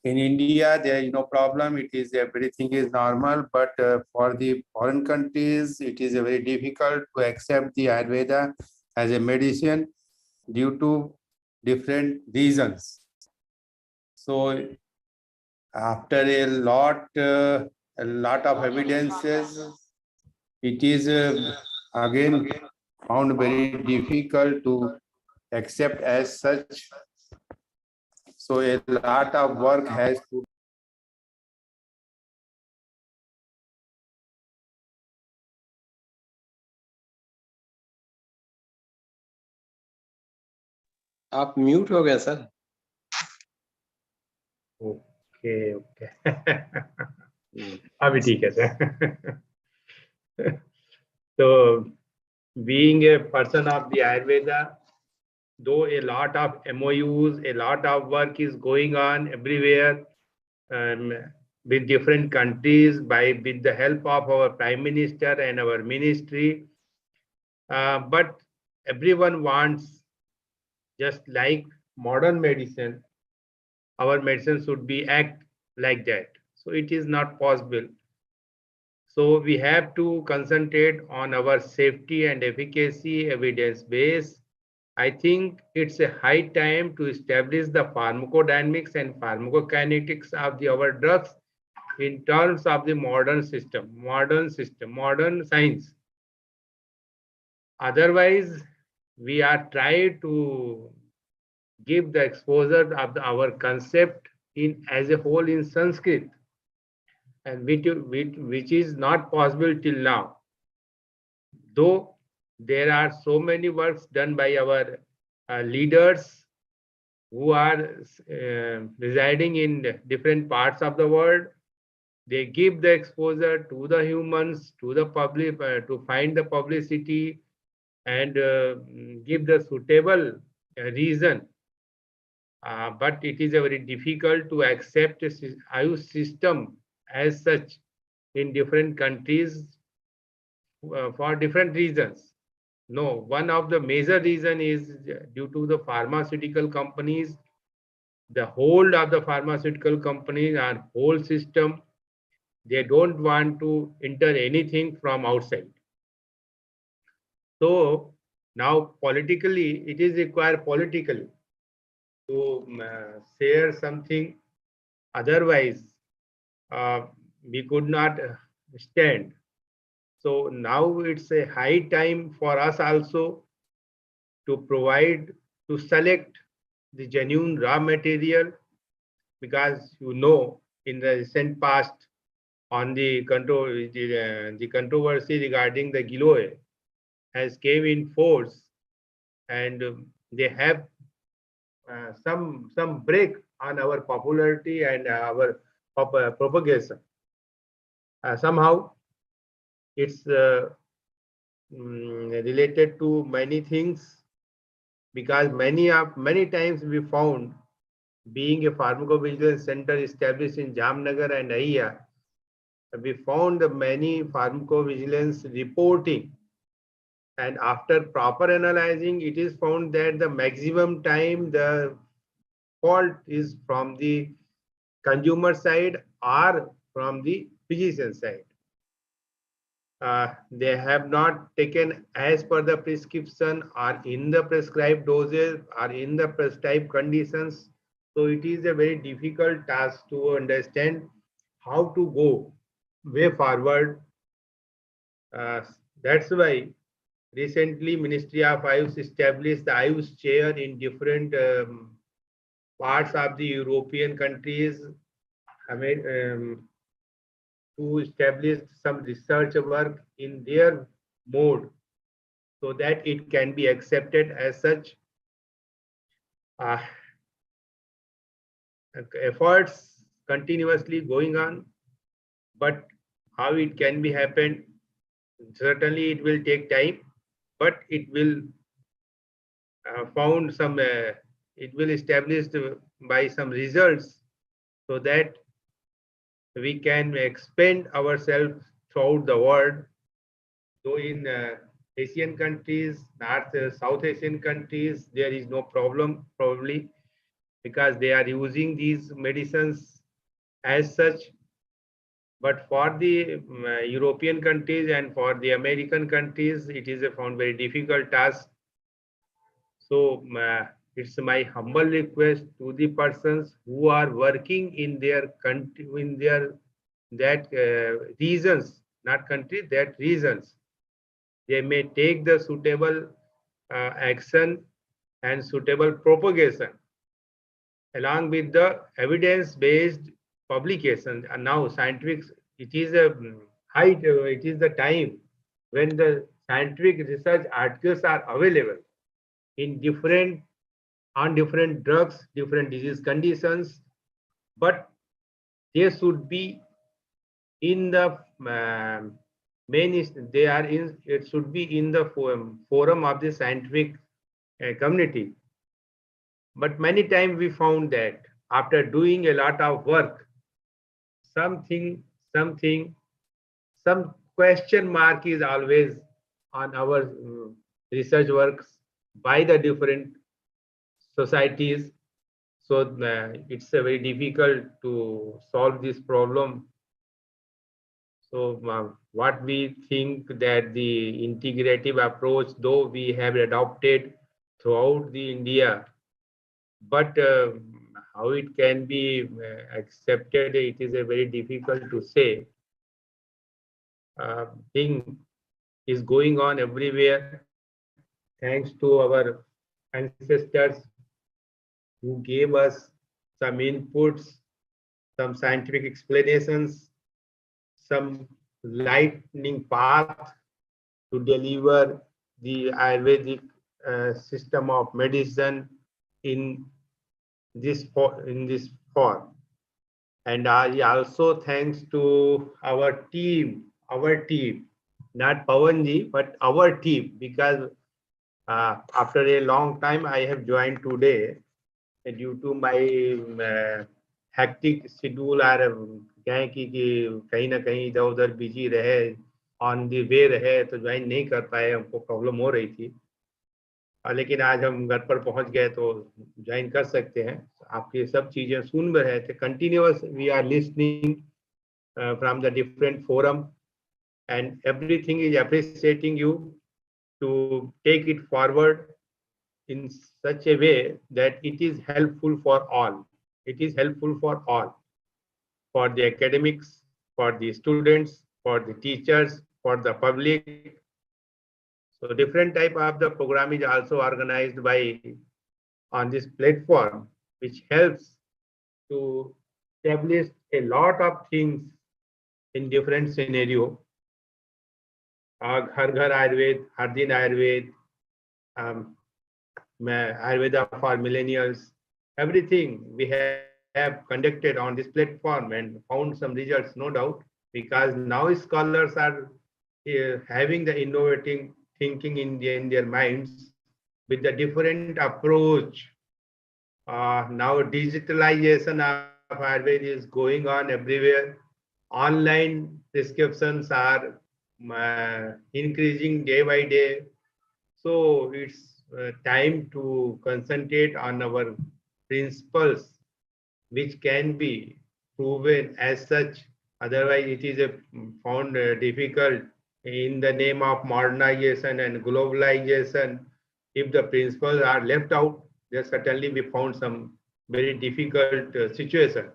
in India there is no problem. It is everything is normal, but for the foreign countries it is very difficult to accept the Ayurveda as a medicine due to different reasons. So after a lot of evidences, it is again found very difficult to accept as such. So a lot of work has to आप mute हो गए sir. Okay okay अभी ठीक है sir. So being a person of the Ayurveda, though a lot of MOUs, a lot of work is going on everywhere with different countries with the help of our Prime Minister and our ministry, but everyone wants, just like modern medicine, our medicine should be act like that. So it is not possible. So we have to concentrate on our safety and efficacy evidence base. I think it's a high time to establish the pharmacodynamics and pharmacokinetics of our drugs in terms of the modern science. Otherwise, we are trying to give the exposure of our concept in as a whole in Sanskrit, and which is not possible till now. Though there are so many works done by our leaders who are residing in different parts of the world, they give the exposure to the humans, to the public, to find the publicity and give the suitable reason. But it is very difficult to accept a AYUSH system as such in different countries for different reasons. No, one of the major reason is due to the pharmaceutical companies, the hold of the pharmaceutical companies and whole system. They don't want to enter anything from outside. So now politically, it is required politically to share something. Otherwise, we could not stand. So now it's a high time for us also to provide, to select the genuine raw material, because in the recent past on the controversy regarding the giloy has came in force, and they have some break on our popularity and our propagation. Somehow it's related to many things, because many times we found, being a pharmacovigilance center established in Jamnagar and Aiya, we found many pharmacovigilance reporting, and after proper analyzing, it is found that the maximum time the fault is from the consumer side or from the physician side. They have not taken as per the prescription or in the prescribed doses or in the prescribed conditions. So it is a very difficult task to understand how to go way forward. That's why recently Ministry of AYUSH established the AYUSH chair in different parts of the European countries, to establish some research work in their mode, so that it can be accepted as such. uh, efforts continuously going on, but how it can be happened, certainly it will take time, but it will found some, it will established by some results, so that we can expand ourselves throughout the world. Though in Asian countries, South Asian countries, there is no problem probably, because they are using these medicines as such. But for the European countries and for the American countries, it is a found very difficult task. So it's my humble request to the persons who are working in their country, in their that regions, not country, that regions. They may take the suitable action and suitable propagation along with the evidence-based publication. And now scientific, it is a height, it is the time when the scientific research articles are available in different, on different drugs, different disease conditions, but they should be in the main, they are in, it should be in the forum of the scientific community. But many times we found that after doing a lot of work, some question mark is always on our research works by the different societies. So it's very difficult to solve this problem. So what we think that the integrative approach, though we have adopted throughout the India, but how it can be accepted, it is a very difficult to say. Thing is going on everywhere, thanks to our ancestors who gave us some inputs, some scientific explanations, some lightning path to deliver the Ayurvedic system of medicine in this form. And I also thanks to our team, not Pawanji, but our team, because after a long time I have joined today due to my hectic schedule और क्या है कि कहीं ना कहीं इधर उधर busy रहे, ऑन द वे रहे, तो ज्वाइन नहीं कर पाए, हमको प्रॉब्लम हो रही थी। लेकिन आज हम घर पर पहुंच गए तो ज्वाइन कर सकते हैं। आपकी सब चीजें सुन रहे थे, continuous we are listening from the different forum, and everything is appreciating you to take it forward in such a way that it is helpful for all. It is helpful for all, for the academics, for the students, for the teachers, for the public. So different type of the program is also organized by on this platform, which helps to establish a lot of things in different scenario. Har Ghar Ayurved, Har Din Ayurved, Ayurveda for millennials, everything we have conducted on this platform and found some results, no doubt, because now scholars are having the innovating thinking in their minds with the different approach. Now digitalization of Ayurveda is going on everywhere. Online prescriptions are increasing day by day. So it's time to concentrate on our principles, which can be proven as such. Otherwise, it is found difficult in the name of modernization and globalization. If the principles are left out, there certainly we found some very difficult situation.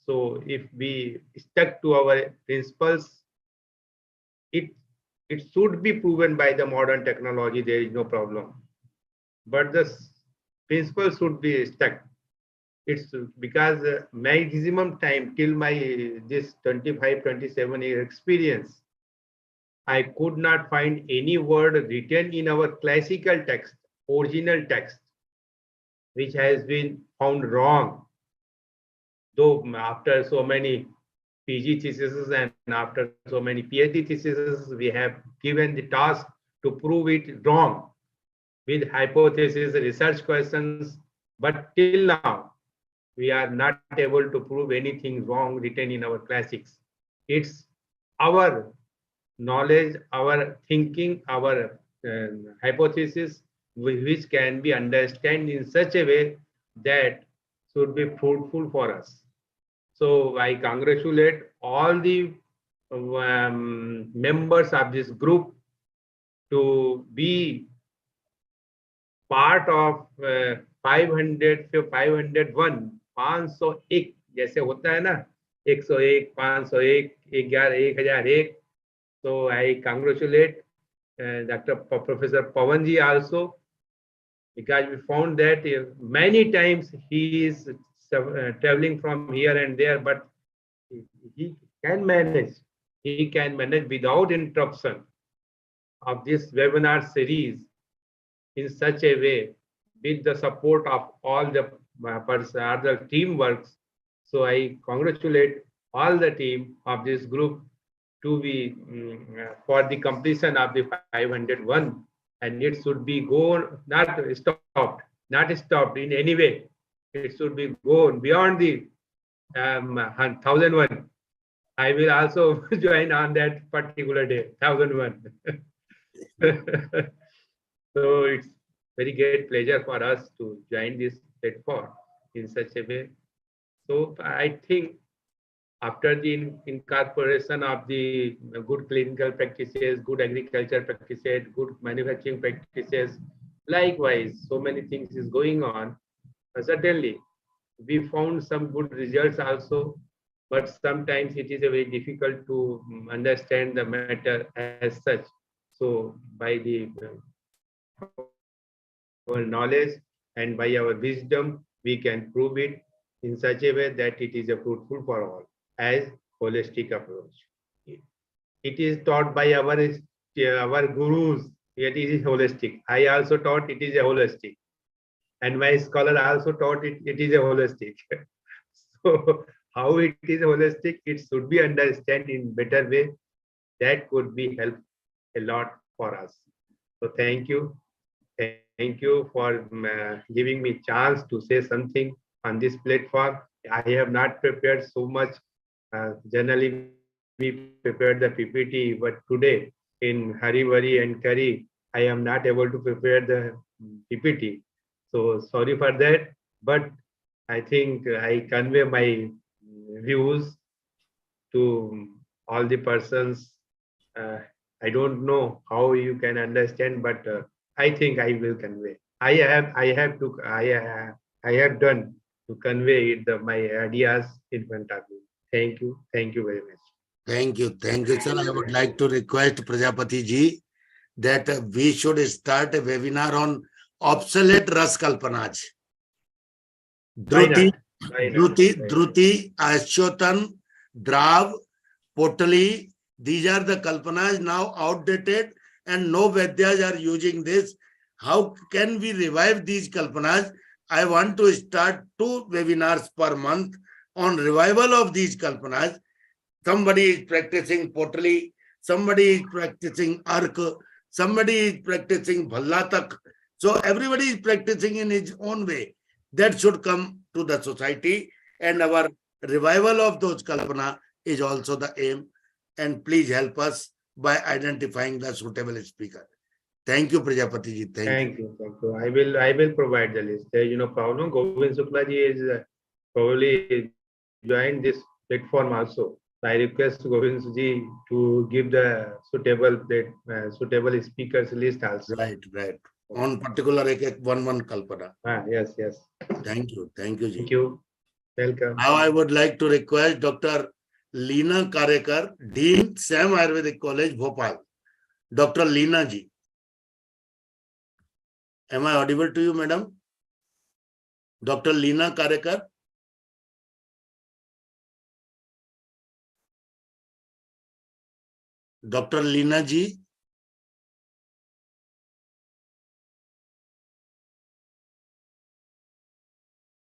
So if we stuck to our principles, it should be proven by the modern technology, there is no problem. But the principle should be stuck. It's because maximum time till my this 25-27 year experience, I could not find any word written in our classical text, original text, which has been found wrong. Though after so many PG theses and after so many PhD theses, we have given the task to prove it wrong with hypothesis, research questions, but till now, we are not able to prove anything wrong written in our classics. It's our knowledge, our thinking, our hypothesis, which can be understood in such a way that should be fruitful for us. So I congratulate all the members of this group to be part of 500 से 501 501 जैसे होता है ना 101 501 11 1001. So I congratulate Dr. Professor Pawanji also, because we found that many times he is traveling from here and there, but he can manage. He can manage without interruption of this webinar series in such a way with the support of all the other teamworks. So I congratulate all the team of this group to be for the completion of the 501, and it should be gone, not stopped in any way. It should be gone beyond the 1001. I will also join on that particular day, 1001. So it's very great pleasure for us to join this platform in such a way. So I think after the incorporation of the good clinical practices, good agriculture practices, good manufacturing practices, likewise, so many things is going on. Certainly, we found some good results also, but sometimes it is very difficult to understand the matter as such. So by the our knowledge and by our wisdom, we can prove it in such a way that it is a fruitful for all as holistic approach. It is taught by our gurus. It is holistic. I also taught it is a holistic, and my scholar also taught it is a holistic. So how it is holistic, it should be understood in better way. That could be help a lot for us. So thank you. Thank you for giving me chance to say something on this platform. I have not prepared so much. Generally, we prepared the PPT, but today in hurry and curry, I am not able to prepare the PPT. So sorry for that, but I think I convey my views to all the persons. I don't know how you can understand, but I think I will convey. I have done to convey my ideas in front of you. Thank you very much. Thank you, sir. I would like to request Prajapati ji that we should start a webinar on obsolete Ras Kalpanaj. Dhruti, Ashyotan, Drav, Potali, these are the Kalpanas now outdated and no Vaidyas are using this. How can we revive these Kalpanas? I want to start 2 webinars per month on revival of these Kalpanas. Somebody is practicing Potali, somebody is practicing Ark, somebody is practicing Bhallatak. So everybody is practicing in his own way. That should come to the society, and our revival of those Kalpana is also the aim. And please help us by identifying the suitable speaker. Thank you, Prajapati ji. Thank you. I will provide the list. There is no problem. Govind Shukla ji is probably joined this platform also. I request Govind ji to give the suitable speakers list also. Right. On particular one Kalpana. Yes. Thank you ji. Thank you. Welcome. Now I would like to request Dr. Leena Karekar, Dean, Sam Ayurvedic College, Bhopal. Dr. Leena ji. Am I audible to you, madam? Dr. Leena Karekar. Dr. Leena ji.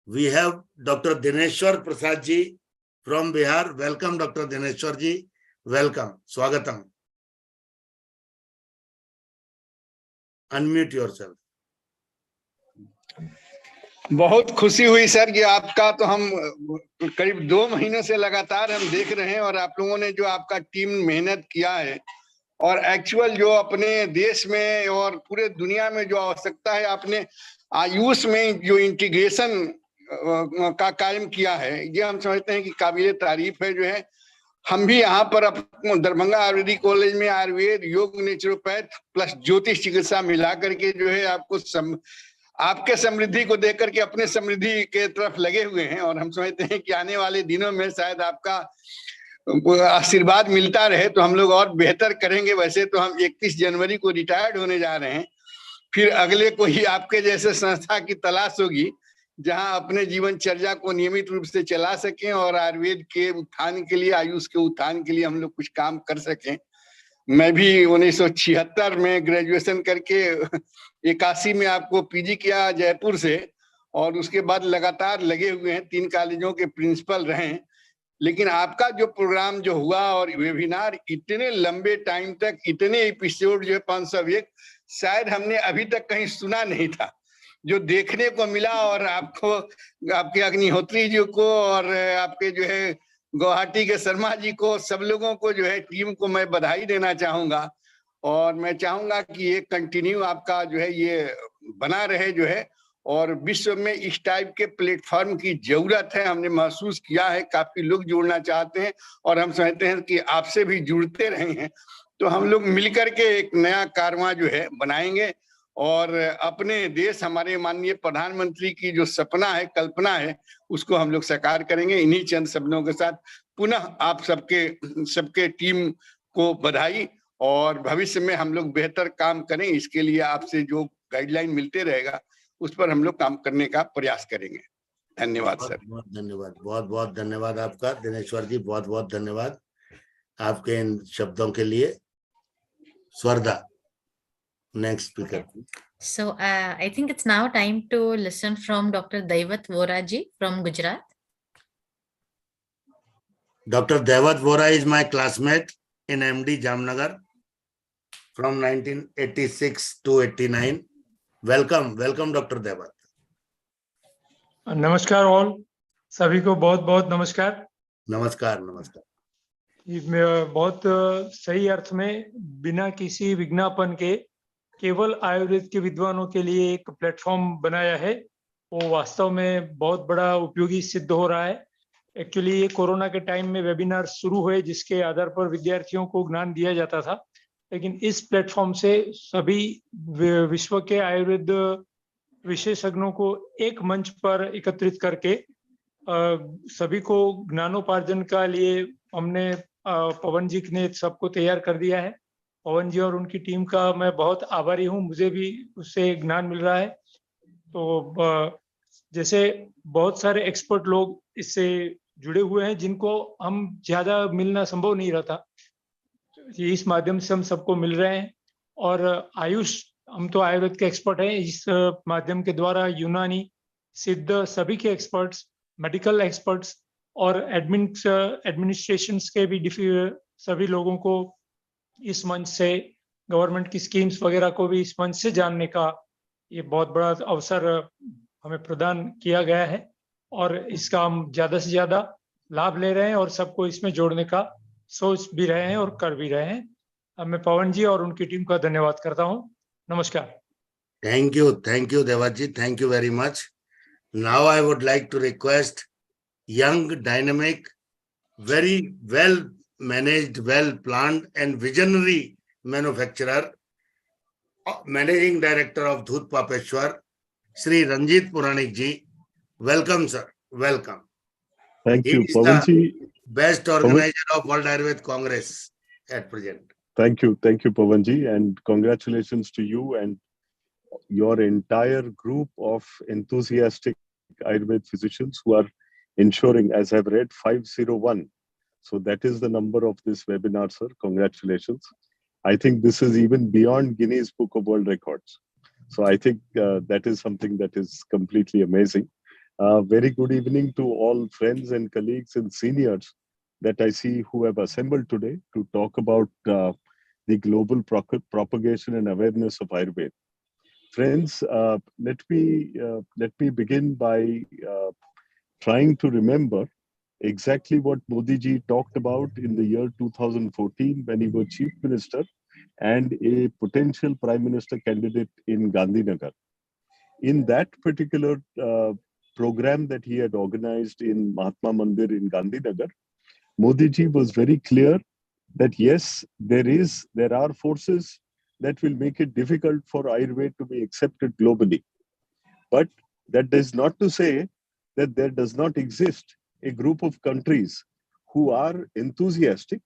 We have Dr. Dineshwar Prasad ji from Bihar. Welcome, Dr. Dineshwar ji. Welcome. Swagatam. Unmute yourself. बहुत खुशी हुई sir कि आपका तो हम करीब 2 महीनों से लगातार हम देख रहे हैं और आप लोगों ने जो आपका टीम मेहनत किया है और एक्चुअल जो अपने देश में और पूरे दुनिया में जो आवश्यकता है आपने आयुष में जो इंटीग्रेशन का कायम किया है, ये हम समझते हैं कि काबिले तारीफ है। जो है हम भी यहाँ पर दरभंगा आयुर्वेदिक कॉलेज में आयुर्वेद, योग, नेचुरोपैथ प्लस ज्योतिष चिकित्सा मिला करके जो है आपको आपके समृद्धि को देख करके अपने समृद्धि के तरफ लगे हुए हैं और हम समझते हैं कि आने वाले दिनों में शायद आपका आशीर्वाद मिलता रहे तो हम लोग और बेहतर करेंगे। वैसे तो हम 31 जनवरी को रिटायर्ड होने जा रहे हैं, फिर अगले को ही आपके जैसे संस्था की तलाश होगी जहां अपने जीवनचर्या को नियमित रूप से चला सकें और आयुर्वेद के उत्थान के लिए, आयुष के उत्थान के लिए हम लोग कुछ काम कर सकें। मैं भी 1976 में ग्रेजुएशन करके 81 में आपको पीजी किया जयपुर से और उसके बाद लगातार लगे हुए हैं, 3 कॉलेजों के प्रिंसिपल रहे। लेकिन आपका जो प्रोग्राम जो हुआ और वेबिनार इतने लंबे टाइम तक, इतने एपिसोड जो है 501 शायद हमने अभी तक कहीं सुना नहीं था, जो देखने को मिला। और आपको, आपके अग्निहोत्री जी को और आपके जो है गुवाहाटी के शर्मा जी को, सब लोगों को जो है टीम को मैं बधाई देना चाहूंगा और मैं चाहूंगा कि ये कंटिन्यू आपका जो है ये बना रहे जो है। और विश्व में इस टाइप के प्लेटफॉर्म की जरूरत है, हमने महसूस किया है, काफी लोग जुड़ना चाहते हैं और हम समझते हैं कि आपसे भी जुड़ते रहे हैं तो हम लोग मिलकर के एक नया कारवां जो है बनाएंगे और अपने देश, हमारे माननीय प्रधानमंत्री की जो सपना है, कल्पना है, उसको हम लोग साकार करेंगे। इन्हीं चंद शब्दों के साथ पुनः आप सबके टीम को बधाई और भविष्य में हम लोग बेहतर काम करें, इसके लिए आपसे जो गाइडलाइन मिलते रहेगा उस पर हम लोग काम करने का प्रयास करेंगे। धन्यवाद सर। बहुत धन्यवाद, बहुत बहुत धन्यवाद आपका दिनेश्वर जी, बहुत बहुत धन्यवाद आपके इन शब्दों के लिए। स्वर्धा, next speaker. So I think it's now time to listen from Dr. Daivat Vora ji from Gujarat. Dr. Daivat Vora is my classmate in MD Jamnagar from 1986 to 89. Welcome, welcome Dr. Daivat. नमस्कार all, सभी को बहुत बहुत नमस्कार। नमस्कार नमस्कार। बहुत सही अर्थ में बिना किसी विज्ञापन के केवल आयुर्वेद के विद्वानों के लिए एक प्लेटफॉर्म बनाया है, वो वास्तव में बहुत बड़ा उपयोगी सिद्ध हो रहा है। एक्चुअली ये कोरोना के टाइम में वेबिनार शुरू हुए जिसके आधार पर विद्यार्थियों को ज्ञान दिया जाता था, लेकिन इस प्लेटफॉर्म से सभी विश्व के आयुर्वेद विशेषज्ञों को एक मंच पर एकत्रित करके सभी को ज्ञानोपार्जन का लिए हमने पवन जी ने सबको तैयार कर दिया है। पवन जी और उनकी टीम का मैं बहुत आभारी हूँ, मुझे भी उससे ज्ञान मिल रहा है। तो जैसे बहुत सारे एक्सपर्ट लोग इससे जुड़े हुए हैं जिनको हम ज्यादा मिलना संभव नहीं रहता, इस माध्यम से हम सबको मिल रहे हैं। और आयुष, हम तो आयुर्वेद के एक्सपर्ट हैं, इस माध्यम के द्वारा यूनानी, सिद्ध, सभी के एक्सपर्ट्स, मेडिकल एक्सपर्ट्स और एडमिनिस्ट्रेशन के भी सभी लोगों को इस मंच से, गवर्नमेंट की स्कीम्स वगैरह को भी इस मंच से जानने का ये बहुत बड़ा अवसर हमें प्रदान किया गया है और इसका हम ज्यादा से ज्यादा लाभ ले रहे हैं और सबको इसमें जोड़ने का सोच भी रहे हैं और कर भी रहे हैं। मैं पवन जी और उनकी टीम का धन्यवाद करता हूँ। नमस्कार। Thank you Devat ji, thank you very much. Now I would like to request young, dynamic, very well managed, well planned and visionary manufacturer, managing director of Dhut Papeshwar, Sri Ranjit Puranik ji. Welcome sir, welcome. Thank He you, is Pavan the ji. best organizer of World Ayurved Congress at present. Thank you, Pavan ji, and congratulations to you and your entire group of enthusiastic Ayurved physicians who are ensuring, as I've read, 501. So that is the number of this webinar, sir. Congratulations. I think this is even beyond Guinness Book of World Records. So I think that is something that is completely amazing. Very good evening to all friends and colleagues and seniors that I see who have assembled today to talk about the global propagation and awareness of Ayurveda. Friends, let me begin by trying to remember exactly what Modi ji talked about in the year 2014 when he was chief minister and a potential prime minister candidate in Gandhinagar. In that particular program that he had organized in Mahatma Mandir in Gandhinagar, Modi ji was very clear that yes, there are forces that will make it difficult for Ayurveda to be accepted globally. But that is not to say that there does not exist a group of countries who are enthusiastic,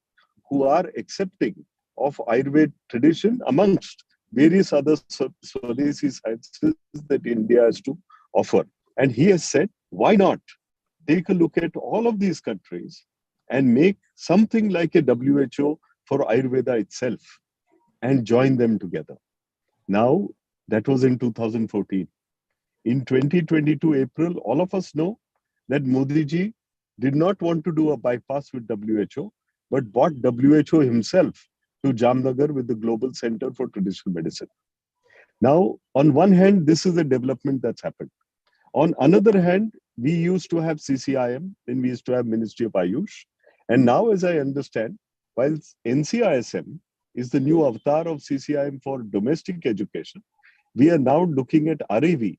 who are accepting of Ayurveda tradition amongst various other Swadeshi sciences that India has to offer. And he has said, why not take a look at all of these countries and make something like a WHO for Ayurveda itself and join them together. Now, that was in 2014. In 2022 April, all of us know that Modi ji did not want to do a bypass with WHO, but brought WHO himself to Jamnagar with the Global Center for Traditional Medicine. Now, on one hand, this is a development that's happened. On another hand, we used to have CCIM, then we used to have Ministry of Ayush. And now, as I understand, while NCISM is the new avatar of CCIM for domestic education, we are now looking at RAV.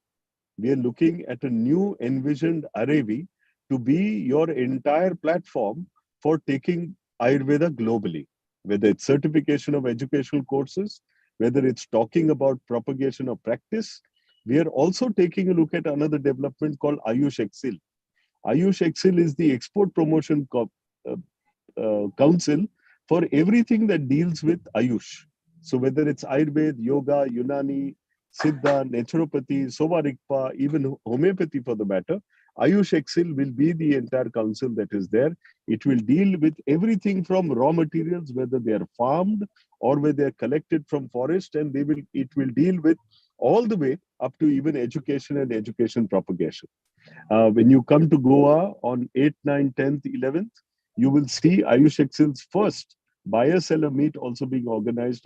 We are looking at a new envisioned RAV to be your entire platform for taking Ayurveda globally, whether it's certification of educational courses, whether it's talking about propagation of practice. We are also taking a look at another development called AYUSH Excel. AYUSH Excel is the export promotion council for everything that deals with Ayush. So whether it's Ayurveda, Yoga, Unani, Siddha, Naturopathy, Sova Rigpa, even homeopathy for the matter, Ayush Excel will be the entire council that is there. It will deal with everything from raw materials, whether they are farmed or whether they are collected from forest, and it will deal with all the way up to even education and education propagation. When you come to Goa on 8th, 9th, 10th, 11th, you will see Ayush Excel's first buyer-seller meet also being organized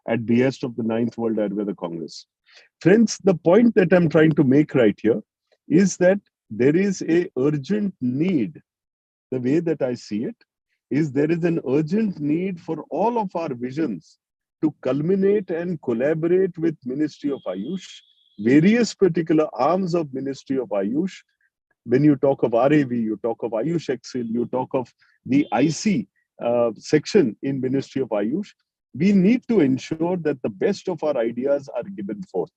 at behest of the 9th World Ayurveda Congress. Friends, the point that I'm trying to make right here is that there is a urgent need. The way that I see it is there is an urgent need for all of our visions to culminate and collaborate with Ministry of Ayush, various particular arms of Ministry of Ayush. When you talk of RAV, you talk of Ayush Excel, you talk of the IC section in Ministry of Ayush. We need to ensure that the best of our ideas are given forth.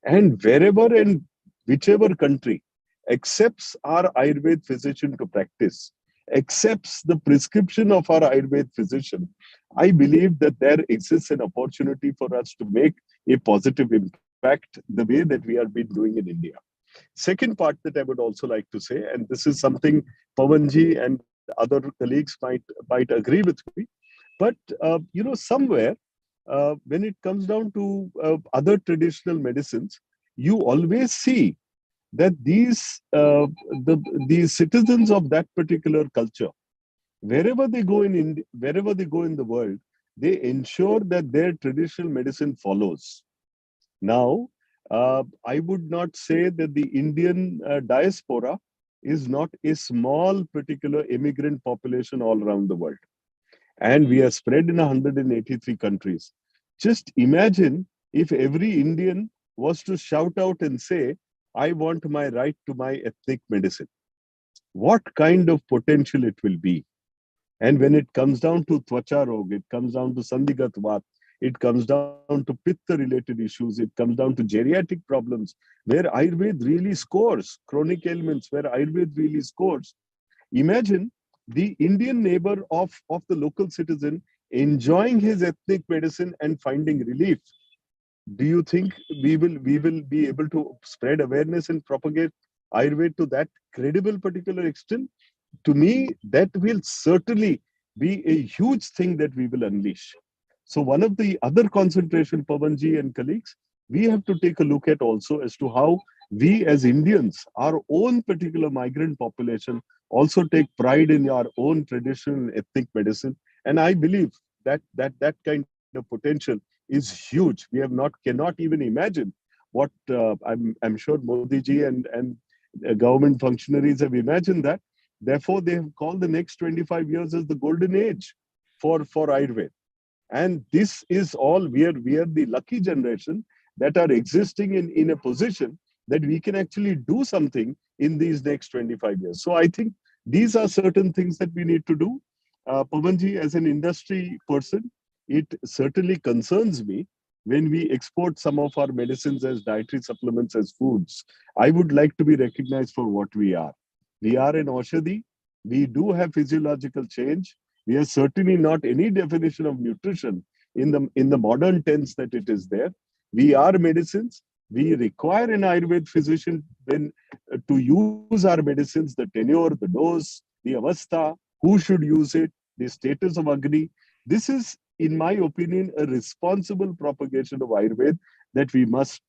And wherever and whichever country accepts our Ayurveda physician to practice, accepts the prescription of our Ayurveda physician, I believe that there exists an opportunity for us to make a positive impact the way that we have been doing in India. Second part that I would also like to say, and this is something Pawanji and other colleagues might agree with me, but somewhere when it comes down to other traditional medicines, you always see that these citizens of that particular culture, wherever they go in the world, they ensure that their traditional medicine follows. Now, I would not say that the Indian diaspora is not a small particular immigrant population all around the world. And we are spread in 183 countries. Just imagine if every Indian was to shout out and say, I want my right to my ethnic medicine. What kind of potential it will be? And when it comes down to Twacha Rog, it comes down to Sandhigat Vat, it comes down to Pitta-related issues, it comes down to geriatric problems, where Ayurveda really scores, chronic ailments, where Ayurveda really scores. Imagine the Indian neighbor of the local citizen enjoying his ethnic medicine and finding relief. Do you think we will be able to spread awareness and propagate Ayurveda to that credible particular extent? To me, that will certainly be a huge thing that we will unleash. So one of the other concentration, Pawanji and colleagues, we have to take a look at also as to how We as Indians, our own particular migrant population, also take pride in our own traditional and ethnic medicine. And I believe that kind of potential is huge. We have cannot even imagine what I'm sure Modi ji and government functionaries have imagined that. Therefore, they have called the next 25 years as the golden age for Ayurveda. And this is all we are the lucky generation that are existing in a position that we can actually do something in these next 25 years. So I think these are certain things that we need to do. Pavanji, as an industry person, it certainly concerns me when we export some of our medicines as dietary supplements, as foods. I would like to be recognized for what we are. We are an Aushadhi. We do have physiological change. We are certainly not any definition of nutrition in the modern tense that it is there. We are medicines. We require an Ayurveda physician when to use our medicines, the tenure, the dose, the avastha, who should use it, the status of Agni. This is, in my opinion, a responsible propagation of Ayurveda that we must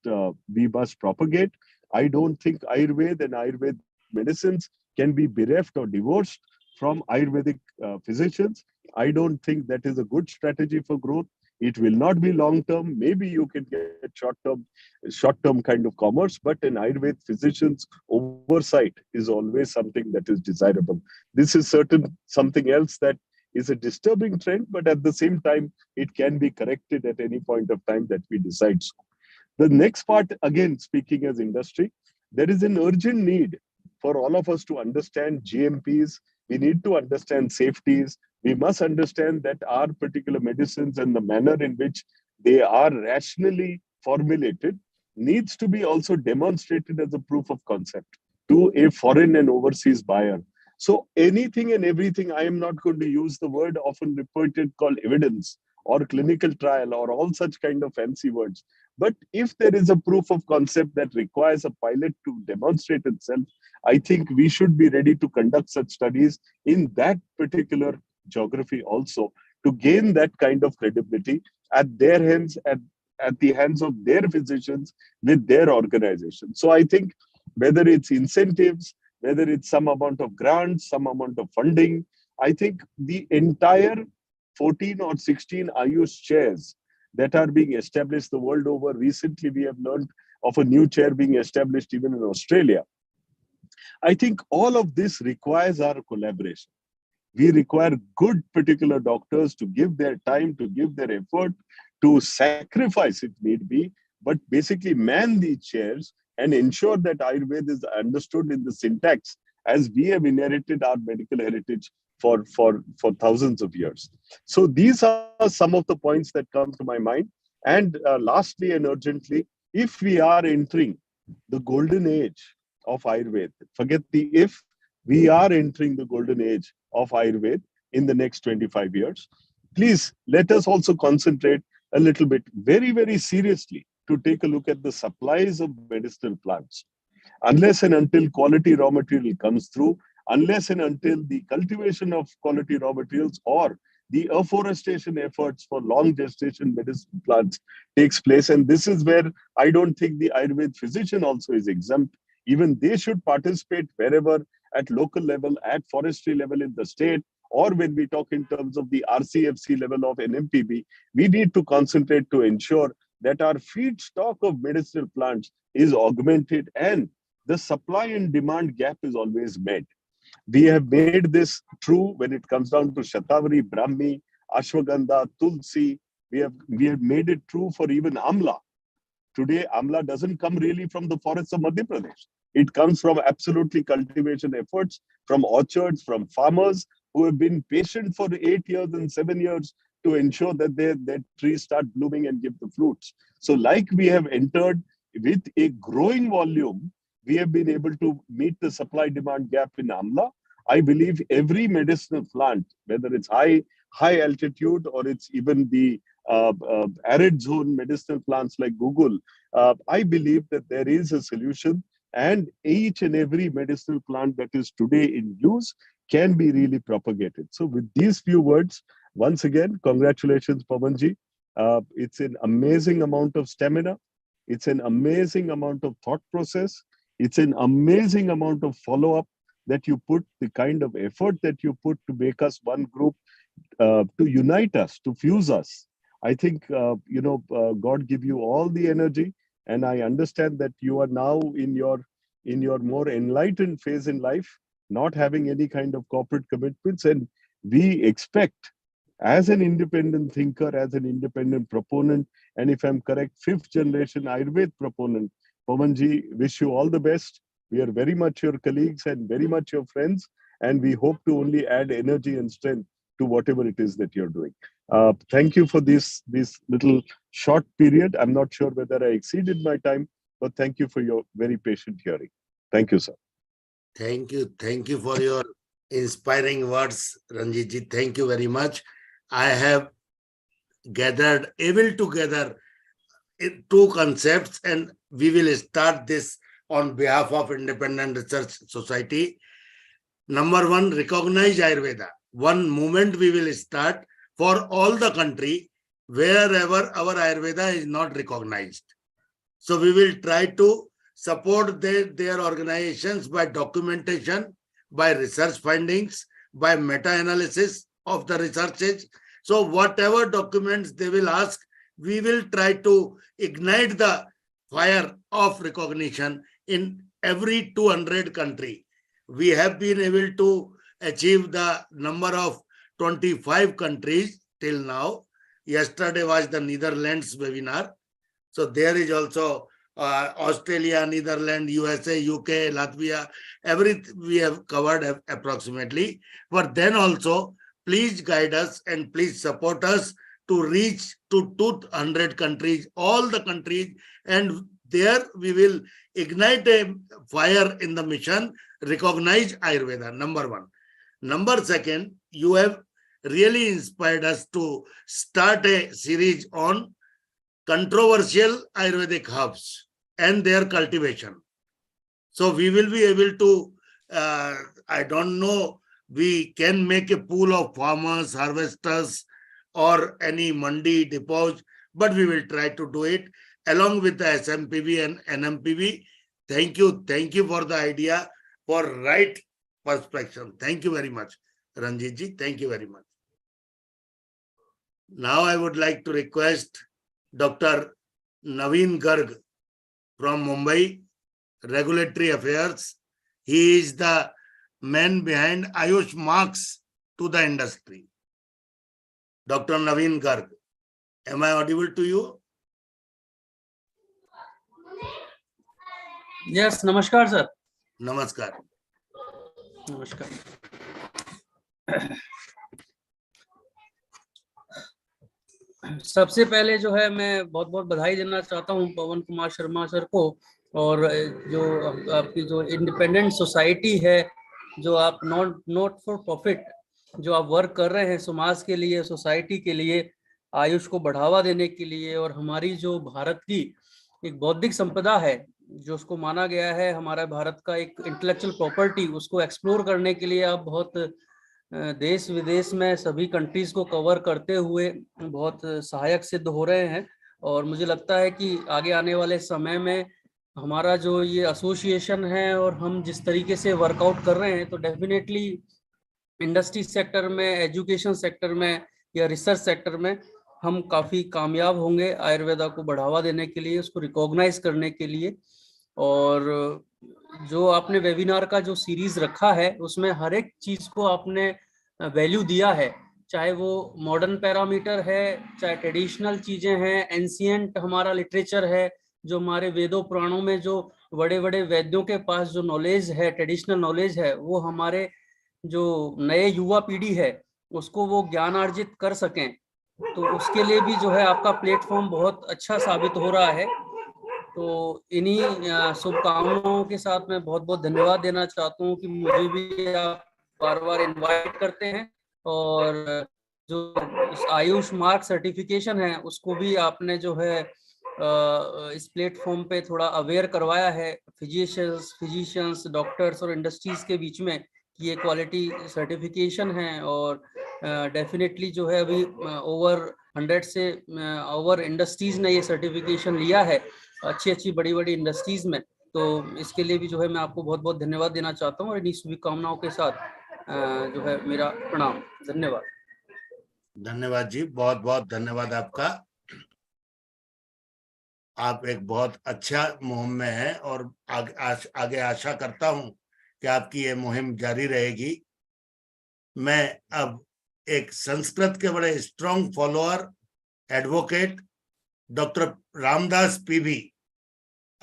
propagate. I don't think Ayurveda and Ayurveda medicines can be bereft or divorced from Ayurvedic physicians. I don't think that is a good strategy for growth. It will not be long term. Maybe you can get short term kind of commerce, but an Ayurvedic physician's oversight is always something that is desirable. This is something else that is a disturbing trend, but at the same time, it can be corrected at any point of time that we decide so. The next part, again, speaking as industry, there is an urgent need for all of us to understand GMPs. We need to understand safeties. We must understand that our particular medicines and the manner in which they are rationally formulated needs to be also demonstrated as a proof of concept to a foreign and overseas buyer. So anything and everything, I am not going to use the word often reported called evidence or clinical trial or all such kind of fancy words. But if there is a proof of concept that requires a pilot to demonstrate itself, I think we should be ready to conduct such studies in that particular geography also to gain that kind of credibility at their hands, at the hands of their physicians with their organization. So I think whether it's incentives, whether it's some amount of grants, some amount of funding, I think the entire 14 or 16 AYUSH chairs that are being established the world over. Recently, we have learned of a new chair being established even in Australia. I think all of this requires our collaboration. We require good particular doctors to give their time, to give their effort, to sacrifice if need be, but basically man these chairs and ensure that Ayurveda is understood in the syntax as we have inherited our medical heritage for thousands of years. So these are some of the points that come to my mind. And lastly and urgently, if we are entering the golden age of Ayurveda, forget the if, we are entering the golden age of Ayurveda in the next 25 years. Please let us also concentrate a little bit, very, very seriously, to take a look at the supplies of medicinal plants. Unless and until quality raw material comes through, unless and until the cultivation of quality raw materials or the afforestation efforts for long gestation medicine plants takes place. And this is where I don't think the Ayurveda physician also is exempt. Even they should participate wherever at local level, at forestry level in the state, or when we talk in terms of the RCFC level of NMPB, we need to concentrate to ensure that our feedstock of medicinal plants is augmented and the supply and demand gap is always met. We have made this true when it comes down to Shatavari, Brahmi, Ashwagandha, Tulsi. We have made it true for even Amla. Today, Amla doesn't come really from the forests of Madhya Pradesh. It comes from absolutely cultivation efforts, from orchards, from farmers who have been patient for 8 years and 7 years to ensure that their trees start blooming and give the fruits. So like we have entered with a growing volume, we have been able to meet the supply-demand gap in Amla. I believe every medicinal plant, whether it's high altitude or it's even the arid zone medicinal plants like Google, I believe that there is a solution, and each and every medicinal plant that is today in use can be really propagated. So with these few words, once again, congratulations, Pavanji. It's an amazing amount of stamina. It's an amazing amount of thought process. It's an amazing amount of follow-up that you put, the kind of effort that you put to make us one group, to unite us, to fuse us. I think, God give you all the energy, and I understand that you are now in your more enlightened phase in life, not having any kind of corporate commitments. And we expect, as an independent thinker, as an independent proponent, and if I'm correct, 5th generation Ayurveda proponent, Pawanji, wish you all the best. We are very much your colleagues and very much your friends, and we hope to only add energy and strength to whatever it is that you're doing. Thank you for this little short period. I'm not sure whether I exceeded my time, but thank you for your very patient hearing. Thank you, sir. Thank you. Thank you for your inspiring words, Ranjitji. Thank you very much. I have able to gather two concepts, and we will start this on behalf of Independent Research Society. Number one, recognize Ayurveda. One movement we will start for all the country wherever our Ayurveda is not recognized. So we will try to support their organizations by documentation, by research findings, by meta-analysis of the researches. So whatever documents they will ask, we will try to ignite the fire of recognition in every 200 country. We have been able to achieve the number of 25 countries till now. Yesterday was the Netherlands webinar. So there is also Australia, Netherlands, USA, UK, Latvia, everything we have covered approximately. But then also, please guide us and please support us to reach to 200 countries, all the countries, and there we will ignite a fire in the mission, recognize Ayurveda, number one. Number second, you have really inspired us to start a series on controversial Ayurvedic herbs and their cultivation. So we will be able to, I don't know, we can make a pool of farmers, harvesters, or any mandi depots, but we will try to do it along with the SMPV and NMPV. Thank you for the idea, for right perspective. Thank you very much, Ranjitji. Thank you very much. Now I would like to request Dr. Naveen Garg from Mumbai, Regulatory Affairs. He is the man behind AYUSH marks to the industry. Dr. Naveen Garg, am I audible to you? Yes, namaskar, sir. Namaskar. नमस्कार। सबसे पहले जो है मैं बहुत बहुत बधाई देना चाहता हूं पवन कुमार शर्मा सर को, और जो आपकी जो इंडिपेंडेंट सोसाइटी है, जो आप नॉट फॉर प्रॉफिट जो आप वर्क कर रहे हैं समाज के लिए, सोसाइटी के लिए, आयुष को बढ़ावा देने के लिए, और हमारी जो भारत की एक बौद्धिक संपदा है जो उसको माना गया है हमारा भारत का एक इंटेलेक्चुअल प्रॉपर्टी, उसको एक्सप्लोर करने के लिए आप बहुत देश विदेश में सभी कंट्रीज को कवर करते हुए बहुत सहायक सिद्ध हो रहे हैं। और मुझे लगता है कि आगे आने वाले समय में हमारा जो ये एसोसिएशन है और हम जिस तरीके से वर्कआउट कर रहे हैं, तो डेफिनेटली इंडस्ट्री सेक्टर में, एजुकेशन सेक्टर में या रिसर्च सेक्टर में हम काफ़ी कामयाब होंगे आयुर्वेदा को बढ़ावा देने के लिए, उसको रिकॉग्नाइज करने के लिए। और जो आपने वेबिनार का जो सीरीज रखा है उसमें हर एक चीज़ को आपने वैल्यू दिया है, चाहे वो मॉडर्न पैरामीटर है, चाहे ट्रेडिशनल चीज़ें हैं, एंशिएंट हमारा लिटरेचर है, जो हमारे वेदों पुराणों में जो बड़े बड़े वैद्यों के पास जो नॉलेज है, ट्रेडिशनल नॉलेज है, वो हमारे जो नए युवा पीढ़ी है उसको वो ज्ञान अर्जित कर सकें, तो उसके लिए भी जो है आपका प्लेटफॉर्म बहुत अच्छा साबित हो रहा है। तो इन्हीं शुभकामनाओं के साथ मैं बहुत बहुत धन्यवाद देना चाहता हूँ कि मुझे भी आप बार बार इनवाइट करते हैं, और जो आयुष मार्क सर्टिफिकेशन है उसको भी आपने जो है इस प्लेटफॉर्म पे थोड़ा अवेयर करवाया है फिजिशियंस, डॉक्टर्स और इंडस्ट्रीज के बीच में कि ये क्वालिटी सर्टिफिकेशन है। और डेफिनेटली जो है अभी ओवर 100 से ओवर इंडस्ट्रीज ने ये सर्टिफिकेशन लिया है, अच्छी अच्छी बड़ी बड़ी इंडस्ट्रीज में। तो इसके लिए भी जो है मैं आपको बहुत बहुत धन्यवाद देना चाहता हूँ और इन्हीं शुभकामनाओं के साथ जो है मेरा प्रणाम। धन्यवाद। धन्यवाद जी, बहुत बहुत धन्यवाद आपका। आप एक बहुत अच्छा मुहिम में हैं और आगे आशा करता हूं कि आपकी ये मुहिम जारी रहेगी। मैं अब एक संस्कृत के बड़े strong follower, advocate doctor Ramdas PV,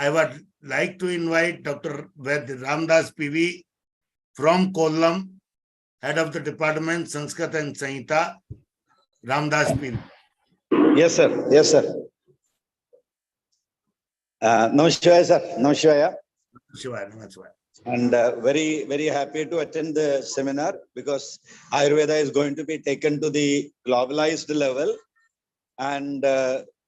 I would like to invite Dr. Ramdas PV from Kollam, head of the department Sanskrit and Sahita. Ramdas PV. Yes, sir. Yes, sir. Namaskar, sir. Namaskar. Namaskar. And very, very happy to attend the seminar because Ayurveda is going to be taken to the globalized level, and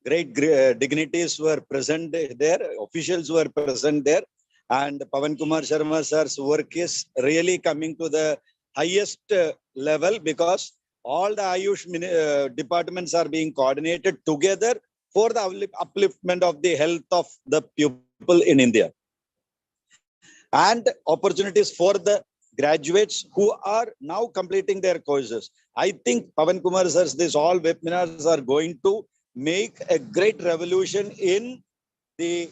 great dignitaries were present there, officials were present there, and Pawan Kumar Sharma sir's work is really coming to the highest level because all the AYUSH departments are being coordinated together for the upliftment of the health of the people in India. And opportunities for the graduates who are now completing their courses. I think Pawan Kumar sir's, these all webinars are going to make a great revolution in the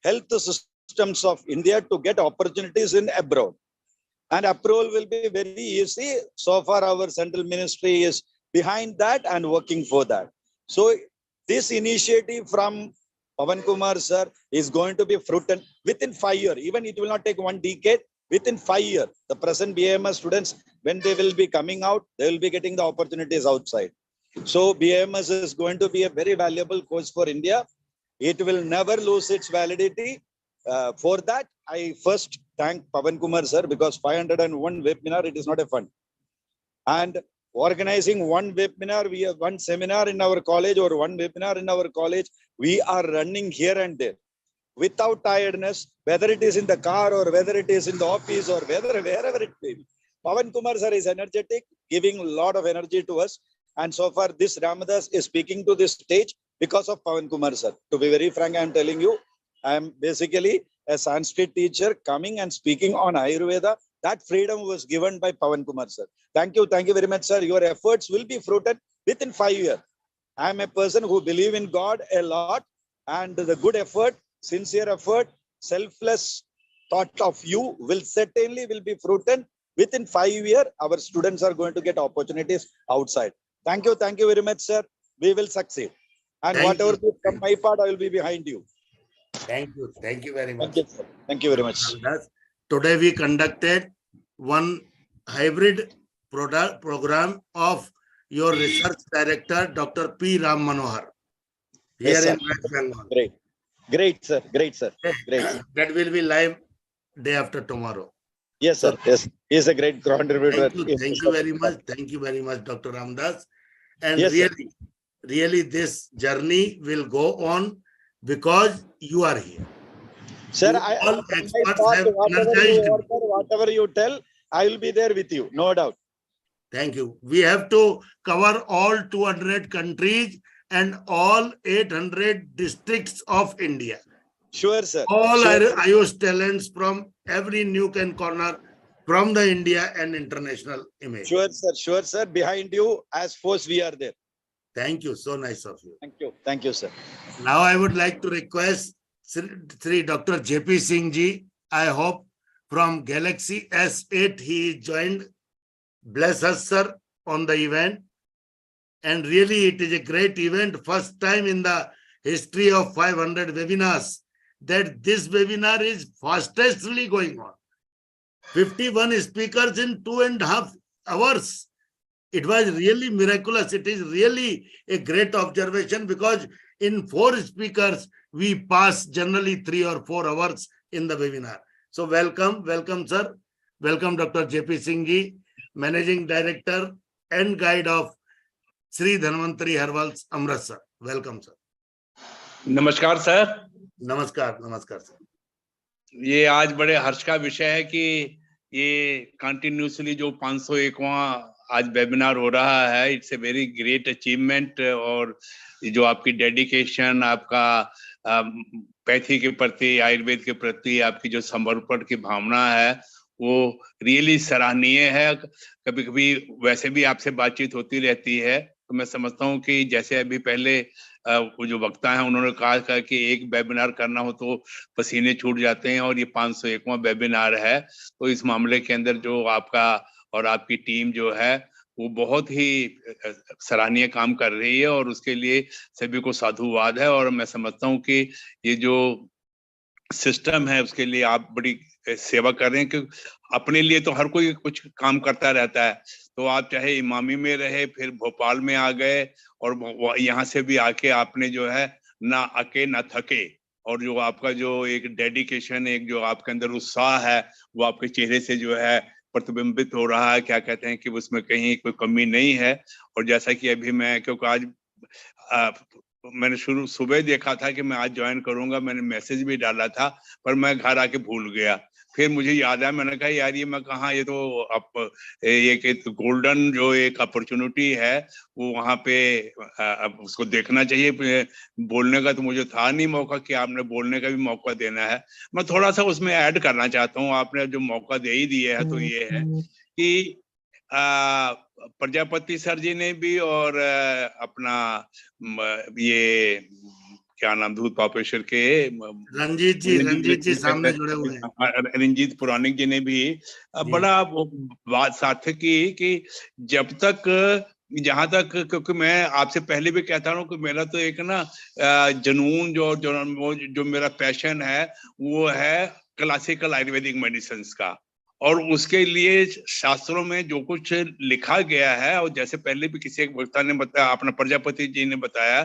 health systems of India to get opportunities in abroad. And approval will be very easy. So far, our central ministry is behind that and working for that. So this initiative from Pawan Kumar sir is going to be fruited within 5 years. Even it will not take 1 decade. Within 5 years, the present BAMS students, when they will be coming out, they will be getting the opportunities outside. So BAMS is going to be a very valuable course for India. It will never lose its validity. For that, I first thank Pawan Kumar sir because 501 webinar, it is not a fun. And organizing one webinar, we have one seminar in our college or one webinar in our college, we are running here and there without tiredness, whether it is in the car or whether it is in the office or wherever it may be. Pawan Kumar sir is energetic, giving a lot of energy to us. And so far, this Ramadas is speaking to this stage because of Pawan Kumar sir. To be very frank, I am telling you, I am basically a Sanskrit teacher coming and speaking on Ayurveda. That freedom was given by Pawan Kumar sir. Thank you very much, sir. Your efforts will be fruited within 5 years. I am a person who believes in God a lot, and the good effort, sincere effort, selfless thought of you will certainly be fruited within 5 years. Our students are going to get opportunities outside. Thank you very much, sir. We will succeed. And whatever from my part, I will be behind you. Thank you very much. Thank you very much. Today we conducted one hybrid program of your research director, Dr. P. Ram Manohar, here Yes, in West Bengal. Great, sir. Great. That will be live day after tomorrow. Yes, sir. Yes, he is a great contributor. Thank you very much. Thank you very much, Dr. Ramdas. And yes, really, this journey will go on because you are here. Sir, all experts have energized me. Whatever you tell, I will be there with you, no doubt. Thank you. We have to cover all 200 countries and all 800 districts of India. Sure, sir. All sure. AYUSH talents from every nook and corner from the India and international image. Sure, sir. Behind you, as force, we are there. Thank you. So nice of you. Thank you, sir. Now I would like to request Sri Dr. JP Singh ji. I hope from Galaxy S8 he joined. Bless us, sir, on the event. And really, it is a great event. First time in the history of 500 webinars that this webinar is fastestly going on. 51 speakers in 2.5 hours. It was really miraculous. It is really a great observation because in 4 speakers, we pass generally 3 or 4 hours in the webinar. So welcome, sir. Welcome, Dr. JP Singh ji, Managing Director and Guide of Sri Dhanvantari Herbals, Amritsar. Welcome, sir. नमस्कार sir. नमस्कार sir. ये आज बड़े हर्ष का विषय है कि ये कंटिन्यूसली जो 501वां आज वेबिनार हो रहा है, it's a very great achievement. और जो आपकी डेडिकेशन, आपका पैथी के प्रति, आयुर्वेद के प्रति आपकी जो समर्पण की भावना है वो रियली सराहनीय है। कभी कभी वैसे भी आपसे बातचीत होती रहती है, तो मैं समझता हूँ कि जैसे अभी पहले वो जो वक्ता हैं उन्होंने कहा कि एक वेबिनार करना हो तो पसीने छूट जाते हैं, और ये 501वां वेबिनार है। तो इस मामले के अंदर जो आपका और आपकी टीम जो है वो बहुत ही सराहनीय काम कर रही है, और उसके लिए सभी को साधुवाद है। और मैं समझता हूँ कि ये जो सिस्टम है उसके लिए आप बड़ी सेवा कर रहे हैं, क्योंकि अपने लिए तो हर कोई कुछ काम करता रहता है। तो आप चाहे इमामी में रहे, फिर भोपाल में आ गए, और यहाँ से भी आके आपने जो है ना अके ना थके, और जो आपका जो एक डेडिकेशन, एक जो आपके अंदर उत्साह है वो आपके चेहरे से जो है प्रतिबिंबित हो रहा है। क्या कहते हैं कि उसमें कहीं कोई कमी नहीं है। और जैसा कि अभी मैं, क्योंकि आज मैंने सुबह देखा था कि मैं आज ज्वाइन करूंगा, मैंने मैसेज भी डाला था, पर मैं घर आके भूल गया। फिर मुझे याद आया, मैंने कहा यार ये मैं कहाँ, ये तो अब एक गोल्डन जो एक अपॉर्चुनिटी है वो वहाँ पे अब उसको देखना चाहिए। बोलने का तो मुझे था नहीं मौका, कि आपने बोलने का भी मौका देना है। मैं थोड़ा सा उसमें ऐड करना चाहता हूँ, आपने जो मौका दे ही दिया है तो ये है कि प्रजापति सर जी ने भी, और अपना ये क्या नाम, दूध पापेश्वर के रंजीत जी सामने जुड़े हुए हैं, रंजीत पुराणिक जी ने भी बड़ा बात सार्थक की कि जब तक, जहां तक, क्योंकि मैं आपसे पहले भी कहता हूँ कि मेरा तो एक ना जुनून जो मेरा पैशन है वो है क्लासिकल आयुर्वेदिक मेडिसिन का। और उसके लिए शास्त्रों में जो कुछ लिखा गया है, और जैसे पहले भी किसी एक वक्ता ने बताया, अपना प्रजापति जी ने बताया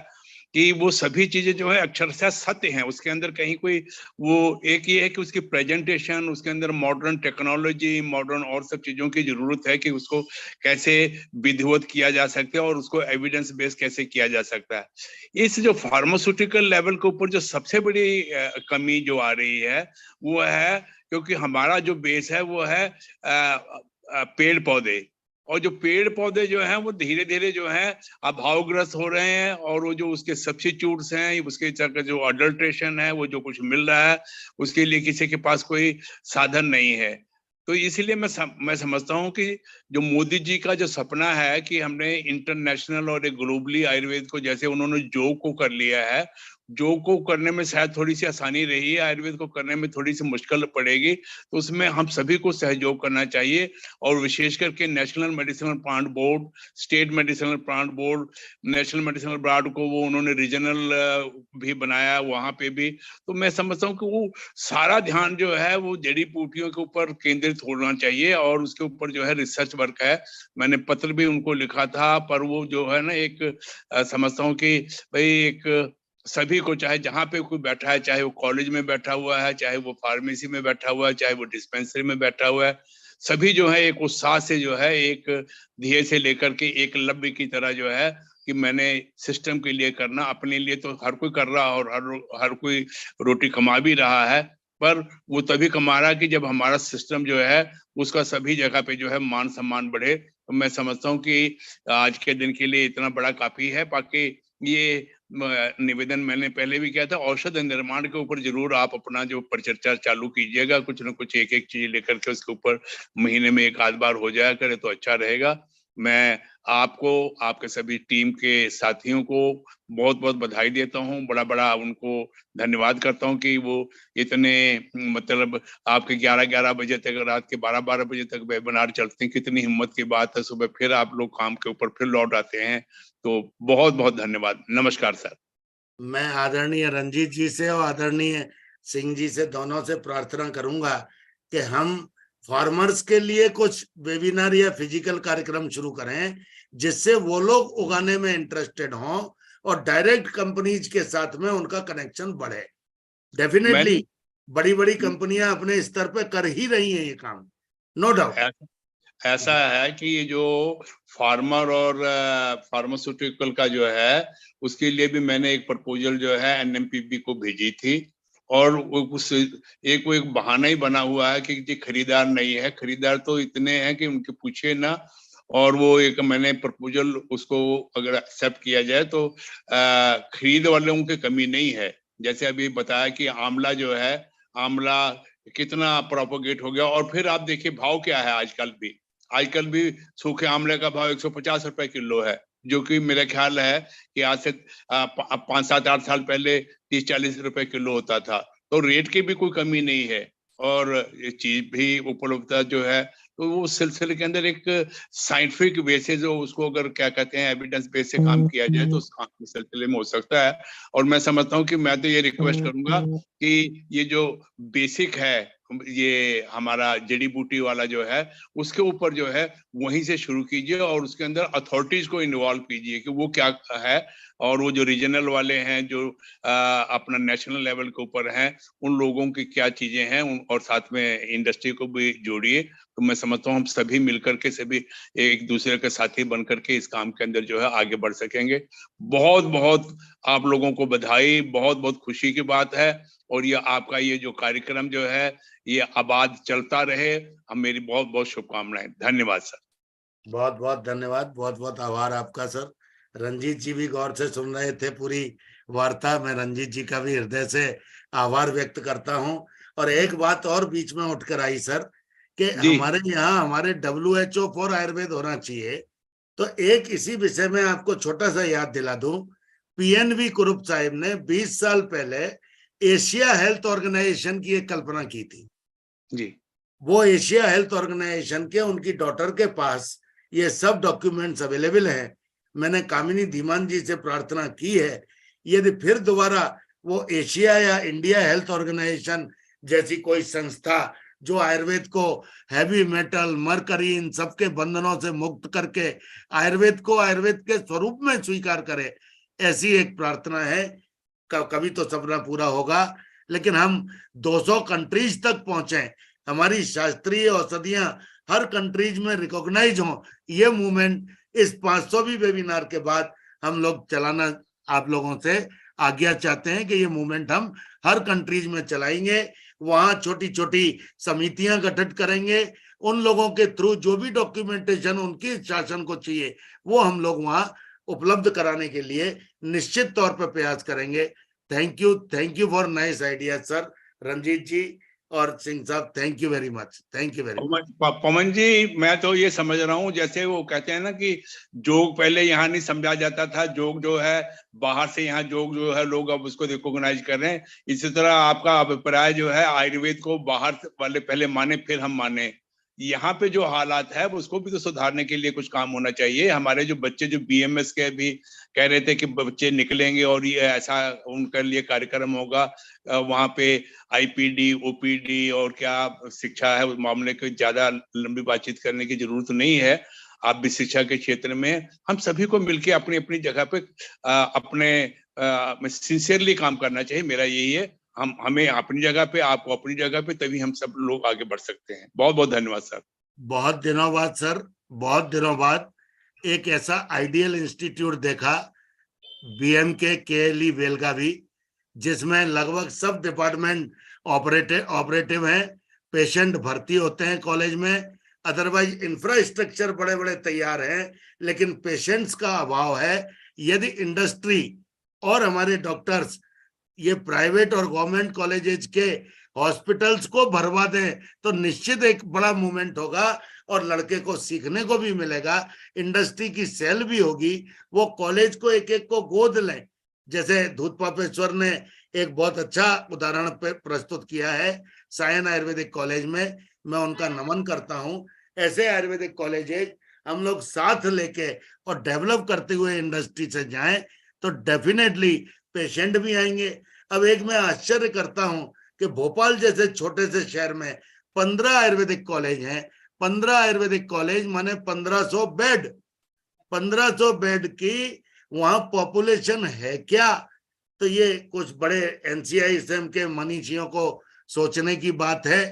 कि वो सभी चीजें जो है अक्षरशः सत्य हैं। उसके अंदर कहीं कोई वो एक ये है कि उसकी प्रेजेंटेशन, उसके अंदर मॉडर्न टेक्नोलॉजी, मॉडर्न और सब चीजों की जरूरत है कि उसको कैसे विधिवत किया जा सकता है और उसको एविडेंस बेस कैसे किया जा सकता है। इस जो फार्मास्यूटिकल लेवल के ऊपर जो सबसे बड़ी कमी जो आ रही है वो है, क्योंकि हमारा जो बेस है वो है पेड़ पौधे, और जो पेड़ पौधे जो हैं वो धीरे धीरे जो है अभावग्रस्त हो रहे हैं, और वो जो उसके सब्स्टिट्यूट्स हैं, उसके जो अडल्ट्रेशन है, वो जो कुछ मिल रहा है उसके लिए किसी के पास कोई साधन नहीं है। तो इसलिए मैं समझता हूँ कि जो मोदी जी का जो सपना है कि हमने इंटरनेशनल और एक ग्लोबली आयुर्वेद को, जैसे उन्होंने योग को कर लिया है, योग को करने में शायद थोड़ी सी आसानी रही है, आयुर्वेद को करने में थोड़ी सी मुश्किल पड़ेगी, तो उसमें हम सभी को सहयोग करना चाहिए। और विशेष करके national medicinal plant board, state medicinal plant board, national medicinal board को वो उन्होंने रीजनल भी बनाया, वहां पे भी। तो मैं समझता हूँ कि वो सारा ध्यान जो है वो जड़ी बूटियों के ऊपर केंद्रित होना चाहिए, और उसके ऊपर जो है रिसर्च वर्क है। मैंने पत्र भी उनको लिखा था, पर वो जो है ना एक समझता हूँ कि भाई एक सभी को, चाहे जहाँ पे कोई बैठा है, चाहे वो कॉलेज में बैठा हुआ है, चाहे वो फार्मेसी में बैठा हुआ है, चाहे वो डिस्पेंसरी में बैठा हुआ है, सभी जो है एक उत्साह से जो है एक ध्येय से लेकर के एक लक्ष्य की तरह जो है कि मैंने सिस्टम के लिए करना, अपने लिए तो हर कोई कर रहा है और हर कोई रोटी कमा भी रहा है, पर वो तभी कमा रहा है कि जब हमारा सिस्टम जो है उसका सभी जगह पे जो है मान सम्मान बढ़े। तो मैं समझता हूँ कि आज के दिन के लिए इतना बड़ा काफी है। बाकी ये निवेदन मैंने पहले भी किया था, औषध निर्माण के ऊपर जरूर आप अपना जो परिचर्चा चालू कीजिएगा, कुछ न कुछ एक चीज लेकर के उसके ऊपर महीने में एक आध बार हो जाया करे तो अच्छा रहेगा। मैं आपको, आपके सभी टीम के साथियों को बहुत बहुत बधाई देता हूँ, बड़ा बड़ा उनको धन्यवाद करता हूँ कि वो इतने मतलब आपके 11-11 बजे तक, रात के 12-12 बजे तक वेबिनार चलते हैं, कितनी हिम्मत की बात है। सुबह फिर आप लोग काम के ऊपर फिर लौट आते हैं, तो बहुत बहुत धन्यवाद। नमस्कार सर। मैं आदरणीय रंजीत जी से और आदरणीय सिंह जी से, दोनों से प्रार्थना करूंगा कि हम फार्मर्स के लिए कुछ वेबिनार या फिजिकल कार्यक्रम शुरू करें, जिससे वो लोग उगाने में इंटरेस्टेड हों और डायरेक्ट कंपनीज के साथ में उनका कनेक्शन बढ़े। डेफिनेटली बड़ी बड़ी कंपनियां अपने स्तर पे कर ही रही हैं ये काम, नो डाउट। ऐसा है कि ये जो फार्मर और फार्मास्यूटिकल का जो है उसके लिए भी मैंने एक प्रपोजल जो है एनएमपीबी को भेजी थी, और उस एक वो एक बहाना ही बना हुआ है कि जी खरीदार नहीं है। खरीदार तो इतने हैं कि उनके पूछे ना, और वो एक मैंने प्रपोजल उसको अगर एक्सेप्ट किया जाए तो खरीद वालों की कमी नहीं है, जैसे अभी बताया कि आंवला जो है, आंवला कितना प्रोपोगेट हो गया। और फिर आप देखिए भाव क्या है आजकल भी सूखे आंवले का भाव 150 रुपए किलो है, जो कि मेरा ख्याल है कि आज से 5-7-8 साल पहले 30-40 रुपए किलो होता था। तो रेट की भी कोई कमी नहीं है और ये चीज भी उपलब्धता जो है, तो वो सिलसिले के अंदर एक साइंटिफिक बेसिस जो उसको अगर क्या कहते हैं एविडेंस बेस से काम किया जाए तो उस काम के सिलसिले में हो सकता है। और मैं समझता हूँ कि मैं तो ये रिक्वेस्ट करूंगा कि ये जो बेसिक है, ये हमारा जड़ी बूटी वाला जो है, उसके ऊपर जो है वहीं से शुरू कीजिए और उसके अंदर अथॉरिटीज को इन्वॉल्व कीजिए कि वो क्या है, और वो जो रीजनल वाले हैं जो अपना नेशनल लेवल के ऊपर हैं, उन लोगों की क्या चीजें हैं, और साथ में इंडस्ट्री को भी जोड़िए। तो मैं समझता हूँ हम सभी मिलकर के सभी एक दूसरे के साथी बन करके इस काम के अंदर जो है आगे बढ़ सकेंगे। बहुत बहुत आप लोगों को बधाई, बहुत बहुत खुशी की बात है। और ये आपका ये जो कार्यक्रम जो है ये आबाद चलता रहे, हम मेरी बहुत बहुत शुभकामनाएं। धन्यवाद सर। बहुत बहुत धन्यवाद, बहुत बहुत आभार आपका सर। रंजीत जी भी गौर से सुन रहे थे पूरी वार्ता। मैं रंजीत जी का भी हृदय से आभार व्यक्त करता हूं। और एक बात और बीच में उठकर आई सर कि हमारे यहाँ हमारे WHO फॉर आयुर्वेद होना चाहिए। तो एक इसी विषय में आपको छोटा सा याद दिला दूं, PNV कुरुप साहिब ने 20 साल पहले एशिया हेल्थ ऑर्गेनाइजेशन की एक कल्पना की थी जी। वो एशिया हेल्थ ऑर्गेनाइजेशन के उनकी डॉटर के पास ये सब डॉक्यूमेंट्स अवेलेबल हैं। मैंने कामिनी धीमान जी से प्रार्थना की है, यदि फिर दोबारा वो एशिया या इंडिया हेल्थ ऑर्गेनाइजेशन जैसी कोई संस्था जो आयुर्वेद को हैवी मेटल, मरकरी, इन सबके बंधनों से मुक्त करके आयुर्वेद को आयुर्वेद के स्वरूप में स्वीकार करे, ऐसी एक प्रार्थना है। कभी तो सपना पूरा होगा, लेकिन हम 200 कंट्रीज तक पहुंचे, हमारी शास्त्रीय औषधियां हर कंट्रीज में रिकॉग्नाइज हो, ये मूवमेंट इस 500वीं वेबिनार के बाद हम लोग चलाना आप लोगों से आज्ञा चाहते हैं कि ये मूवमेंट हम हर कंट्रीज में चलाएंगे। वहां छोटी छोटी समितियां गठित करेंगे, उन लोगों के थ्रू जो भी डॉक्यूमेंटेशन उनकी शासन को चाहिए वो हम लोग वहां उपलब्ध कराने के लिए निश्चित तौर पर प्रयास करेंगे। Thank you for nice idea sir. Ranjit ji और सिंह साहब, thank you very much, thank you very much. Pawan ji, मैं तो ये समझ रहा हूँ जैसे वो कहते हैं ना कि जोग पहले यहाँ नहीं समझा जाता था, जोग जो है बाहर से यहाँ जोग जो है लोग अब उसको रिकॉग्नाइज कर रहे हैं। इसी तरह आपका अभिप्राय जो है आयुर्वेद को बाहर वाले पहले माने फिर हम माने, यहाँ पे जो हालात है उसको भी तो सुधारने के लिए कुछ काम होना चाहिए। हमारे जो बच्चे जो BMS के भी कह रहे थे कि बच्चे निकलेंगे और ये ऐसा उनके लिए कार्यक्रम होगा, वहां पे IPD OPD और क्या शिक्षा है उस मामले को ज्यादा लंबी बातचीत करने की जरूरत नहीं है। आप भी शिक्षा के क्षेत्र में हम सभी को मिलकर अपनी अपनी जगह पे अपने सिंसियरली काम करना चाहिए। मेरा यही है, हमें अपनी जगह पे, आपको अपनी जगह पे, तभी हम सब लोग आगे बढ़ सकते हैं। बहुत बहुत धन्यवाद सर। बहुत दिनों बाद सर, बहुत दिनों बाद एक ऐसा आइडियल इंस्टीट्यूट देखा, BMK KLE बेलगावी, जिसमें लगभग सब डिपार्टमेंट ऑपरेटिव हैं, पेशेंट भर्ती होते हैं कॉलेज में, अदरवाइज इंफ्रास्ट्रक्चर बड़े बड़े तैयार हैं, लेकिन पेशेंट्स का अभाव है। यदि इंडस्ट्री और हमारे डॉक्टर्स ये प्राइवेट और गवर्नमेंट कॉलेजेस के हॉस्पिटल्स को भरवा दें तो निश्चित एक बड़ा मूवमेंट होगा और लड़के को सीखने को भी मिलेगा, इंडस्ट्री की सेल भी होगी, वो कॉलेज को एक एक को गोद लें। जैसे धूत पापेश्वर ने एक बहुत अच्छा उदाहरण प्रस्तुत किया है सायन आयुर्वेदिक कॉलेज में, मैं उनका नमन करता हूं। ऐसे आयुर्वेदिक कॉलेजेस हम लोग साथ लेके और डेवलप करते हुए इंडस्ट्री से जाएं तो डेफिनेटली पेशेंट भी आएंगे। अब एक मैं आश्चर्य करता हूं कि भोपाल जैसे छोटे से शहर में 15 आयुर्वेदिक कॉलेज हैं। 15 आयुर्वेदिक कॉलेज माने 1500 बेड, 1500 बेड की वहां पॉपुलेशन है क्या? तो ये कुछ बड़े NCISM के मनीषियों को सोचने की बात है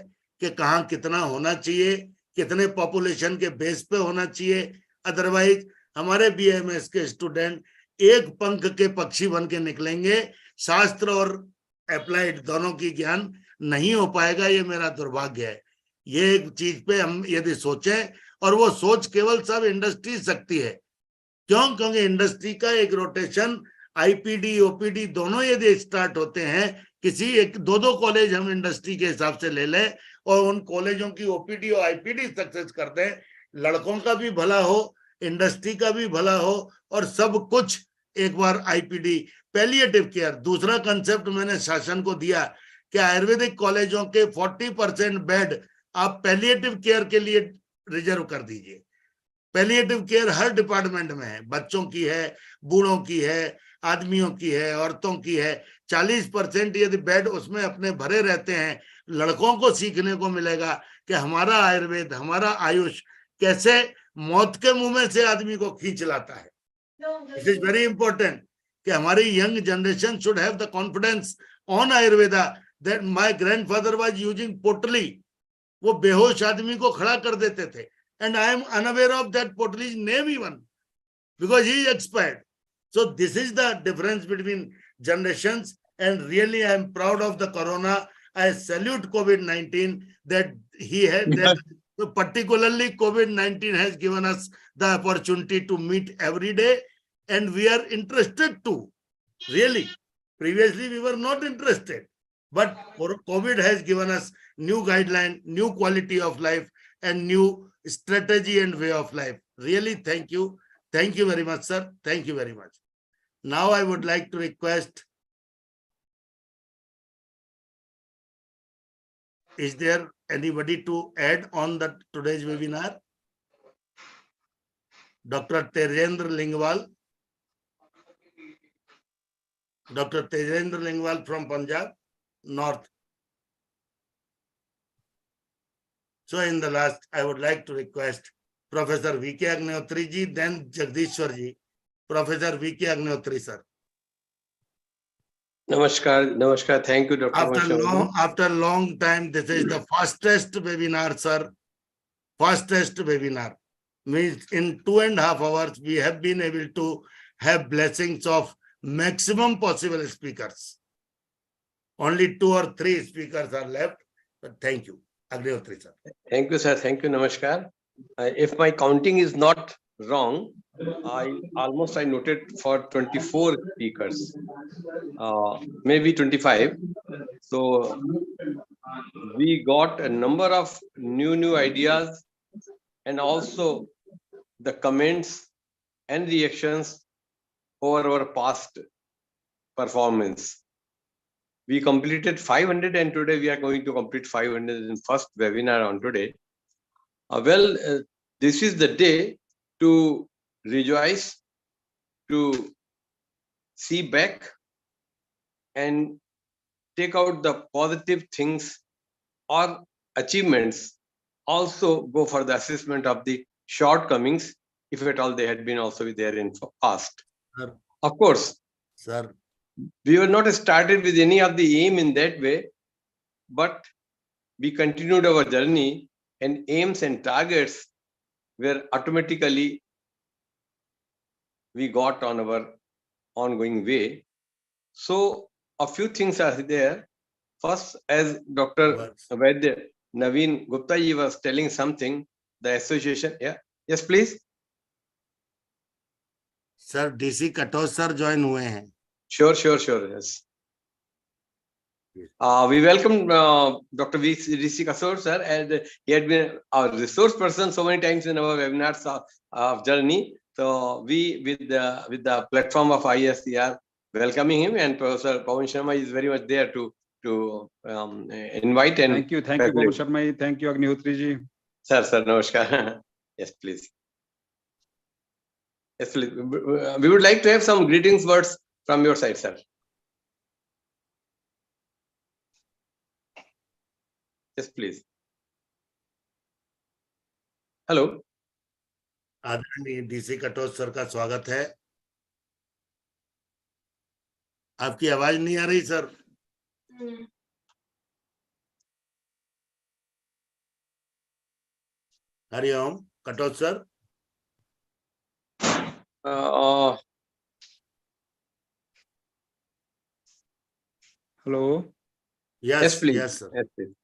कि कहाँ कितना होना चाहिए, कितने पॉपुलेशन के बेस पे होना चाहिए। अदरवाइज हमारे BMS के स्टूडेंट एक पंख के पक्षी बन के निकलेंगे, शास्त्र और अप्लाइड दोनों की ज्ञान नहीं हो पाएगा। ये मेरा दुर्भाग्य है। ये एक चीज पे हम यदि सोचें, और वो सोच केवल सब इंडस्ट्री सकती है, क्यों? क्योंकि इंडस्ट्री का एक रोटेशन आईपीडी ओपीडी दोनों यदि स्टार्ट होते हैं, किसी एक दो कॉलेज हम इंडस्ट्री के हिसाब से ले लें और उन कॉलेजों की ओपीडी और आईपीडी सक्सेस कर दें, लड़कों का भी भला हो, इंडस्ट्री का भी भला हो, और सब कुछ एक बार आईपीडी पैलिएटिव केयर। दूसरा कंसेप्ट मैंने शासन को दिया कि आयुर्वेदिक कॉलेजों के 40% बेड आप पैलिएटिव केयर के लिए रिजर्व कर दीजिए। पैलिएटिव केयर हर डिपार्टमेंट में है, बच्चों की है, बूढ़ों की है, आदमियों की है, औरतों की है। 40% यदि बेड उसमें अपने भरे रहते हैं, लड़कों को सीखने को मिलेगा कि हमारा आयुर्वेद, हमारा आयुष कैसे मौत के मुंह में से आदमी को खींच लाता है। इट इज वेरी इंपॉर्टेंट कि हमारी young generation should have the confidence on Ayurveda that my grandfather was using पोटली। वो बेहोश आदमी को खड़ा कर देते थे, and I am unaware of that Potli's name even because he is expired. So this is the difference between generations, and really I am proud of the corona. I salute COVID-19 that he had that particularly COVID-19 has given us the opportunity to meet every day, and we are interested to really. Previously we were not interested, but COVID has given us new guideline, new quality of life, and new strategy and way of life. Really, thank you. Thank you very much, sir. Thank you very much. Now I would like to request, is there anybody to add on the today's webinar? Dr. Tejendra Lingwal. Dr. Tejendra Lingwal from Punjab, North. So in the last, I would like to request Professor V.K. Agnihotri ji, then Jagdishwar ji. Professor V.K. Agnihotri, sir. Namaskar, namaskar. Thank you, Dr. After long time, this is the fastest webinar, sir. Fastest webinar. Means in 2.5 hours, we have been able to have blessings of maximum possible speakers. Only 2 or 3 speakers are left. But thank you. Agnihotri, sir. Thank you, sir. Thank you. Namaskar. If my counting is not wrong, I noted for 24 speakers, maybe 25. So we got a number of new ideas, and also the comments and reactions over our past performance. We completed 500, and today we are going to complete 500 in first webinar on today. This is the day to rejoice, to see back and take out the positive things or achievements. Also go for the assessment of the shortcomings, if at all they had been also there in past. Sir. Of course, sir, we were not started with any of the aim in that way, but we continued our journey, and aims and targets were automatically we got on our ongoing way. So a few things are there. First, as Dr. Vaidya Naveen Gupta ji was telling something, the association. Yeah. Yes, please. Sir, DC Katos sir join हुए हैं. Sure. Yes. We welcome Dr. DC Kasur sir, and he had been our resource person so many times in our webinars of journey. So we, with the platform of IRES, are welcoming him, and Professor Pawan Sharma is very much there to invite and thank you, Pawan Sharma. Thank you, Agnihotri ji. Sir, namaskar. Yes, please. Yes, please. We would like to have some greetings words from your side, sir. Yes, please. Hello. आदरणीय DC Katoch sir का स्वागत है. आपकी आवाज नहीं आ रही sir. Hariom Katoch sir. Hello. Yes, please. Yes, sir. Yes, please.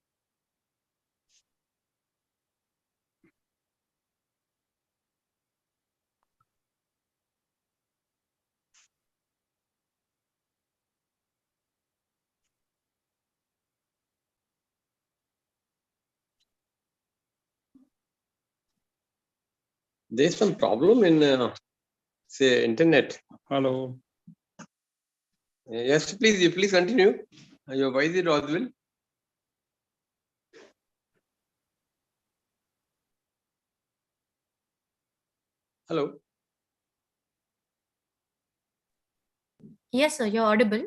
There's some problem in say internet. Hello. Yes, please continue. Your voice is audible. Hello. Yes, sir, you're audible.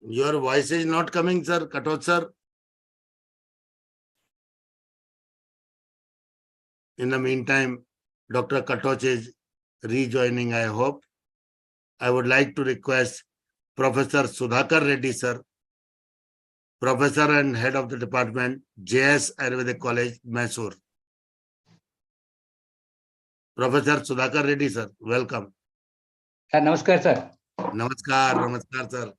Your voice is not coming, sir. Katot sir. In the meantime, Dr. Katoch is rejoining, I hope. I would like to request Professor Sudhakar Reddy, sir, Professor and Head of the Department, JS Ayurvedic College, Mysore. Professor Sudhakar Reddy, sir, welcome. Sir, namaskar, sir. Namaskar, sir.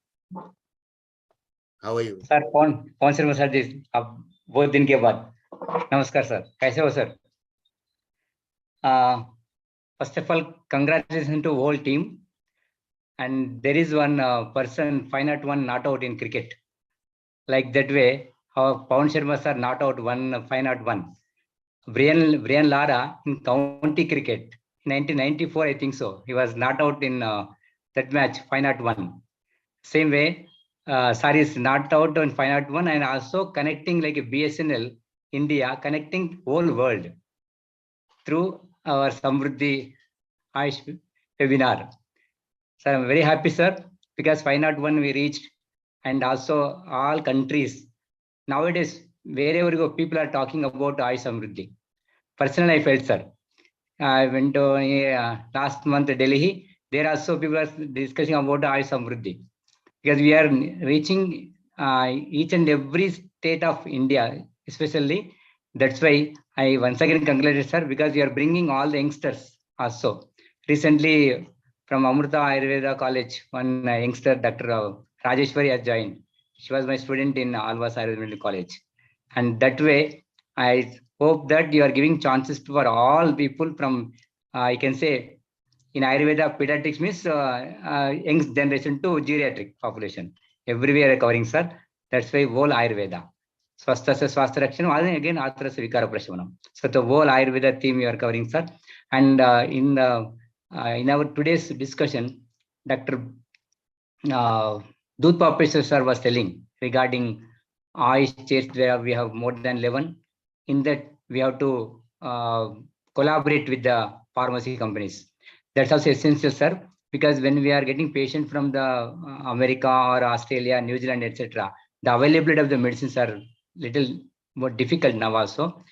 How are you? Sir कौन से sir जी अब बहुत दिन के बाद नमस्कार sir कैसे हो sir first of all congratulation to whole team and there is one person 501 not out in cricket like that way how Pawan Sharma sir not out 501 Brian Lara in county cricket 1994 I think so he was not out in that match 501 same way Sari is not out on 501 and also connecting like a BSNL India, connecting whole world through our Samriddhi AYUSH webinar. So I'm very happy, sir, because 501 we reached and also all countries. Nowadays, wherever you go, people are talking about AYUSH Samriddhi. Personally, I felt, sir. I went to last month Delhi. There also people are discussing about AYUSH Samriddhi. Because we are reaching each and every state of India, especially. That's why I once again congratulate sir, because we are bringing all the youngsters also. Recently, from Amrita Ayurveda College, one youngster, Dr. Rajeshwari has joined. She was my student in Alvas Ayurveda College. And that way, I hope that you are giving chances for all people from, I can say, in Ayurveda, pediatrics means young generation to geriatric population. Everywhere covering, sir. That's why whole Ayurveda. Swastha se swastha rakshanam, again Atra se vikara prashamanam. So the whole Ayurveda theme you are covering, sir. And in our today's discussion, Dr. Dudh Papesh sir was telling regarding AYUSH chairs where we have more than 11. In that, we have to collaborate with the pharmacy companies. That's also essential, sir, because when we are getting patients from the America or Australia, New Zealand, etc., the availability of the medicines are little more difficult now also.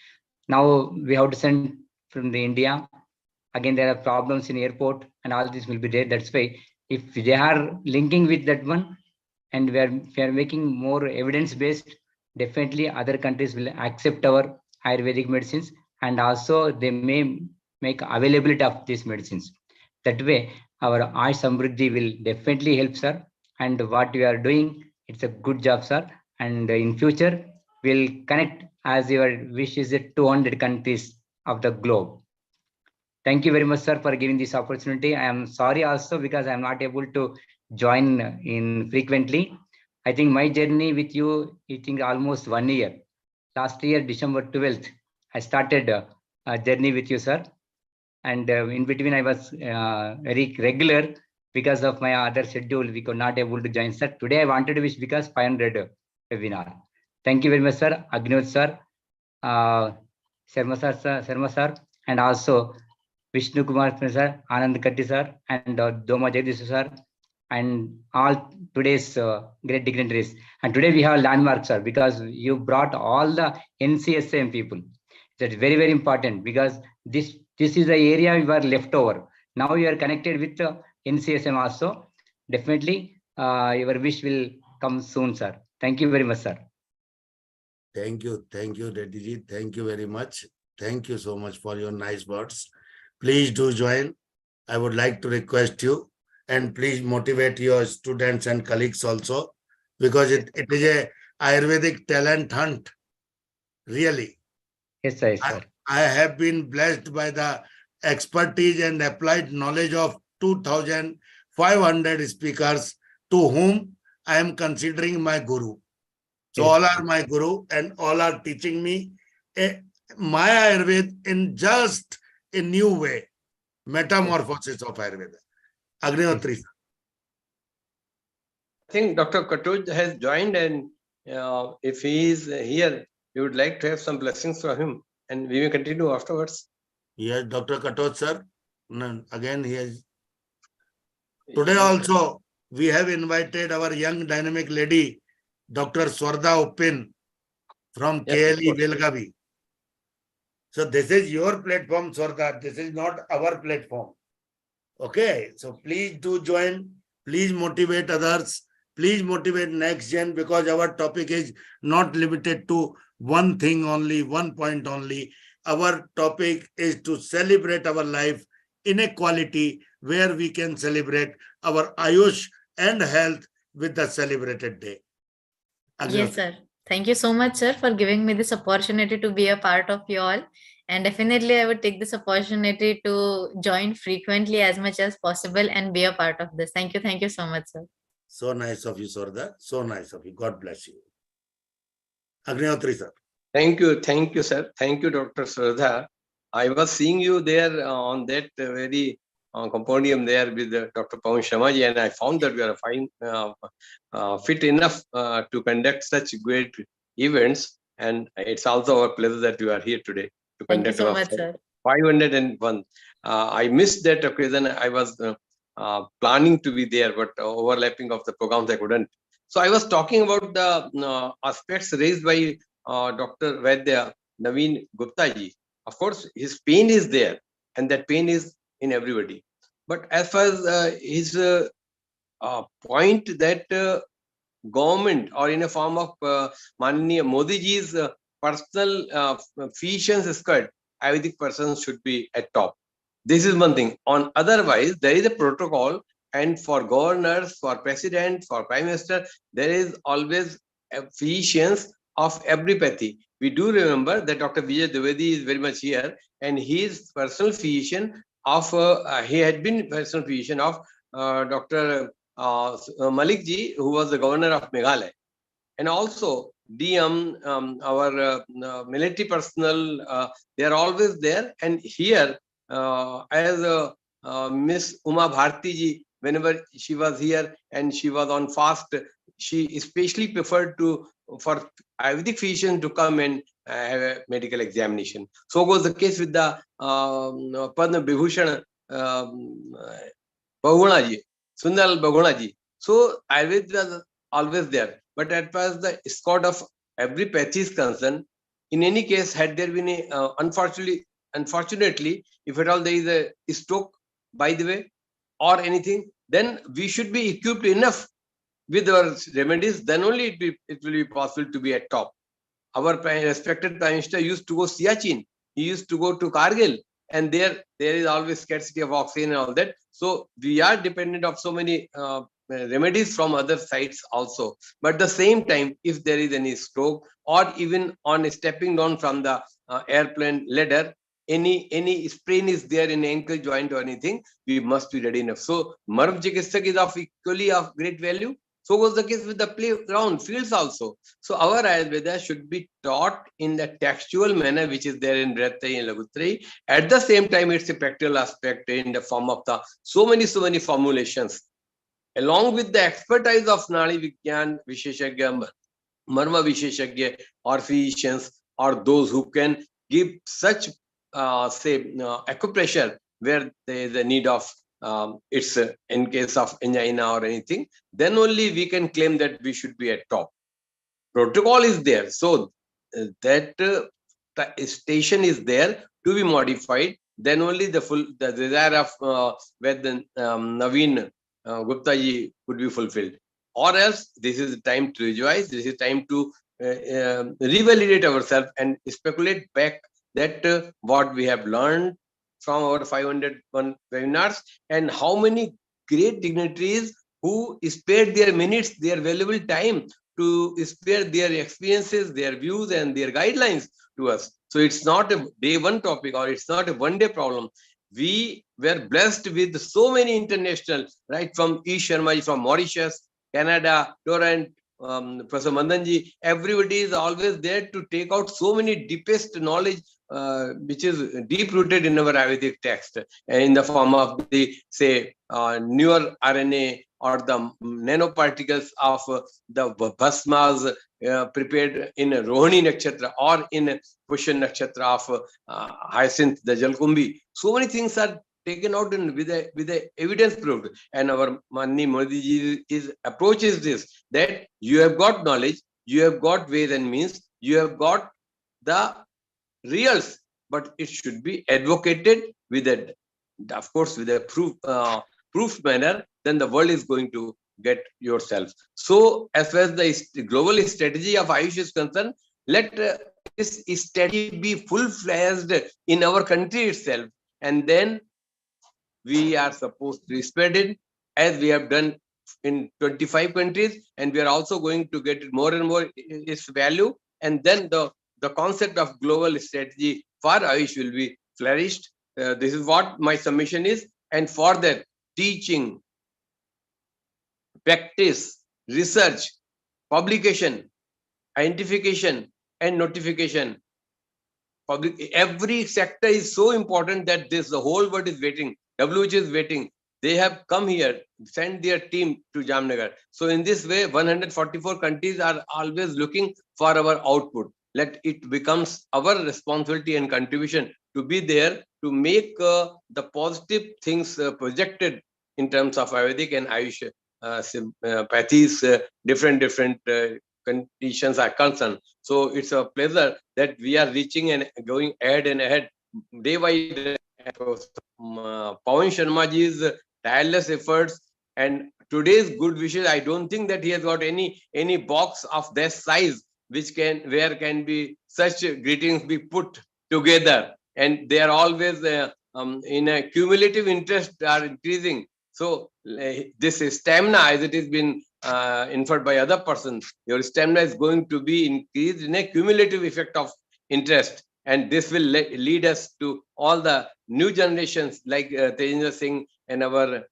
Now we have to send from the India. Again, there are problems in airport and all this will be there. That's why if they are linking with that one and we are making more evidence-based, definitely other countries will accept our Ayurvedic medicines and also they may make availability of these medicines. That way, our AYUSH Samriddhi will definitely help, sir. And what we are doing, it's a good job, sir. And in future, we'll connect as your wish is 200 countries of the globe. Thank you very much, sir, for giving this opportunity. I am sorry also because I'm not able to join in frequently. I think my journey with you, I think almost 1 year. Last year, December 12th, I started a journey with you, sir. And in between, I was very regular because of my other schedule. We could not able to join, sir. Today, I wanted to wish because 500 webinar. Thank you very much, sir. Agnihotra sir, Sharma sir, and also Vishnu Kumar sir, Anand Katti sir, and Doma Jagdish sir, and all today's great dignitaries. And today we have landmarks, sir, because you brought all the NCSM people. That's very, very important because this is the area we were left over. Now you are connected with NCSM also. Definitely your wish will come soon, sir. Thank you very much, sir. Thank you, Reddy ji. Thank you very much. Thank you so much for your nice words. Please do join. I would like to request you, and please motivate your students and colleagues also, because it is a Ayurvedic talent hunt. Really. Yes, sir. Yes, sir. I have been blessed by the expertise and applied knowledge of 2,500 speakers to whom I am considering my guru. So all are my guru and all are teaching me my Ayurveda in just a new way, metamorphosis of Ayurveda. Agnihotri. I think Dr. Katoj has joined, and if he is here, we would like to have some blessings from him, and we will continue afterwards. Yes, Dr. Katoj sir. Again, he has. Today also, we have invited our young dynamic lady, Dr. Swarda Uppin from KLE Belgavi. So this is your platform, Swarda. This is not our platform. Okay, so please do join. Please motivate others. Please motivate next gen, because our topic is not limited to one thing only, one point only. Our topic is to celebrate our life inequality, where we can celebrate our Ayush and health with the celebrated day. Yes, sir. Thank you so much, sir, for giving me this opportunity to be a part of you all. And definitely, I would take this opportunity to join frequently as much as possible and be a part of this. Thank you. Thank you so much, sir. So nice of you, Swarda. So nice of you. God bless you. Agnihotri, sir. Thank you, sir. Thank you, Dr. Swarda. I was seeing you there on that very compendium there with Dr. Pawan Sharma, and I found that we are fine, fit enough to conduct such great events. And it's also our pleasure that you are here today to Thank you conduct so our much, sir. 501. I missed that occasion. I was planning to be there, but overlapping of the programs I couldn't. So I was talking about the aspects raised by Dr. Vaidya Naveen Gupta ji. Of course, his pain is there, and that pain is in everybody. But as far as his point that government, or in a form of Mananiya Modi ji's personal physician's skirt, Ayurvedic persons should be at top. This is one thing. On otherwise, there is a protocol, and for governors, for president, for prime minister, there is always physicians of every pathy. We do remember that Dr. Vijay Dwivedi is very much here, and he is personal physician of, he had been personal physician of Dr. Malik ji, who was the governor of Meghalaya. And also DM, our military personnel, they are always there. And here, as Miss Uma Bharti ji, whenever she was here and she was on fast, she especially preferred for Ayurvedic physician to come and have a medical examination. So was the case with the Padma Vibhushan Bahuguna ji, Sundar Bahuguna ji. So Ayurveda was always there. But as far as the escort of every pathy is concerned, in any case, had there been a, unfortunately, if at all there is a stroke, by the way, or anything, then we should be equipped enough with our remedies. Then only it will be possible to be at top. Our respected Prime Minister used to go Siachen. He used to go to Kargil, and there is always scarcity of oxygen and all that. So we are dependent of so many remedies from other sides also. But at the same time, if there is any stroke, or even on stepping down from the airplane ladder, any sprain is there in ankle joint or anything, we must be ready enough. So Marv Chikitsak is of equally of great value. So was the case with the playground fields also. So our Ayurveda should be taught in the textual manner which is there in Vriddhi and Lagutri. At the same time, it's a practical aspect in the form of the so many formulations. Along with the expertise of Nadi Vigyan Visheshagya, Marma Visheshagya, or physicians, or those who can give such acupressure where there is a need of it's in case of angina or anything, then only we can claim that we should be at top. Protocol is there, so that the station is there to be modified. Then only the desire of Ved Naveen Gupta ji could be fulfilled. Or else, this is the time to rejoice. This is time to revalidate ourselves and speculate back that what we have learned from our 501 webinars and how many great dignitaries who spared their minutes, their valuable time to spare their experiences, their views and their guidelines to us. So it's not a day one topic or it's not a one day problem. We were blessed with so many international, right, from AYUSH Sharma from Mauritius, Canada, Torrent, Professor Mandanji, everybody is always there to take out so many deepest knowledge which is deep rooted in our Ayurvedic text in the form of the, say, newer RNA or the nanoparticles of the bhasmas prepared in Rohini Nakshatra or in Pushya Nakshatra of Hyacinth, the Jalkumbi. So many things are taken out in, with a evidence proved. And our Mani Modi is approach is this, that you have got knowledge, you have got ways and means, you have got the reals, but it should be advocated with a, of course, with a proof manner, then the world is going to get yourself. So as far as the global strategy of AYUSH is concerned, let this strategy be full-fledged in our country itself, and then we are supposed to spread it as we have done in 25 countries, and we are also going to get more and more its value, and then the concept of global strategy for AYUSH will be flourished. This is what my submission is, and for that, teaching, practice, research, publication, identification, and notification. Every sector is so important that the whole world is waiting. WHO is waiting. They have come here, sent their team to Jamnagar. So in this way, 144 countries are always looking for our output. Let it becomes our responsibility and contribution to be there to make the positive things projected in terms of Ayurvedic and AYUSH pathies, different conditions are concerned. So it's a pleasure that we are reaching and going ahead and ahead day by day. Pawan Sharmaji's tireless efforts and today's good wishes, I don't think that he has got any box of this size where can be such greetings be put together, and they are always in a cumulative interest are increasing. So this stamina, as it has been inferred by other persons, your stamina is going to be increased in a cumulative effect of interest, and this will lead us to all the new generations like Tejendra Singh and our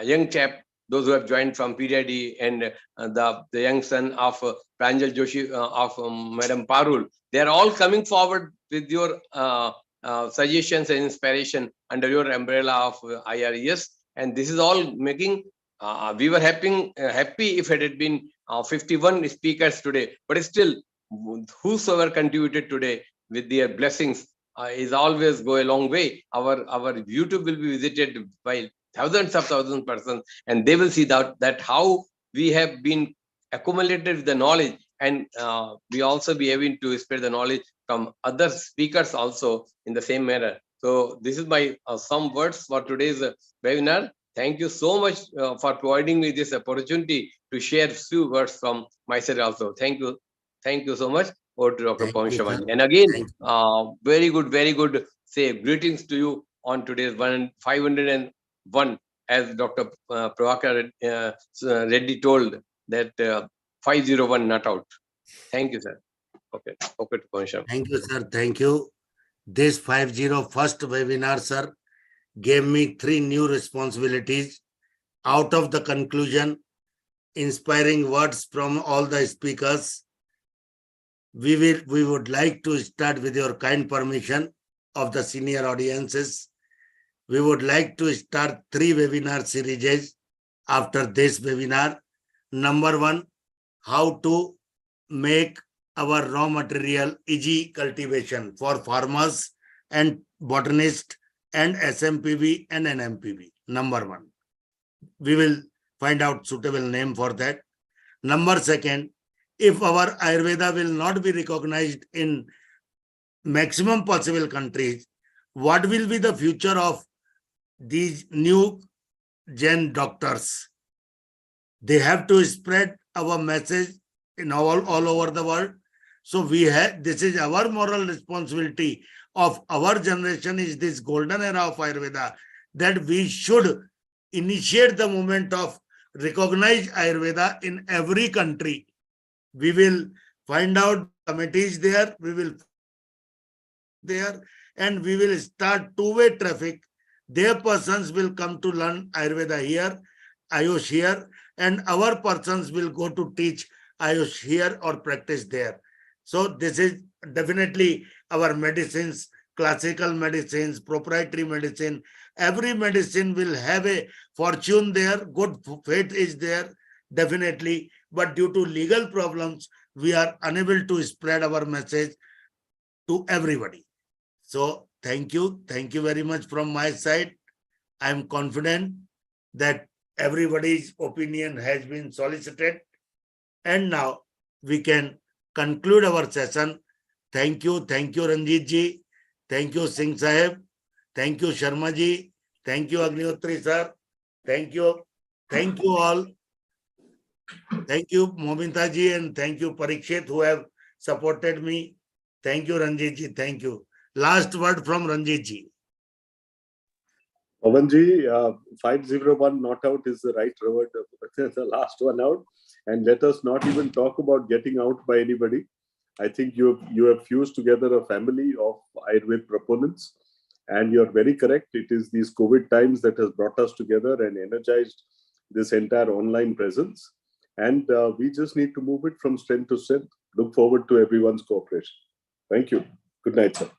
young chap, those who have joined from PDID, and the young son of Pranjal Joshi of Madam Parul. They are all coming forward with your suggestions and inspiration under your umbrella of IRES, and this is all making. We were happy if it had been 51 speakers today, but still, whosoever contributed today with their blessings is always go a long way. Our YouTube will be visited by thousands of persons, and they will see that how we have been accumulated with the knowledge, and we also be able to spread the knowledge from other speakers also in the same manner. So this is my some words for today's webinar. Thank you so much for providing me this opportunity to share few words from myself also. Thank you so much. Over to Dr. Pawan Sharma. And again, very good. Say greetings to you on today's 501, as Dr. Prabhakar Reddy told that 501 not out. Thank you, sir. Okay, to Pawan Sharma. Thank you, sir. Thank you. This 501st webinar, sir, gave me 3 new responsibilities. Out of the conclusion, inspiring words from all the speakers, we would like to start with your kind permission of the senior audiences. We would like to start 3 webinar series after this webinar. Number 1, how to make our raw material easy cultivation for farmers and botanists and SMPB and NMPB. Number 1. We will find out suitable name for that. Number 2, if our Ayurveda will not be recognized in maximum possible countries, what will be the future of these new gen doctors? They have to spread our message in all over the world. So we have, this is our moral responsibility of our generation, is this golden era of Ayurveda, that we should initiate the movement of recognize Ayurveda in every country. We will find out committees there, we will there, and we will start two-way traffic. Their persons will come to learn Ayurveda here, AYUSH here, and our persons will go to teach AYUSH here or practice there. So this is definitely our medicines, classical medicines, proprietary medicine. Every medicine will have a fortune there, good fate is there, definitely. But due to legal problems, we are unable to spread our message to everybody. So thank you very much from my side. I am confident that everybody's opinion has been solicited, and now we can conclude our session. Thank you Ranjit ji, thank you Singh Sahib, thank you Sharma ji, thank you Agnihotri sir, thank you all, thank you Momita ji, and thank you Parikshit who have supported me. Thank you Ranjit ji, thank you. Last word from Ranjit ji. Pavanji, 501 not out is the right word, the last one out. And let us not even talk about getting out by anybody. I think you have fused together a family of Ayurveda proponents, and you're very correct. It is these COVID times that has brought us together and energized this entire online presence. And we just need to move it from strength to strength. Look forward to everyone's cooperation. Thank you. Good night, sir.